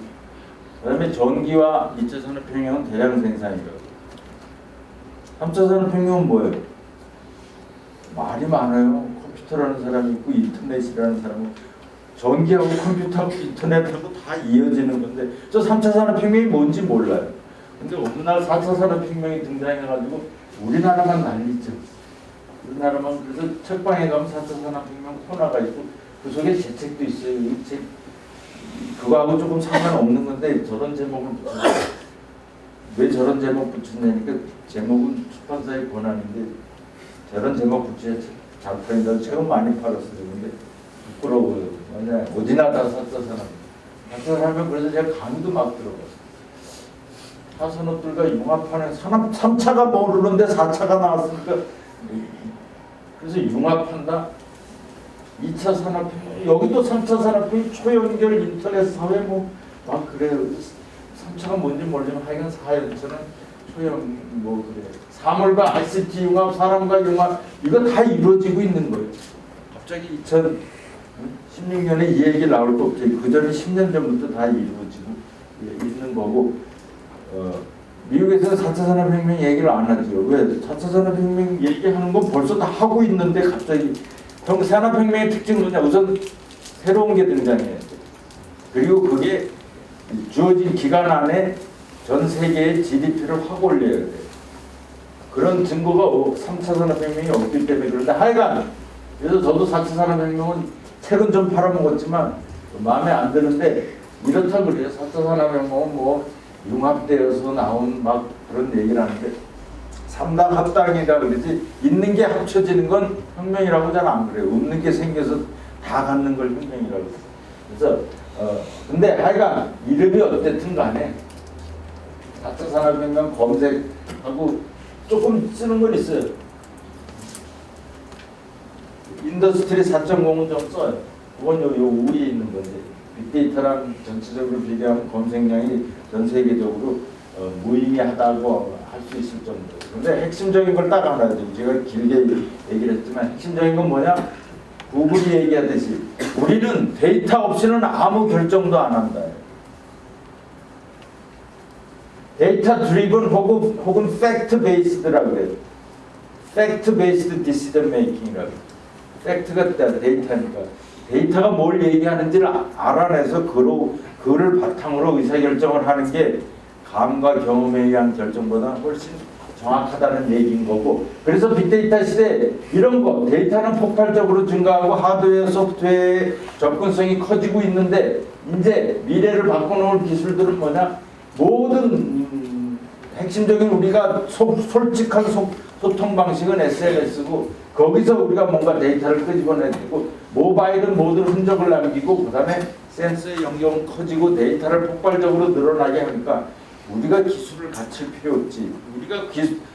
그다음에 전기와 2차 산업혁명은 대량 생산이라고. 3차 산업혁명은 뭐예요? 말이 많아요. 컴퓨터라는 사람이 있고 인터넷이라는 사람이 있고 전기하고 컴퓨터하고 인터넷하고 다 이어지는 건데 저 3차 산업혁명이 뭔지 몰라요. 근데 어느 날 4차 산업혁명이 등장해가지고 우리나라만 난리죠. 우리나라만. 그래서 책방에 가면 4차 산업혁명 코너가 있고 그 속에 제 책도 있어요. 이 책 그거하고 조금 상관없는 건데 저런 제목을 붙였어요. 왜 저런 제목 붙였냐니까 제목은 출판사의 권한인데 저런 제목 붙여야 잘 팔린다고 책은 많이 팔았어요. 근데 부끄러워요. 왜냐 어디나 다 4차 산업. 4차 산업은 그래서 제가 강의도 막 들어봤어요. 타산업들과 융합하는 산업 3차가 모르는데 4차가 나왔으니까 그래서 융합한다. 2차 산업 여기도 3차 산업이 초연결 인터넷 사회 막 그래요. 3차가 뭔지 모르지만 하여간 4연차는 초연 그래. 사물과 ICT 융합, 사람과 융합 이거 다 이루어지고 있는 거예요. 갑자기 2016년에 이 얘기 나올 거 없지. 그 전에 10년 전부터 다 이루어지고 있는 거고. 미국에서는 4차 산업혁명 얘기를 안 하죠. 왜? 4차 산업혁명 얘기하는 건 벌써 다 하고 있는데 갑자기 산업혁명의 특징은 뭐냐? 우선 새로운 게 등장해요. 그리고 그게 주어진 기간 안에 전 세계의 GDP를 확 올려야 돼요. 그런 증거가 3차 산업혁명이 없기 때문에 그런데 하여간 그래서 저도 4차 산업혁명은 책은 좀 팔아먹었지만 마음에 안 드는데 이렇다 그래요. 4차 산업혁명은 융합되어서 나온 막 그런 얘기를 하는데 삼당 합당이다 그러지 있는 게 합쳐지는 건 혁명이라고 잘 안 그래요. 없는 게 생겨서 다 갖는 걸 혁명이라고. 그래서 근데 하여간 이름이 어쨌든 간에 4차 산업혁명 검색하고 조금 쓰는 건 있어요. 인더스트리 4.0은 좀 써요. 그건 요 위에 있는 건데 빅데이터랑 전체적으로 비교하면 검색량이 전 세계적으로 무의미하다고 할 수 있을 정도. 그런데 핵심적인 걸 딱 하나 좀 제가 길게 얘기를 했지만 핵심적인 건 뭐냐? 구글이 얘기하듯이 우리는 데이터 없이는 아무 결정도 안 한다. 데이터 드리븐 혹은 팩트 베이스드라고 그래요. 팩트 베이스드 디시전 메이킹이라고. 팩트가 데이터니까 데이터가 뭘 얘기하는지를 알아내서 그를 바탕으로 의사결정을 하는 게 감과 경험에 의한 결정보다 훨씬 정확하다는 얘기인 거고, 그래서 빅데이터 시대 이런 거 데이터는 폭발적으로 증가하고 하드웨어 소프트웨어의 접근성이 커지고 있는데 이제 미래를 바꿔놓을 기술들은 뭐냐? 모든 핵심적인 우리가 솔직한 소통 방식은 SNS고 거기서 우리가 뭔가 데이터를 끄집어내고 모바일은 모든 흔적을 남기고 그 다음에 센서의 영역은 커지고 데이터를 폭발적으로 늘어나게 하니까 우리가 기술을 갖출 필요 없지. 우리가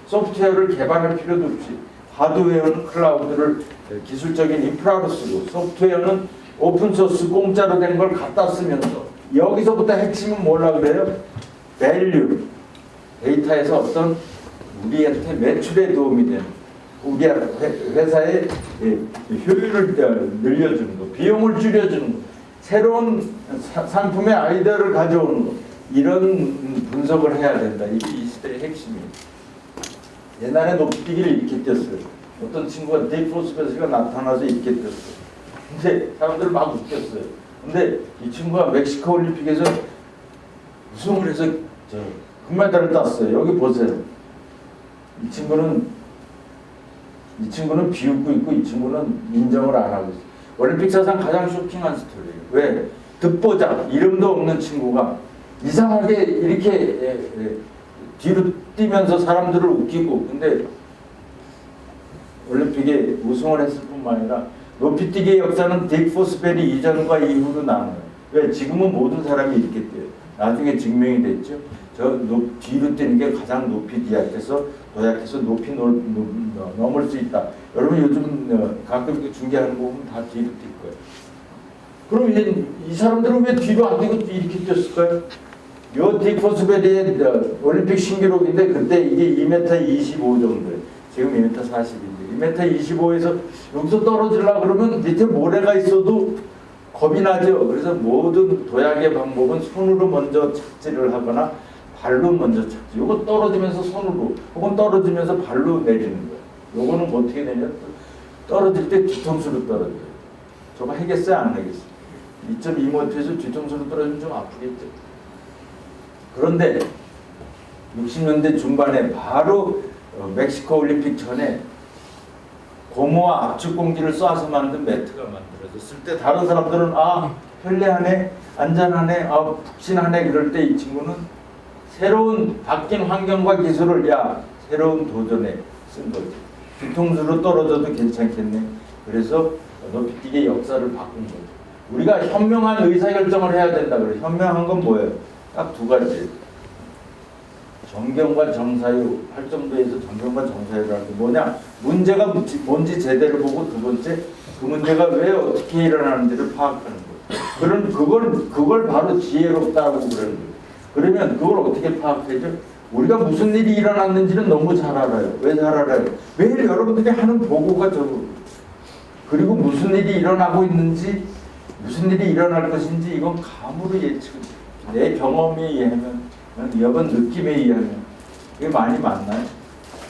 소프트웨어를 개발할 필요도 없지. 하드웨어는 클라우드를 기술적인 인프라로 쓰고 소프트웨어는 오픈소스 공짜로 된 걸 갖다 쓰면서 여기서부터 핵심은 뭐라 그래요? 밸류. 데이터에서 어떤 우리한테 매출에 도움이 되는 우리 회사의 효율을 늘려주는 거, 비용을 줄여주는 거, 새로운 상품의 아이디어를 가져오는 거, 이런 분석을 해야 된다. 이게 이 시대의 핵심이에요. 옛날에 높이뛰기를 이렇게 뛰었어요. 어떤 친구가 데이포스페스가 나타나서 이렇게 뛰었어요. 근데 사람들 막 웃겼어요. 근데 이 친구가 멕시코 올림픽에서 우승을 해서 금메달을 땄어요. 여기 보세요. 이 친구는 비웃고 있고 이 친구는 인정을 안 하고 있어요. 올림픽 사상 가장 쇼킹한 스토리예요. 왜? 듣보잡, 이름도 없는 친구가 이상하게 이렇게 뒤로 뛰면서 사람들을 웃기고, 근데 올림픽에 우승을 했을 뿐만 아니라 높이뛰기의 역사는 딕 포스벨이 이전과 이후로 나눠요. 왜? 지금은 모든 사람이 이렇게 뛰어요. 나중에 증명이 됐죠. 뒤로 뛰는 게 가장 높이 도약해서 높이 넘을 수 있다. 여러분 요즘 가끔 중계하는 거 보면 다 뒤로 뛸 거예요. 그럼 이 사람들은 왜 뒤로 안 뛰고 이렇게 뛰었을까요? 요 딕포스벨의 올림픽 신기록인데 그때 이게 2m 25 정도예요. 지금 2m 40인데 2m 25에서 여기서 떨어지려고 그러면 밑에 모래가 있어도 겁이 나죠. 그래서 모든 도약의 방법은 손으로 먼저 착지를 하거나 발로 먼저 착지. 요거 떨어지면서 손으로 혹은 떨어지면서 발로 내리는 거예요. 요거는 어떻게 되냐? 떨어질 때 뒤통수로 떨어져요. 저거 하겠어요? 안 하겠어요? 2.2m에서 뒤통수로 떨어지면 좀 아프겠죠. 그런데 60년대 중반에 바로 멕시코 올림픽 전에 고무와 압축 공기를 쏴서 만든 매트가 만들어졌을 때 다른 사람들은 편리하네, 안전하네, 푹신하네 그럴 때 이 친구는 새로운 바뀐 환경과 기술을 새로운 도전에 쓴 거죠. 뒤통수로 떨어져도 괜찮겠네. 그래서 높이뛰기의 역사를 바꾼 거죠. 우리가 현명한 의사결정을 해야 된다 그래요. 현명한 건 뭐예요? 딱 두 가지. 정경과 정사유, 8점도에서 정경과 정사유라는 게 뭐냐? 문제가 뭔지 제대로 보고 두 번째, 그 문제가 왜 어떻게 일어나는지를 파악하는 거예요. 그걸 바로 지혜롭다고 그러는 거예요. 그러면 그걸 어떻게 파악하죠? 우리가 무슨 일이 일어났는지는 너무 잘 알아요. 왜 잘 알아요? 매일 여러분들이 하는 보고가 그리고 무슨 일이 일어나고 있는지, 무슨 일이 일어날 것인지 이건 감으로 내 경험에 의하면, 여건 느낌에 의하면 이게 많이 맞나요?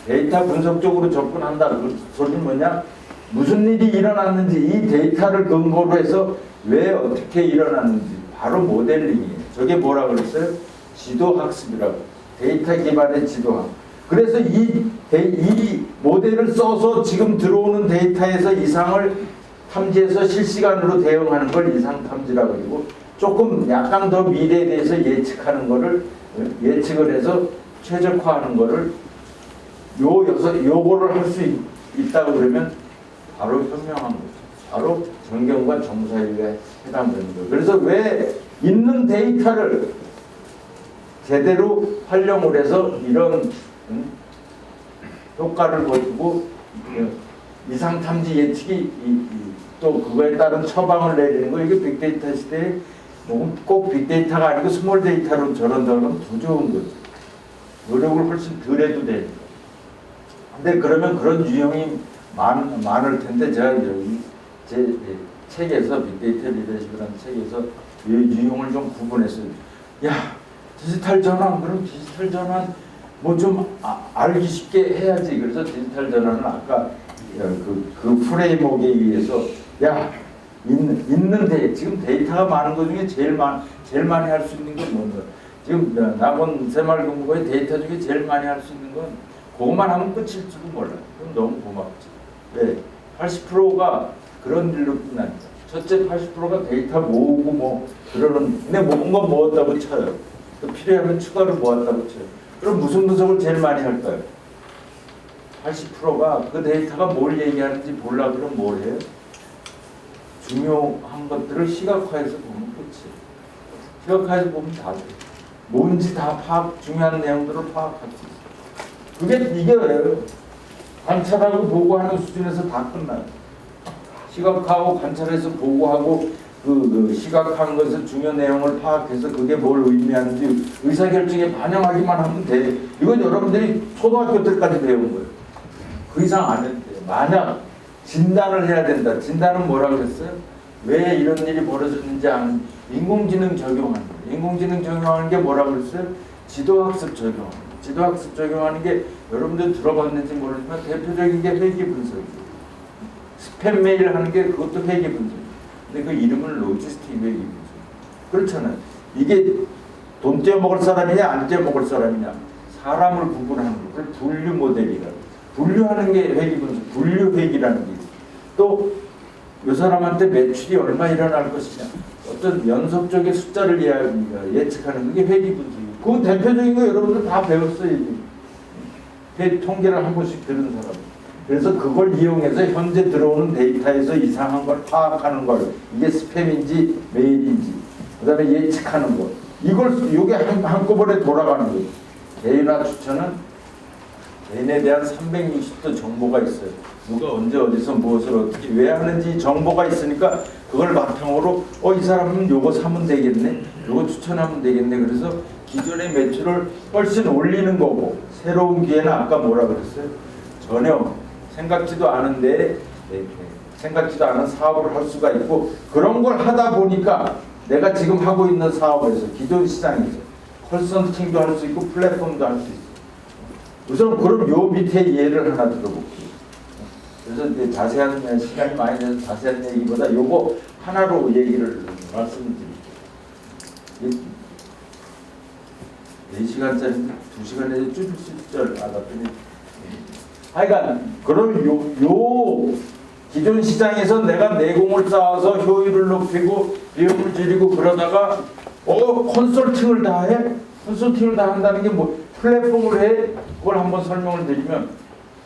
데이터 분석적으로 접근한다. 그 소리는 뭐냐? 무슨 일이 일어났는지 이 데이터를 근거로 해서 왜 어떻게 일어났는지 바로 모델링이에요. 저게 뭐라 그랬어요? 지도학습이라고. 데이터 기반의 지도학. 그래서 이 모델을 써서 지금 들어오는 데이터에서 이상을 탐지해서 실시간으로 대응하는 걸 이상탐지라고 그러고, 조금 약간 더 미래에 대해서 예측을 해서 최적화하는 거를 요거를 할 수 있다고 그러면 바로 현명한 거죠. 바로 정경과 정사유에 해당되는 거예요. 그래서 왜 있는 데이터를 제대로 활용을 해서 이런 효과를 거두고 이상 탐지 예측이 또 그거에 따른 처방을 내리는 거, 이게 빅데이터 시대의 꼭 빅데이터가 아니고 스몰 데이터로 저런다면 더 좋은 거지. 노력을 훨씬 덜 해도 되니까. 근데 그러면 그런 유형이 많을 텐데 제가 여기 제 책에서 빅데이터 리더십이라는 책에서 이 유형을 좀 구분했어요. 야, 디지털 전환, 그럼 디지털 전환 뭐 좀 알기 쉽게 해야지. 그래서 디지털 전환은 아까 그 프레임워크에 의해서 야, 지금 데이터가 많은 것 중에 제일 많이 할 수 있는 건 뭔가? 지금 낙원 새마을금고의 데이터 중에 제일 많이 할 수 있는 건 그것만 하면 끝일지도 몰라. 그럼 너무 고맙지. 왜? 80%가 그런 일로 끝나니까. 첫째 80%가 데이터 모으고 뭐 그러는, 근데 모은 건 모았다고 쳐요. 또 필요하면 추가로 모았다고 쳐요. 그럼 무슨 분석을 제일 많이 할까요? 80%가 그 데이터가 뭘 얘기하는지 몰라. 그럼 뭘 해요? 중요한 것들을 시각화해서 보면 끝이에요. 시각화해서 보면 다 돼. 뭔지 다 중요한 내용들을 파악할 수 있어요. 그게 이게 왜요? 관찰하고 보고하는 수준에서 다 끝나요. 시각화하고 관찰해서 보고하고 그 시각한 것의 중요 내용을 파악해서 그게 뭘 의미하는지 의사결정에 반영하기만 하면 돼. 이건 여러분들이 초등학교 때까지 배운 거예요. 그 이상 안 해도 돼요. 만약 진단을 해야 된다. 진단은 뭐라 그랬어요? 왜 이런 일이 벌어졌는지 아는 인공지능 적용하는 거예요. 인공지능 적용하는 게 뭐라 그랬어요? 지도학습 적용하는 거예요. 지도학습 적용하는 게 여러분들 들어봤는지 모르지만 대표적인 게 회계 분석이에요. 스팸 메일 하는 게 그것도 회계 분석이에요. 근데 그 이름은 로지스틱 회계 분석. 그렇잖아요. 이게 돈 떼어먹을 사람이냐 안 떼어먹을 사람이냐 사람을 구분하는 거. 그걸 분류 모델이라고. 분류하는 게 회계 분석. 분류 회계라는 게 있어요. 또 이 사람한테 매출이 얼마 일어날 것이냐 어떤 연속적인 숫자를 예측하는 게 회계 분석이에요. 그 대표적인 거 여러분들 다 배웠어요. 통계를 한 번씩 들은 사람. 그래서 그걸 이용해서 현재 들어오는 데이터에서 이상한 걸 파악하는 걸, 이게 스팸인지 메일인지, 그 다음에 예측하는 것, 이게 한꺼번에 돌아가는 거예요. 개인화 추천은 개인에 대한 360도 정보가 있어요. 누가 언제 어디서 무엇을 어떻게 왜 하는지 정보가 있으니까 그걸 바탕으로 이 사람은 요거 사면 되겠네, 요거 추천하면 되겠네. 그래서 기존의 매출을 훨씬 올리는 거고, 새로운 기회는 아까 뭐라 그랬어요? 전혀 생각지도 않은데 생각지도 않은 사업을 할 수가 있고, 그런 걸 하다 보니까 내가 지금 하고 있는 사업에서 기존 시장에서 컨설팅도 할 수 있고 플랫폼도 할 수 있어요. 우선 그럼 요 밑에 예를 하나 들어볼게요. 그래서 이제 자세한 시간이 많이 돼서 자세한 얘기보다 요거 하나로 얘기를 말씀드릴게요. 4시간짜리 2시간에 줄일 수 있을 줄 알았더니 하여간 그럼 요 기존 시장에서 내가 내공을 쌓아서 효율을 높이고 비용을 줄이고 그러다가 컨설팅을 다 해? 컨설팅을 다 한다는 게 뭐 플랫폼을 해? 그걸 한번 설명을 드리면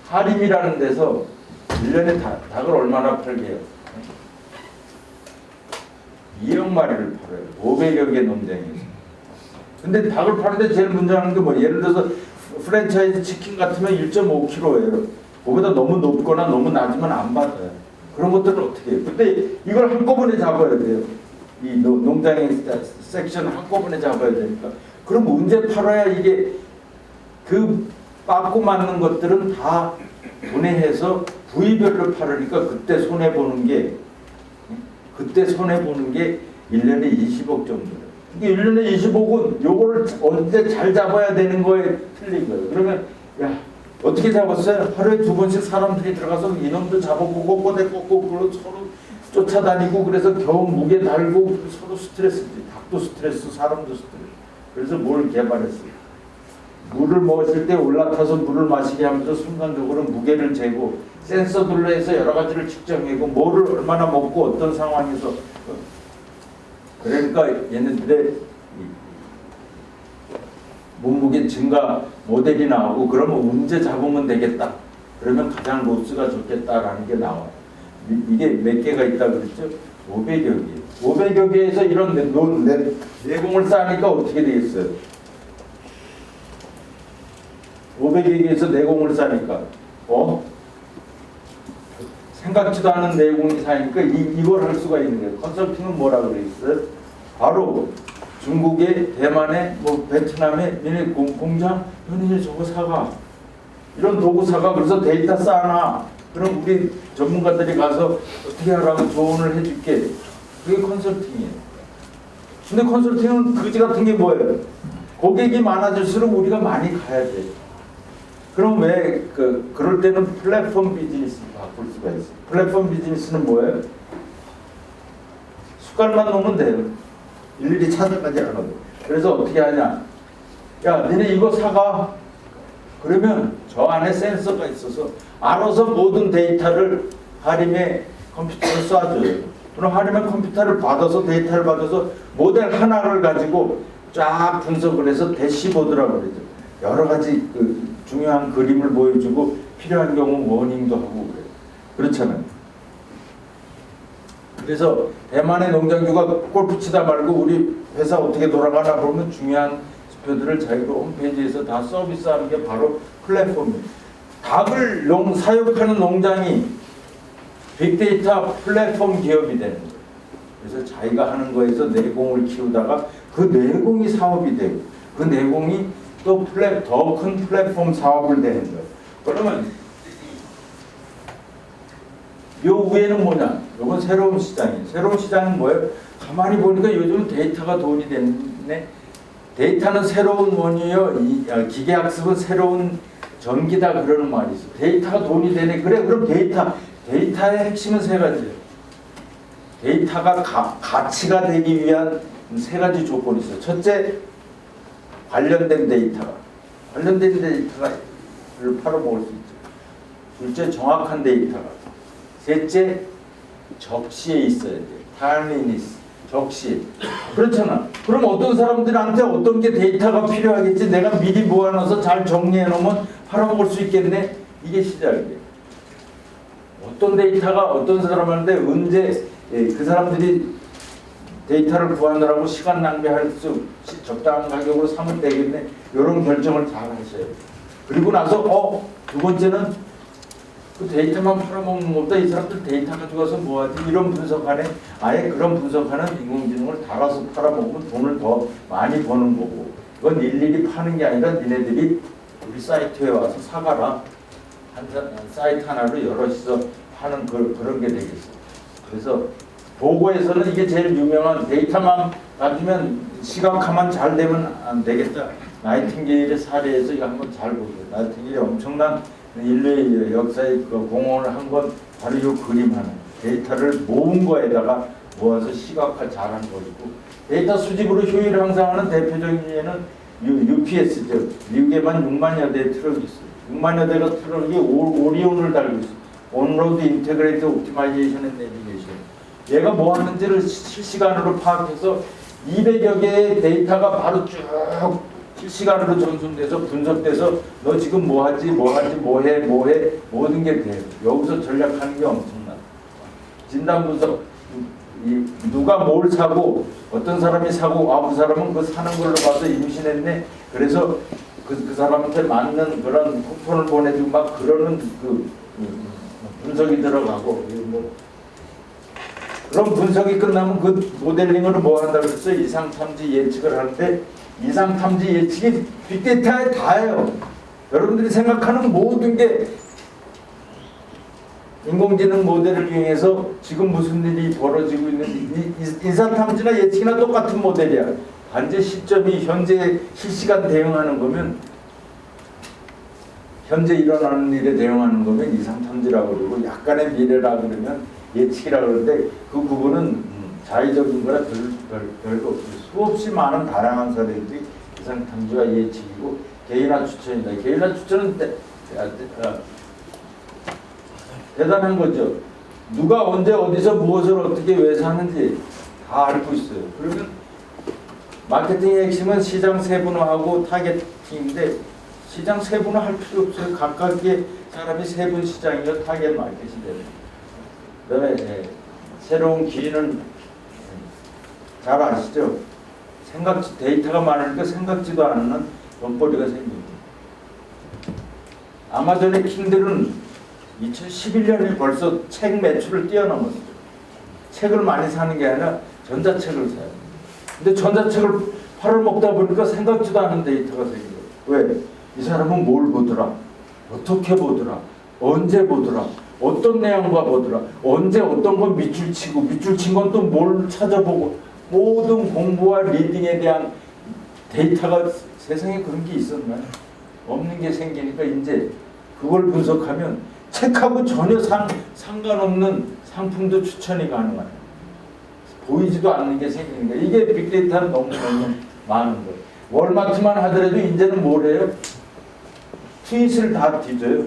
하림이라는 데서 1년에 닭을 얼마나 팔게요? 2억 마리를 팔아요. 500여 개 농장에서. 근데 닭을 파는데 제일 문제하는 게 뭐 예를 들어서 프랜차이즈 치킨 같으면 1.5kg예요. 그보다 너무 높거나 너무 낮으면 안 받아요. 그런 것들은 어떻게 해요? 근데 이걸 한꺼번에 잡아야 돼요. 이 농장의 섹션 한꺼번에 잡아야 되니까. 그럼 언제 팔아야 이게 그 빠꾸 맞는 것들은 다 분해해서 부위별로 팔으니까 그때 손해보는 게 1년에 20억 정도예요. 이게 1년에 20억은 요거를 언제 잘 잡아야 되는 거에 틀린 거예요. 그러면 야 어떻게 잡았어요? 하루에 2번씩 사람들이 들어가서 이놈도 잡아보고 꼬대 꽂고 서로 쫓아다니고 그래서 겨우 무게 달고 서로 스트레스지. 닭도 스트레스, 사람도 스트레스. 그래서 뭘 개발했어요? 물을 먹었을 때 올라타서 물을 마시게 하면서 순간적으로 무게를 재고 센서들로 해서 여러 가지를 측정하고 뭐를 얼마나 먹고 어떤 상황에서 그러니까 얘네들의 몸무게 증가 모델이 나오고 그러면 언제 잡으면 되겠다. 그러면 가장 로스가 좋겠다라는 게 나와요. 이게 몇 개가 있다 그랬죠? 500여 개. 500여 개에서 이런 내공을 쌓으니까 어떻게 되겠어요? 500여 개에서 내공을 쌓으니까 생각지도 않은 내공이 쌓이니까 이걸 할 수가 있는 거예요. 컨설팅은 뭐라고 그랬어요? 바로 중국에, 대만에, 뭐 베트남에 니네 공장 너네 저거 사가, 이런 도구 사가, 그래서 데이터 쌓아놔. 그럼 우리 전문가들이 가서 어떻게 하라고 조언을 해줄게. 그게 컨설팅이에요. 근데 컨설팅은 그지 같은 게 뭐예요? 고객이 많아질수록 우리가 많이 가야 돼. 그럼 왜 그럴 때는 플랫폼 비즈니스 바꿀 수가 있어요. 플랫폼 비즈니스는 뭐예요? 숟갈만 놓으면 돼요. 일일이 찾아가지 않아도. 그래서 어떻게 하냐? 야, 니네 이거 사가. 그러면 저 안에 센서가 있어서 알아서 모든 데이터를 하림의 컴퓨터를 쏴줘요. 그럼 하림의 컴퓨터를 받아서, 데이터를 받아서 모델 하나를 가지고 쫙 분석을 해서 대시보드라고 그러죠. 여러 가지 중요한 그림을 보여주고 필요한 경우 워닝도 하고 그래요. 그렇잖아요. 그래서 대만의 농장주가 골프 치다 말고 우리 회사 어떻게 돌아가나 보면 중요한 지표들을 자기가 홈페이지에서 다 서비스하는 게 바로 플랫폼이에요. 닭을 사육하는 농장이 빅데이터 플랫폼 기업이 되는 거예요. 그래서 자기가 하는 거에서 내공을 키우다가 그 내공이 사업이 되고 그 내공이 또 더 큰 플랫폼 사업을 되는 거예요. 그러면 요 위에는 뭐냐? 요건 새로운 시장이에요. 새로운 시장은 뭐예요? 가만히 보니까 요즘 데이터가 돈이 됐네. 데이터는 새로운 원이요. 기계학습은 새로운 전기다, 그러는 말이 있어. 데이터가 돈이 되네. 그래, 그럼 데이터의 핵심은 세 가지예요. 데이터가 가치가 되기 위한 세 가지 조건이 있어요. 첫째, 관련된 데이터를 팔아먹을 수 있죠. 둘째, 정확한 데이터가. 셋째, 적시에 있어야 돼. 타임리니스, 적시. 그렇잖아. 그럼 어떤 사람들한테 어떤 게 데이터가 필요하겠지. 내가 미리 모아놔서 잘 정리해 놓으면 팔아먹을 수 있겠네. 이게 시작이에요. 어떤 데이터가 어떤 사람한테 언제 그 사람들이 데이터를 구하느라고 시간 낭비할 수 적당한 가격으로 사면 되겠네. 이런 결정을 잘 하셔야 돼요. 그리고 나서 두 번째는 그 데이터만 팔아먹는 것보다 이 사람들 데이터 가져가서 뭐하지? 이런 분석하네. 아예 그런 분석하는 인공지능을 달아서 팔아먹으면 돈을 더 많이 버는 거고. 이건 일일이 파는 게 아니라 니네들이 우리 사이트에 와서 사가라. 한 사이트 하나로 여럿이서 하는 그런 게 되겠어. 그래서 보고에서는 이게 제일 유명한, 데이터만 가지면 시각화만 잘 되면 안 되겠다. 나이팅게일의 사례에서 이거 한번 잘 보세요. 나이팅게일이 엄청난 인류의 역사에 공헌을 한 건 바로 이 그림 하나. 데이터를 모은 거에다가 모아서 시각화 잘한 거고. 데이터 수집으로 효율을 향상하는 대표적인 예는 UPS죠. 미국에만 6만여 대의 트럭이 있어요. 6만여 대가 트럭이 오리온을 달고 있어요. 온로드 인테그레이트 옵티마이제이션 앤 내비게이션. 얘가 뭐 하는지를 실시간으로 파악해서 200여 개의 데이터가 바로 쭉 실시간으로 전송돼서 분석돼서 너 지금 뭐하지 뭐해 모든 게 돼요. 여기서 전략하는 게 엄청나. 진단 분석, 누가 뭘 사고 어떤 사람이 사고 그 사람은 그 사는 걸로 봐서 임신했네. 그래서 그 사람한테 맞는 그런 쿠폰을 보내주고 막 그러는 분석이 들어가고 그런 분석이 끝나면 그 모델링으로 뭐 한다 그랬어요? 이상탐지 예측을 하는데 이상탐지 예측이 빅데이터에 다예요. 여러분들이 생각하는 모든 게 인공지능 모델을 이용해서 지금 무슨 일이 벌어지고 있는 이상탐지나 예측이나 똑같은 모델이야. 반제 시점이 현재 실시간 대응하는 거면, 현재 일어나는 일에 대응하는 거면 이상탐지라고 그러고 약간의 미래라 그러면 예측이라고 그러는데 그 구분은 자의적인 거라 별거 없어요. 수없이 많은 다양한 사례들이 이상탐지와 예측이고 개인화 추천이다. 개인화 추천은 대단한 거죠. 누가 언제 어디서 무엇을 어떻게 왜 사는지 다 알고 있어요. 그러면 마케팅의 핵심은 시장 세분화하고 타겟팅인데 시장 세분화할 필요 없어요. 각각의 사람이 세분 시장이요 타겟 마켓이 되는. 그다음에 새로운 길이는 잘 아시죠? 데이터가 많으니까 생각지도 않는 돈벌이가 생깁니다. 아마존의 킹들은 2011년에 벌써 책 매출을 뛰어넘었어요. 책을 많이 사는 게 아니라 전자책을 사요. 근데 전자책을 팔아먹다 보니까 생각지도 않은 데이터가 생겨요. 왜? 이 사람은 뭘 보더라? 어떻게 보더라? 언제 보더라? 어떤 내용과 보더라? 언제 어떤 건 밑줄 치고 밑줄 친 건 또 뭘 찾아보고 모든 공부와 리딩에 대한 데이터가 세상에 그런 게 있었나요? 없는 게 생기니까 이제 그걸 분석하면 책하고 전혀 상관없는 상품도 추천이 가능해요. 보이지도 않는 게 생기는 거예요. 이게 빅데이터는 너무너무 많은 거예요. 월마트만 하더라도 이제는 뭘 해요? 트윗을 다 뒤져요.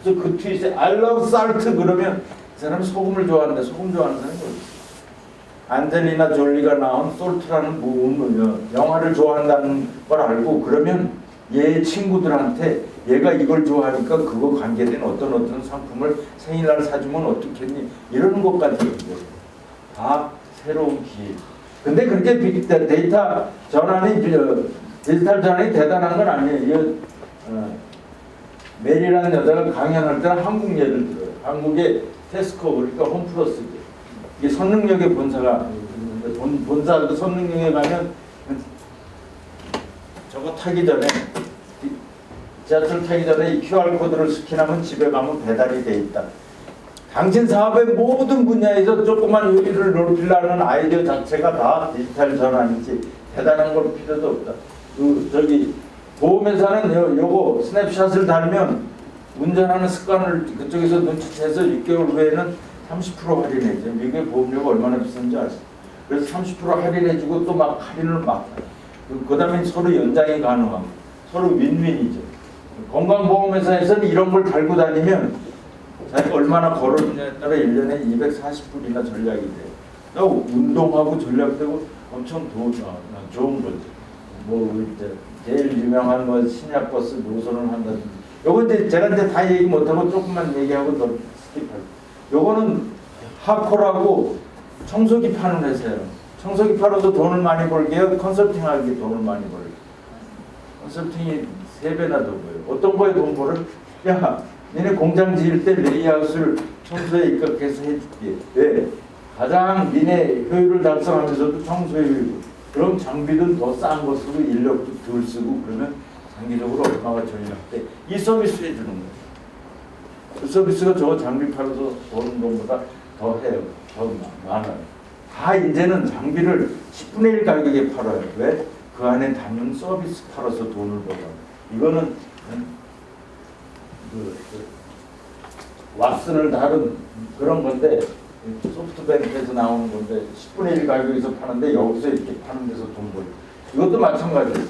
그래서 그 트윗에 I love salt 그러면 그 사람이 소금을 좋아하는데 소금 좋아하는 사람이 어디 있어요? 안젤리나 졸리가 나온 솔트라는 영화를 좋아한다는 걸 알고 그러면 얘 친구들한테 얘가 이걸 좋아하니까 그거 관계된 어떤 상품을 생일날 사주면 어떻겠니? 이러는 것까지 다 새로운 기회. 근데 그렇게 빅데이터 전환이 디지털 전환이 대단한 건 아니에요. 메리라는 여자가 강연할 때는 한국 예를 들어요. 한국의 테스코 그러니까 홈플러스 이게 선릉역에 본사가 있는데 본사 그 선릉역에 가면 저거 타기 전에 지하철 타기 전에 이 QR 코드를 스캔하면 집에 가면 배달이 돼 있다. 당신 사업의 모든 분야에서 조그만 의미를 높이려는 아이디어 자체가 다 디지털 전환이지 대단한 걸 필요도 없다. 저기 보험회사는 요거 스냅샷을 달면 운전하는 습관을 그쪽에서 눈치채서 6개월 후에는 30% 할인해줘. 미국의 보험료가 얼마나 비싼지 아시죠? 그래서 30% 할인해주고 또 막 할인을 막 그 다음에 서로 연장이 가능하고 서로 윈윈이죠. 건강보험회사에서는 이런 걸 달고 다니면 자기가 얼마나 걸었느냐에 따라 1년에 240불이나 전략이 돼요. 또 운동하고 전략되고 엄청 좋은 거죠. 뭐 제일 유명한 뭐 신약버스 노선을 한다든지. 요건 이제 제가 이제 다 얘기 못하고 조금만 얘기하고 더 스킵할게요. 요거는 하코라고 청소기 파는 회사예요. 청소기 팔아도 돈을 많이 벌게요. 컨설팅하기 돈을 많이 벌게요. 컨설팅이 3배나 더 벌어요. 어떤 거에 돈 벌어? 야, 너네 공장 지을 때 레이아웃을 청소에 입각해서 해줄게. 왜? 가장 니네 효율을 달성하면서도 청소 효율. 그럼 장비도 더 싼 거 쓰고 인력도 덜 쓰고 그러면 장기적으로 얼마가 전략돼? 이 서비스 해주는 거예요. 그 서비스가 저 장비 팔아서 버는 돈보다 더 해요. 더 많아요. 다 이제는 장비를 10분의 1 가격에 팔아요. 왜? 그 안에 담는 서비스 팔아서 돈을 벌어. 이거는 왓슨을 다룬 그런 건데 소프트뱅크에서 나오는 건데 10분의 1 가격에서 파는데 여기서 이렇게 파는 데서 돈 벌고. 이것도 마찬가지예요.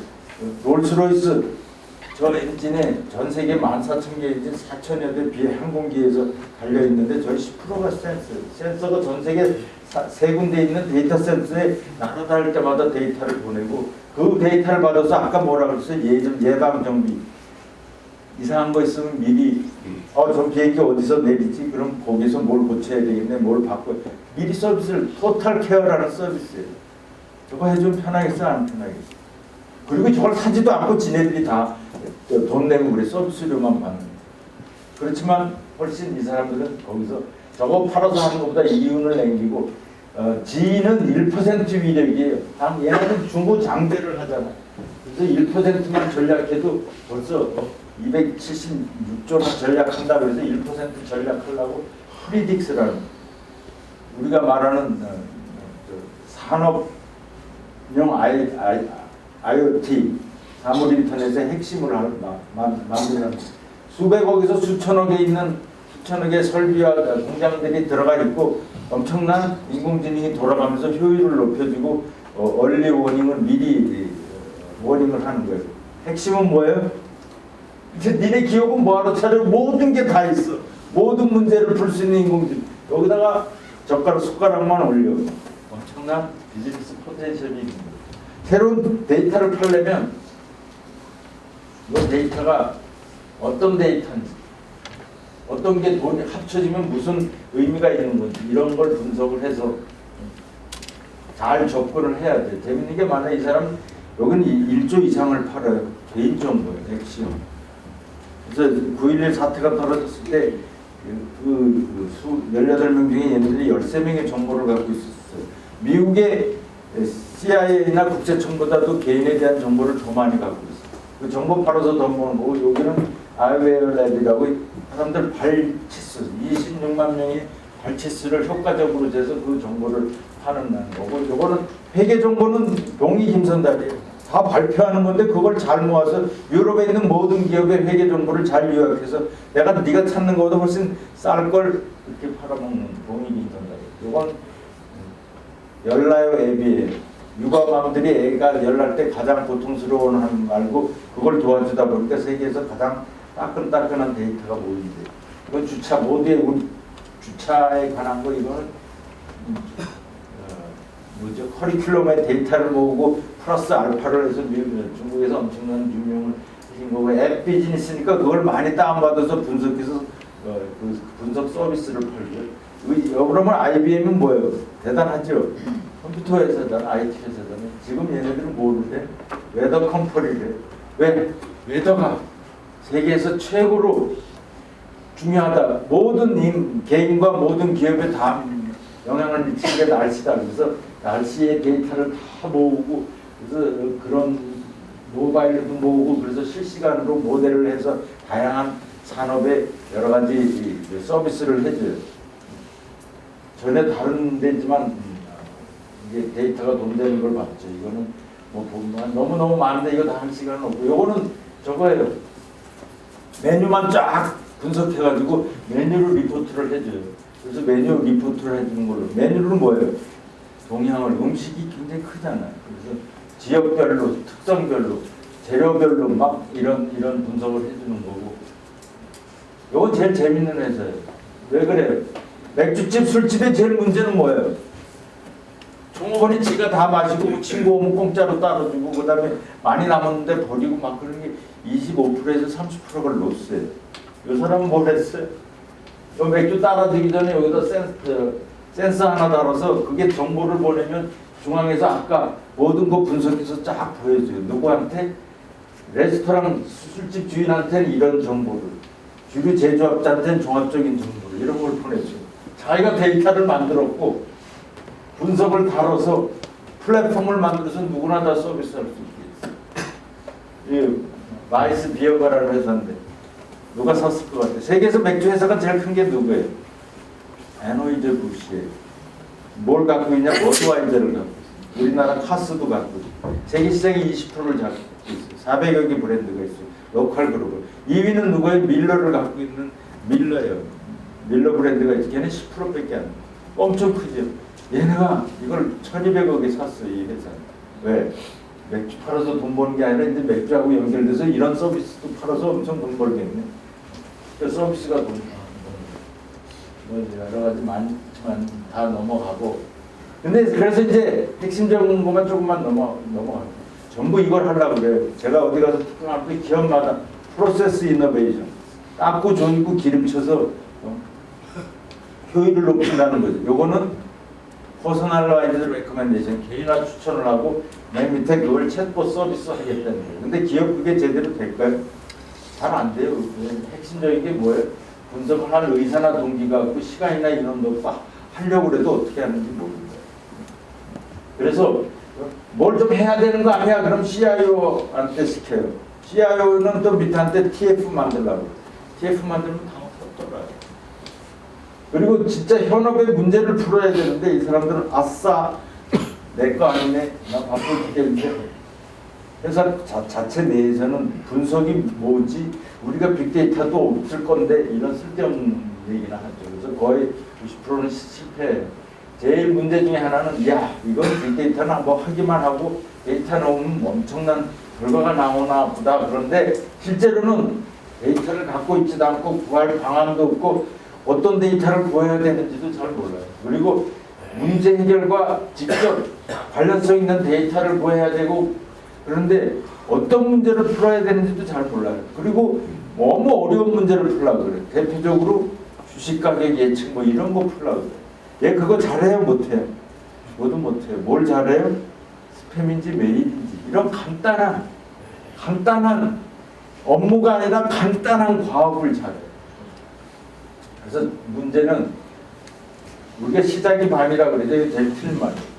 롤스로이스 저 엔진에 전 세계 14,000개 엔진 4,000여 대 비항공기에서 달려있는데 저희 10%가 센서예요. 센서가 전 세계 세 군데 있는 데이터 센터에 날아다닐 때마다 데이터를 보내고 그 데이터를 받아서 아까 뭐라 그랬어요? 예방 정비 이상한 거 있으면 미리 저 비행기 어디서 내리지? 그럼 거기서 뭘 고쳐야 되겠네, 뭘 바꿔 미리 서비스를 토탈 케어라는 서비스예요. 저거 해주면 편하겠어, 안 편하겠어? 그리고 저걸 사지도 않고 지네들이 다 돈 내고 그래 서비스료만 받는. 그렇지만 훨씬 이 사람들은 거기서 저거 팔아서 하는 것보다 이윤을 남기고 지인은 1% 위력이에요. 얘네는 중고 장대를 하잖아. 그래서 1%만 전략해도 벌써 276조나 전략한다 그래서 1% 전략하려고 프리딕스라는 우리가 말하는 산업용 IoT 사물 인터넷의 핵심을 만드는 수백억에서 수천억에 있는 수천억의 설비와 공장들이 들어가 있고 엄청난 인공지능이 돌아가면서 효율을 높여주고 얼리 워닝을 미리 워닝을 하는 거예요. 핵심은 뭐예요? 이제 니네 기업은 뭐하러 찾아? 모든 게 다 있어. 모든 문제를 풀 수 있는 인공지능. 여기다가 숟가락만 올려. 엄청난 비즈니스 포텐셜이 있는 거예요. 새로운 데이터를 팔려면 이 데이터가 어떤 데이터인지 어떤 게 돈이 합쳐지면 무슨 의미가 있는 건지 이런 걸 분석을 해서 잘 접근을 해야 돼. 재밌는 게 많아. 이 사람 여기는 1조 이상을 팔아요. 개인정보예요. 핵심. 그래서 9.11 사태가 벌어졌을 때 18명 중에 얘네들이 13명의 정보를 갖고 있었어요. 미국의 CIA나 국세청보다도 개인에 대한 정보를 더 많이 갖고 있어요. 그 정보 팔아서 돈 버는 거고, 여기는 아이웨어랩이라고 사람들 발치수 26만 명이 발치수를 효과적으로 재서 그 정보를 파는 거고, 요거는 회계 정보는 동의 김선달이에요. 다 발표하는 건데 그걸 잘 모아서 유럽에 있는 모든 기업의 회계 정보를 잘 요약해서 내가 네가 찾는 것보다 훨씬 쌀 걸 이렇게 팔아먹는 동의 김선달이에요. 요건 열나요 앱이에요. 육아맘들이 애가 열날 때 가장 고통스러운 한 말고 그걸 도와주다 보니까 세계에서 가장 따끈따끈한 데이터가 모인대. 이건 주차 모두의 우리 주차에 관한 거 이거는 뭐죠? 커리큘럼의 데이터를 모으고 플러스 알파를 해서 중국에서 엄청난 유명을 하신 거고, 앱 비즈니스니까 그걸 많이 다운받아서 분석해서 그 분석 서비스를 팔고요. 그러면 IBM은 뭐예요? 대단하죠. 컴퓨터 회사잖아, IT 회사잖아. 지금 얘네들은 뭐를 해? 웨더 컴퍼니를 해. 왜? 웨더가 세계에서 최고로 중요하다. 모든 개인과 모든 기업에 다 영향을 미치는 게 날씨다. 그래서 날씨의 데이터를 다 모으고, 그래서 그런 모바일도 모으고, 그래서 실시간으로 모델을 해서 다양한 산업에 여러 가지 서비스를 해줘요. 전에 다른 데지만 이게 데이터가 돈 되는 걸 봤죠. 이거는 뭐 보면 너무너무 많은데 이거 다 할 시간은 없고, 요거는 저거예요. 메뉴만 쫙 분석해가지고 메뉴를 리포트를 해줘요. 그래서 메뉴 리포트를 해주는 걸로. 메뉴는 뭐예요? 동향을, 음식이 굉장히 크잖아요. 그래서 지역별로, 특성별로, 재료별로 막 이런 분석을 해주는 거고. 요건 제일 재밌는 회사예요. 왜 그래요? 맥주집, 술집의 제일 문제는 뭐예요? 종업원이 지가 다 마시고 친구 오면 공짜로 따라주고, 그 다음에 많이 남았는데 버리고 막 그런 게 25%에서 30%가 로스예요. 이 사람은 뭘 했어요? 요 맥주 따라주기 전에 여기다 센서 하나 달아서 그게 정보를 보내면 중앙에서 아까 모든 거 분석해서 쫙 보여줘요. 누구한테? 레스토랑 술집 주인한테는 이런 정보를, 주류 제조업자한테는 종합적인 정보를, 이런 걸 보내줘요. 자기가 데이터를 만들었고 분석을 다뤄서 플랫폼을 만들어서 누구나 다 서비스할 수 있게 있어요. 마이스 비어가라는 회사인데 누가 샀을 것 같아요? 세계에서 맥주 회사가 제일 큰 게 누구예요? 애노이즈 부시예요. 뭘 갖고 있냐? 버드와이저를 갖고 있어요. 우리나라 카스도 갖고 있어요. 세계 시장의 20%를 잡고 있어요. 400여 개 브랜드가 있어요. 로컬 그룹을. 2위는 누구예요? 밀러를 갖고 있는 밀러예요. 밀러 브랜드가 있어요. 걔는 10%밖에 안 돼요. 엄청 크죠. 얘네가 이걸 1200억에 샀어요. 이 회사. 왜? 맥주 팔아서 돈 버는 게 아니라 이제 맥주하고 연결돼서 이런 서비스도 팔아서 엄청 돈 벌겠네. 그 서비스가 돈 뭐 여러 가지 많지만 다 넘어가고. 근데 그래서 이제 핵심적인 것만 조금만 넘어가고. 전부 이걸 하려고 그래요. 제가 어디 가서 특강할 때 기업마다 프로세스 이노베이션, 닦고 조이고 기름쳐서 효율을 높인다는 거죠. 요거는 퍼스널라이즈 레커멘데이션, 개인화 추천을 하고 맨 밑에 그걸 챗봇 서비스 하겠다는 거예요. 근데 기업 그게 제대로 될까요? 잘 안 돼요. 핵심적인 게 뭐예요? 분석을 할 의사나 동기가 없고 시간이나 인원도 없고 하려고 그래도 어떻게 하는지 모릅니다. 그래서 뭘 좀 해야 되는 거 아니야? 그럼 CIO한테 시켜요. CIO는 또 밑한테 TF 만들라고. TF 만들면 다 없더라고요. 그리고 진짜 현업의 문제를 풀어야 되는데 이 사람들은 아싸 내 거 아니네, 나 바쁠 죽겠는데. 회사 자체 내에서는 분석이 뭐지, 우리가 빅데이터도 없을 건데 이런 쓸데없는 얘기나 하죠. 그래서 거의 90%는 실패해요. 제일 문제 중에 하나는 야 이건 빅데이터는 뭐 하기만 하고 데이터 넣으면 엄청난 결과가 나오나 보다. 그런데 실제로는 데이터를 갖고 있지도 않고 구할 방안도 없고 어떤 데이터를 구해야 되는지도 잘 몰라요. 그리고 문제 해결과 직접 관련성 있는 데이터를 구해야 되고, 그런데 어떤 문제를 풀어야 되는지도 잘 몰라요. 그리고 너무 어려운 문제를 풀려고 그래요. 대표적으로 주식 가격 예측 뭐 이런 거 풀려고 그래요. 얘 그거 잘해요? 못해요? 저도 못해요. 뭘 잘해요? 스팸인지 메일인지 이런 간단한 업무가 아니라 간단한 과학을 잘해요. 그래서 문제는 우리가 시작이 밤이라 그러죠. 이게 제일 틀린 말이에요.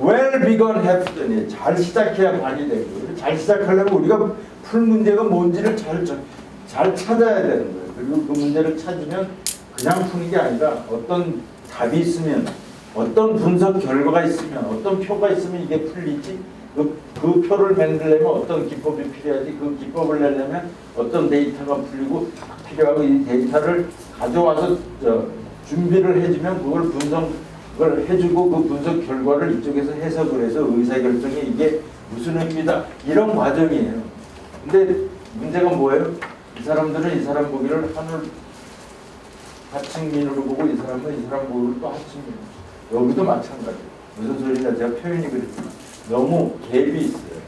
well begun 했더니 잘 시작해야 반이 되고 잘 시작하려면 우리가 풀 문제가 뭔지를 잘 찾아야 되는 거예요. 그리고 그 문제를 찾으면 그냥 푸는 게 아니라 어떤 답이 있으면 어떤 분석 결과가 있으면 어떤 표가 있으면 이게 풀리지 그 표를 만들려면 어떤 기법이 필요하지 그 기법을 내려면 어떤 데이터가 풀리고 필요하고 이 데이터를 가져와서 준비를 해주면 그걸 분석을 해주고 그 분석 결과를 이쪽에서 해석을 해서 의사결정에 이게 무슨 의미다 이런 과정이에요. 근데 문제가 뭐예요? 이 사람들은 이 사람 보기를 하늘 하층민으로 보고 이 사람은 이 사람 보기를 또 하층민. 여기도 마찬가지예요. 무슨 소리냐 제가 표현이 그랬지만 너무 갭이 있어요.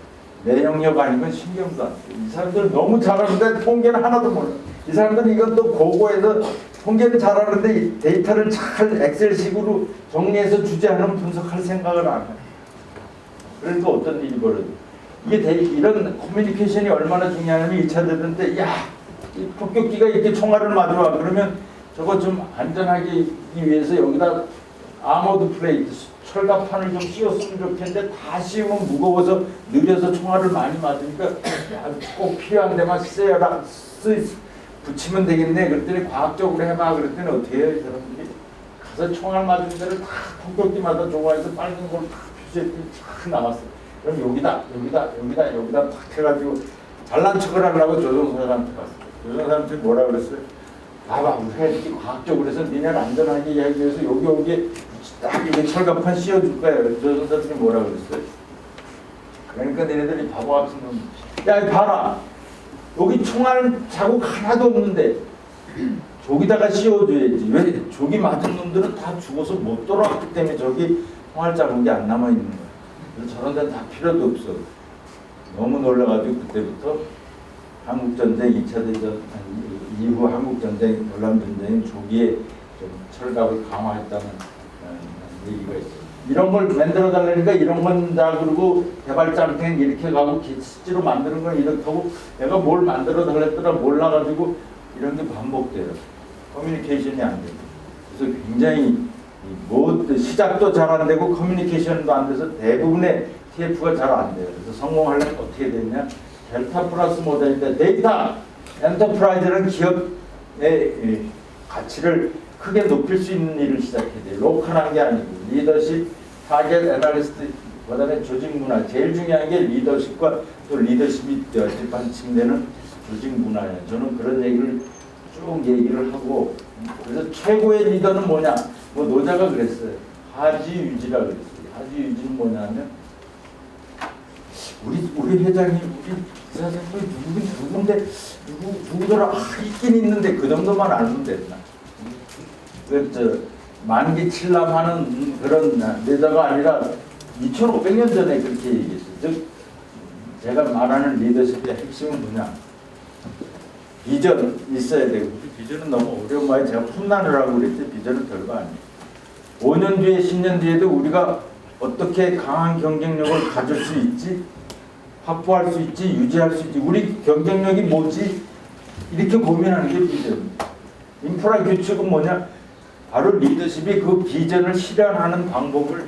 내 영역 아니면 신경도 안 써요. 이 사람들은 너무 잘하는데 통계는 하나도 몰라. 이 사람들은 이건 또 고고해서 통계는 잘하는데 이 데이터를 잘 엑셀식으로 정리해서 주제하는 분석할 생각을 안 해요. 그러니까 어떤 일이 벌어져요. 이게 이런 커뮤니케이션이 얼마나 중요하냐면 2차 대전 때 이 폭격기가 이렇게 총알을 맞아와 그러면 저거 좀 안전하게 하기 위해서 여기다 아머드 플레이트 철갑판을 좀 씌웠으면 좋겠는데 다 씌우면 무거워서 느려서 총알을 많이 맞으니까 꼭 필요한 데만 붙이면 되겠네. 그랬더니 과학적으로 해봐. 그랬더니 어떻게 해요? 이 사람들이 가서 총알 맞은 데를 다 폭격기마다 좋아해서 빨간 걸 다 표시했더니 쫙 나왔어요. 그럼 여기다 탁 해가지고 잘난 척을 하려고 조종사한테 갔어요. 조종사한테 뭐라 그랬어요? 봐봐, 우리가 이렇게 과학적으로 해서 니네를 안전하게 이야기 위해서 여기에 딱 이렇게 철갑판 씌워줄 거예요. 조종사들이 뭐라 그랬어요? 그러니까 니네들이 바보 같은 놈. 야, 봐라. 여기 총알 자국 하나도 없는데 저기다가 씌워줘야지. 왜 저기 맞은 놈들은 다 죽어서 못 돌아왔기 때문에 저기 총알 자국이 안 남아있는 거야. 그래서 저런 데는 다 필요도 없어. 너무 놀라가지고 그때부터 한국전쟁 2차 대전 이후 한국전쟁, 월남전쟁 조기에 좀 철갑을 강화했다는 얘기가 있어요. 이런 걸 만들어 달라니까 이런 건다 그러고 개발장탱 이렇게 가고 실제로 만드는 건 이렇게 하고 내가 뭘 만들어 달랬더라 몰라가지고 이런 게 반복돼요. 커뮤니케이션이 안 되고 그래서 굉장히 뭐 시작도 잘 안 되고 커뮤니케이션도 안 돼서 대부분의 TF가 잘 안 돼요. 그래서 성공하려면 어떻게 되냐? 델타 플러스 모델인데 데이터 엔터프라이즈는 기업의 가치를 크게 높일 수 있는 일을 시작해야 돼요. 로컬한 게 아니고 리더십, 타겟 애널리스트, 그다음에 조직 문화. 제일 중요한 게 리더십과 또 리더십이 뒷받침되는 조직 문화예요. 저는 그런 얘기를 쭉 얘기를 하고 그래서 최고의 리더는 뭐냐? 뭐 노자가 그랬어요. 하지유지라 그랬어요. 하지유지는 뭐냐면 우리 회장님 우리 사장님이 누군데 누구더라 있긴 있는데 그 정도만 알면 됐나? 만기 칠남하는 그런 리더가 아니라 2500년 전에 그렇게 얘기했어요. 즉 제가 말하는 리더십의 핵심은 뭐냐? 비전 있어야 되고 비전은 너무 어려운 말에 제가 푼나느라고 그랬지 비전은 별거 아니에요. 5년 뒤에 10년 뒤에도 우리가 어떻게 강한 경쟁력을 가질 수 있지? 확보할 수 있지? 유지할 수 있지? 우리 경쟁력이 뭐지? 이렇게 고민하는 게 비전입니다. 인프라 규칙은 뭐냐? 바로 리더십이 그 비전을 실현하는 방법을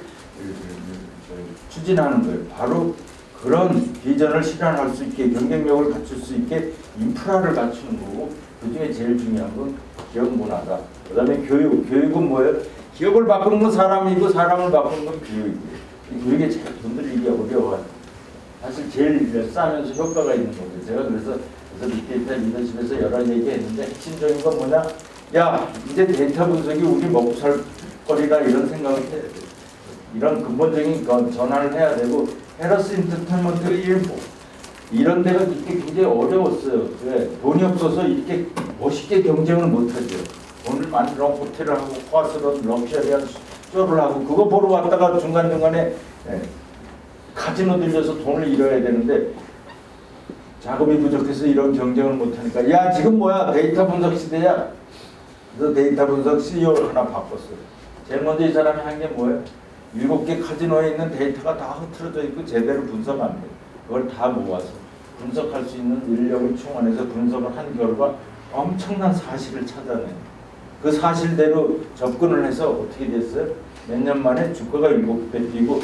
추진하는 거예요. 바로 그런 비전을 실현할 수 있게 경쟁력을 갖출 수 있게 인프라를 갖추는 거고 그중에 제일 중요한 건 기업 문화다. 그 다음에 교육은 뭐예요? 기업을 바꾸는 건 사람이고 사람을 바꾸는 건 교육이에요. 교육에 잘 건드리기 어려워요. 사실 제일 싸면서 효과가 있는 거예요. 제가 그래서 빅데이터 리더십에서 여러 얘기 했는데 핵심적인 건 뭐냐? 야, 이제 데이터 분석이 우리 먹고 살 거리다 이런 생각을 해야 돼요. 이런 근본적인 전환을 해야 되고 헤러스 인터테인먼트 일부 이런 데가 이렇게 굉장히 어려웠어요. 왜? 돈이 없어서 이렇게 멋있게 경쟁을 못하죠. 돈을 만들어 호텔을 하고 호화스러운 럭셔리한 쇼를 하고 그거 보러 왔다가 중간중간에 카지노 들려서 돈을 잃어야 되는데 자금이 부족해서 이런 경쟁을 못하니까 야 지금 뭐야 데이터 분석 시대야. 그래서 데이터 분석 CEO를 하나 바꿨어요. 제일 먼저 이 사람이 한 게 뭐예요? 7개 카지노에 있는 데이터가 다 흐트러져 있고 제대로 분석 안 돼요. 그걸 다 모아서 분석할 수 있는 인력을 충원해서 분석을 한 결과 엄청난 사실을 찾아내요. 그 사실대로 접근을 해서 어떻게 됐어요? 몇 년 만에 주가가 7배 뛰고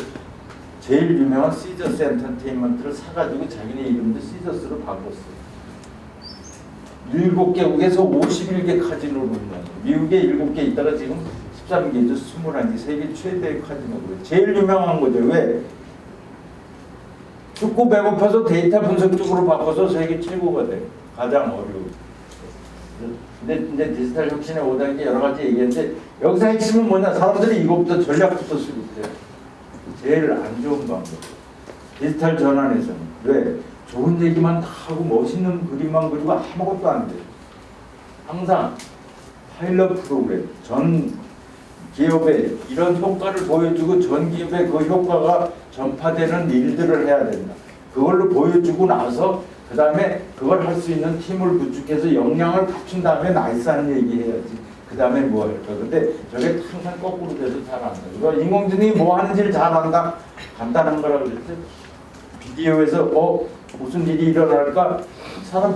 제일 유명한 시저스 엔터테인먼트를 사가지고 자기네 이름도 시저스로 바꿨어요. 7개국에서 51개 카지노를 운영해요. 미국에 7개 있다가 지금 13개죠. 21개. 세계 최대의 카지노고요. 제일 유명한 거죠. 왜? 죽고 배고파서 데이터 분석 쪽으로 바꿔서 세계 최고가 돼요. 가장 어려워. 근데 이제 디지털 혁신의 5단계 여러 가지 얘기했는데 여기서 핵심은 뭐냐? 사람들이 이것부터 전략부터 수립해요. 제일 안 좋은 방법. 디지털 전환에서는 왜? 좋은 얘기만 다 하고 멋있는 그림만 그리고 아무것도 안 돼요. 항상 파일럿 프로그램, 전 기업에 이런 효과를 보여주고 전 기업에 그 효과가 전파되는 일들을 해야 된다. 그걸로 보여주고 나서 그 다음에 그걸 할 수 있는 팀을 구축해서 역량을 갖춘 다음에 나이스한 얘기 해야지. 그 다음에 뭐 할까. 근데 저게 항상 거꾸로 돼서 잘 안 돼요. 그러니까 인공지능이 뭐 하는지를 잘 안다. 간단한 거라고 그랬죠. 비디오에서 무슨 일이 일어날까?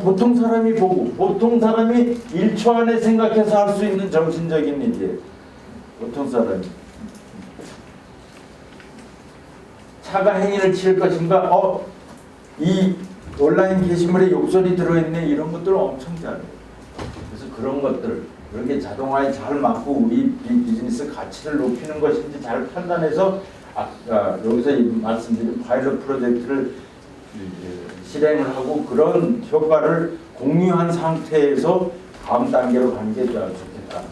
보통 사람이 보고 보통 사람이 1초 안에 생각해서 할 수 있는 정신적인 일이에요. 보통 사람이 차가 행인을 치를 것인가? 이 온라인 게시물에 욕설이 들어있네. 이런 것들을 엄청 잘해요. 그래서 그런 것들 그렇게 자동화에 잘 맞고 우리 비즈니스 가치를 높이는 것인지 잘 판단해서 여기서 말씀드린 파일럿 프로젝트를 실행을 하고 그런 효과를 공유한 상태에서 다음 단계로 가는 게 좋겠다.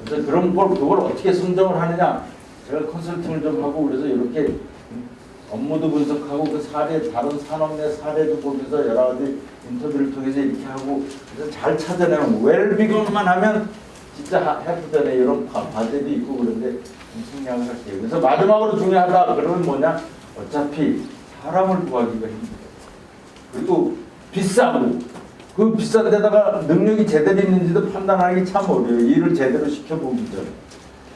그래서 그걸 어떻게 선정을 하느냐? 제가 컨설팅을 좀 하고 그래서 이렇게 업무도 분석하고 그 사례 다른 산업 내 사례도 보면서 여러 가지 인터뷰를 통해서 이렇게 하고 그래서 잘 찾아내면 웰비건만 하면 진짜 해프전에 이런 과제도 있고 그런데 생략을 할게요. 그래서 마지막으로 중요하다 그러면 뭐냐? 어차피 사람을 구하기가 힘들어요. 그리고 비싸고 그 비싼 데다가 능력이 제대로 있는지도 판단하기 참 어려워요. 일을 제대로 시켜보기 전에.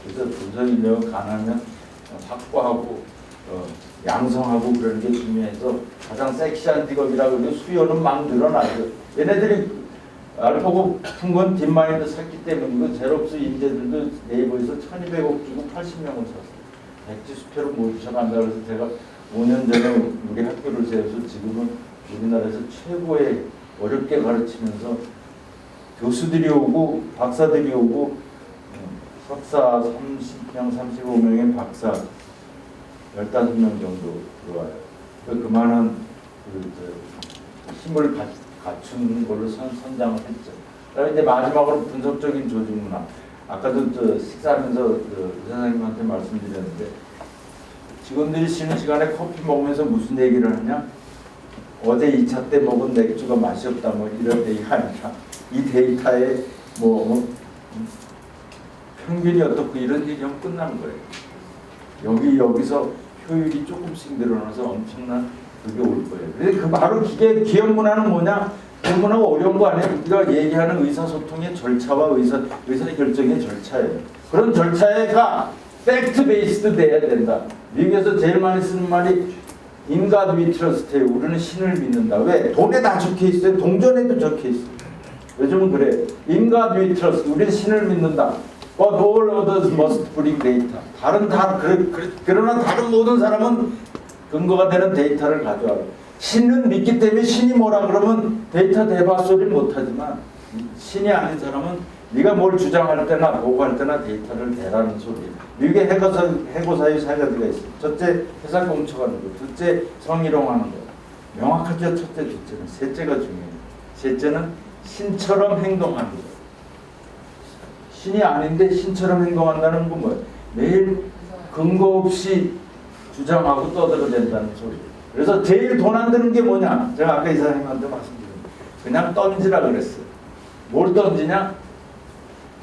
그래서 분석 인력을 가능하면 확보하고 양성하고 그런 게 중요해서 가장 섹시한 직업이라고 그러고 수요는 막 늘어나죠. 얘네들이 알파고 푼 건 딥마인드 샀기 때문이고 제롭스 인재들도 네이버에서 1200억 주고 80명을 샀어요. 백지수표로 모셔간다 그래서 제가 5년 전에 우리 학교를 세워서 지금은 우리나라에서 최고의 어렵게 가르치면서 교수들이 오고 박사들이 오고 석사 30명 35명의 박사 15명 정도 들어와요. 그만한 힘을 갖춘 걸로 선장을 했죠. 그다음에 이제 마지막으로 분석적인 조직 문화. 아까도 식사하면서 의사선생님한테 말씀드렸는데 직원들이 쉬는 시간에 커피 먹으면서 무슨 얘기를 하냐? 어제 2차 때 먹은 맥주가 맛이 없다 뭐 이런 얘기가 아니라 이 데이터에 평균이 어떻고 이런 얘기하면 끝난 거예요. 여기서 효율이 조금씩 늘어나서 엄청난 그게 올 거예요. 근데 바로 기업 문화는 뭐냐? 기업 문화가 어려운 거 아니에요? 우리가 얘기하는 의사소통의 절차와 의사의 결정의 절차예요. 그런 절차가 팩트 베이스도 돼야 된다. 미국에서 제일 많이 쓰는 말이 In God we trust. 우리는 신을 믿는다. 왜? 돈에 다 적혀 있어요. 동전에도 적혀 있어요. 요즘은 그래. In God we trust. 우리는 신을 믿는다. But all others must bring data. 그러나 다른 모든 사람은 근거가 되는 데이터를 가져와라. 신은 믿기 때문에 신이 뭐라 그러면 데이터 대박 소리를 못하지만 신이 아닌 사람은 네가 뭘 주장할 때나 보고할 때나 데이터를 대라는 소리예요. 미국의 해고사유 4가지가 있어요. 첫째, 회사 공척하는 거. 둘째, 성희롱하는 거. 명확하죠. 첫째, 둘째는. 셋째가 중요해요. 셋째는 신처럼 행동하는 거. 신이 아닌데 신처럼 행동한다는 건 뭐예요? 매일 근거 없이 주장하고 떠들어댄다는 소리예요. 그래서 제일 돈 안 드는 게 뭐냐? 제가 아까 이사님한테 말씀드렸는데 그냥 던지라 그랬어요. 뭘 던지냐?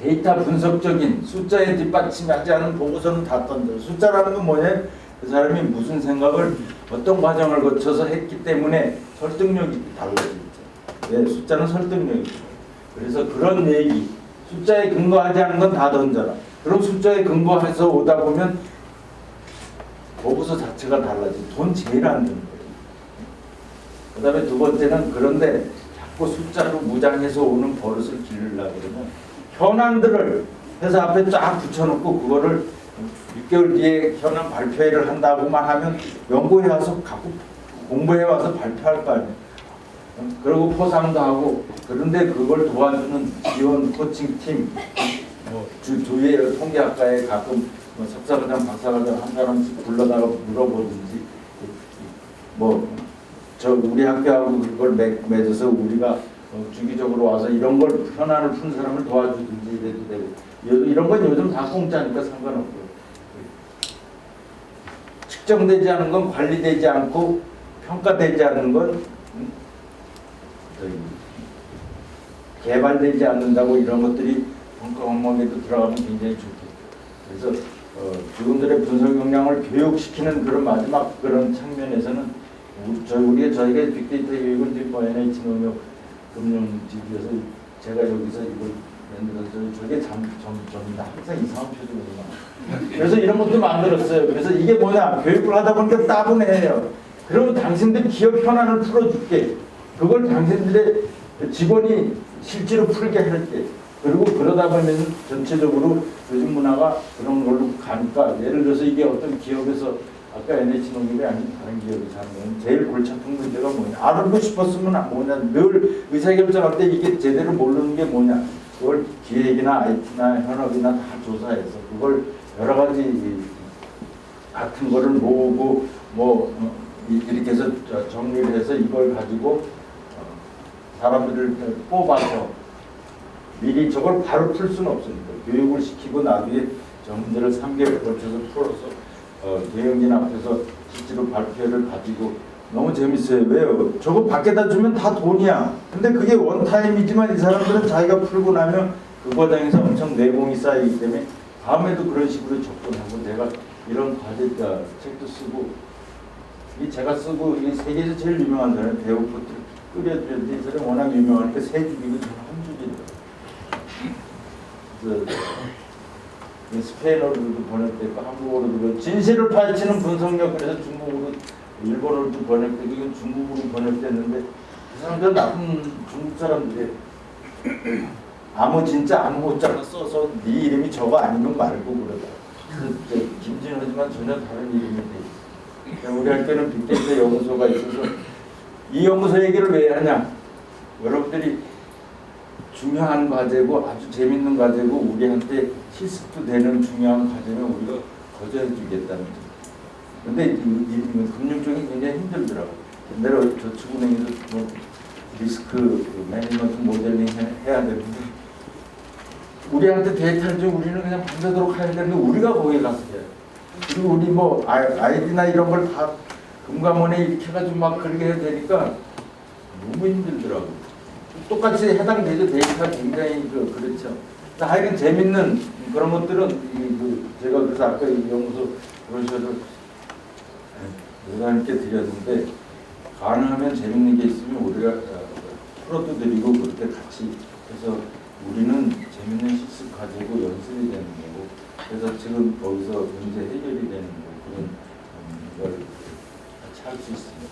데이터 분석적인 숫자에 뒷받침하지 않은 보고서는 다 던져요. 숫자라는 건 뭐냐? 그 사람이 무슨 생각을 어떤 과정을 거쳐서 했기 때문에 설득력이 달라지죠. 네, 숫자는 설득력이죠. 그래서 그런 얘기 숫자에 근거하지 않은 건 다 던져라. 그럼 숫자에 근거해서 오다 보면 보고서 자체가 달라지죠. 돈 제일 안 드는 거예요. 그 다음에 두 번째는 그런데 자꾸 숫자로 무장해서 오는 버릇을 기르려고 그러면 현안들을 회사 앞에 쫙 붙여놓고 그거를 6개월 뒤에 현황 발표회를 한다고만 하면 연구해 와서 갖고 공부해 와서 발표할 거 아니에요. 그리고 포상도 하고. 그런데 그걸 도와주는 지원 코칭팀, 주위에 통계학과에 가끔 석사과정, 박사과정 한 사람씩 불러다가 물어보든지, 우리 학교하고 그걸 맺어서 우리가 주기적으로 와서 이런 걸 현안을 푼 사람을 도와주든지 이래도 되고. 이런 건 요즘 다 공짜니까 상관없고요. 측정되지 않은 건 관리되지 않고 평가되지 않는 건 개발되지 않는다고. 이런 것들이 평가 과목에도 들어가면 굉장히 좋겠죠. 그래서 직원들의 분석 역량을 교육시키는 그런 마지막 그런 측면에서는 저희가 빅데이터 교육을 이제 NH 농협 금융지구에서 제가 여기서 이걸 만들어서 저게 점이다. 항상 이상한 표정이 나와요. 그래서 이런 것도 만들었어요. 그래서 이게 뭐냐, 교육을 하다 보니까 따분해요. 그러면 당신들 기업 현안을 풀어줄게. 그걸 당신들의 직원이 실제로 풀게 할게. 그리고 그러다 보면 전체적으로 요즘 문화가 그런 걸로 가니까, 예를 들어서 이게 어떤 기업에서 아까 NH농협이 아닌 다른 기업에서 하는 제일 골치 아픈 문제가 뭐냐, 알고 싶었으면 뭐냐, 늘 의사결정할 때 이게 제대로 모르는 게 뭐냐, 그걸 기획이나 IT나 현업이나 다 조사해서 그걸 여러 가지 같은 거를 모으고 이렇게 해서 정리를 해서 이걸 가지고 사람들을 뽑아서 미리 저걸 바로 풀 수는 없으니까 교육을 시키고 나중에 저 문제를 3개월 걸쳐서 풀어서 대형진 앞에서 실제로 발표를 가지고. 너무 재밌어요. 왜요? 저거 밖에다 주면 다 돈이야. 근데 그게 원타임이지만 이 사람들은 자기가 풀고 나면 그 과정에서 엄청 내공이 쌓이기 때문에 다음에도 그런 식으로 접근하고. 내가 이런 과제 책도 쓰고, 이 제가 쓰고 이 세계에서 제일 유명한 사람은 배우포트를 끓여드렸는데 이 사람이 워낙 유명하니까 세 줄이고 저는 한 줄이더라고요. 스페인어로도 번역됐고 한국어로도 진실을 파헤치는 분석력, 그래서 중국어로 일본어로도 번역되고 이건 중국어로 번역됐는데 그 사람들은 나쁜 중국 사람들이 진짜 아무 못자가 써서 네 이름이 저거 아니면 말고 그러다. 김진호지만 전혀 다른 이름이 돼 있어. 우리 학교는 빅데이터 연구소가 있어서 이 연구소 얘기를 왜 하냐, 여러분들이 중요한 과제고 아주 재밌는 과제고 우리한테 실습도 되는 중요한 과제는 우리가 거저해 주겠다는 거죠. 근데 금융 쪽이 굉장히 힘들더라고요. 옛날에 저축은행에서 리스크 매니지먼트 모델링 해야 되는데 우리한테 데이터를 좀 우리는 그냥 밤새도록 해야 되는데 우리가 거기에 가서 해요. 그리고 우리 아이디나 이런 걸 다 금감원에 이렇게 해가지고 막 그렇게 해야 되니까 너무 힘들더라고요. 똑같이 해당되죠. 데이터가 굉장히 그렇죠. 하여간 재밌는 그런 것들은 제가 그래서 아까 이 연구소 브로셔를 여러분께 드렸는데, 가능하면 재밌는 게 있으면 우리가 풀어도 드리고 그렇게 같이 해서 우리는 재밌는 실습 가지고 연습이 되는 거고, 그래서 지금 거기서 문제 해결이 되는 거, 그런 걸 같이 할 수 있습니다.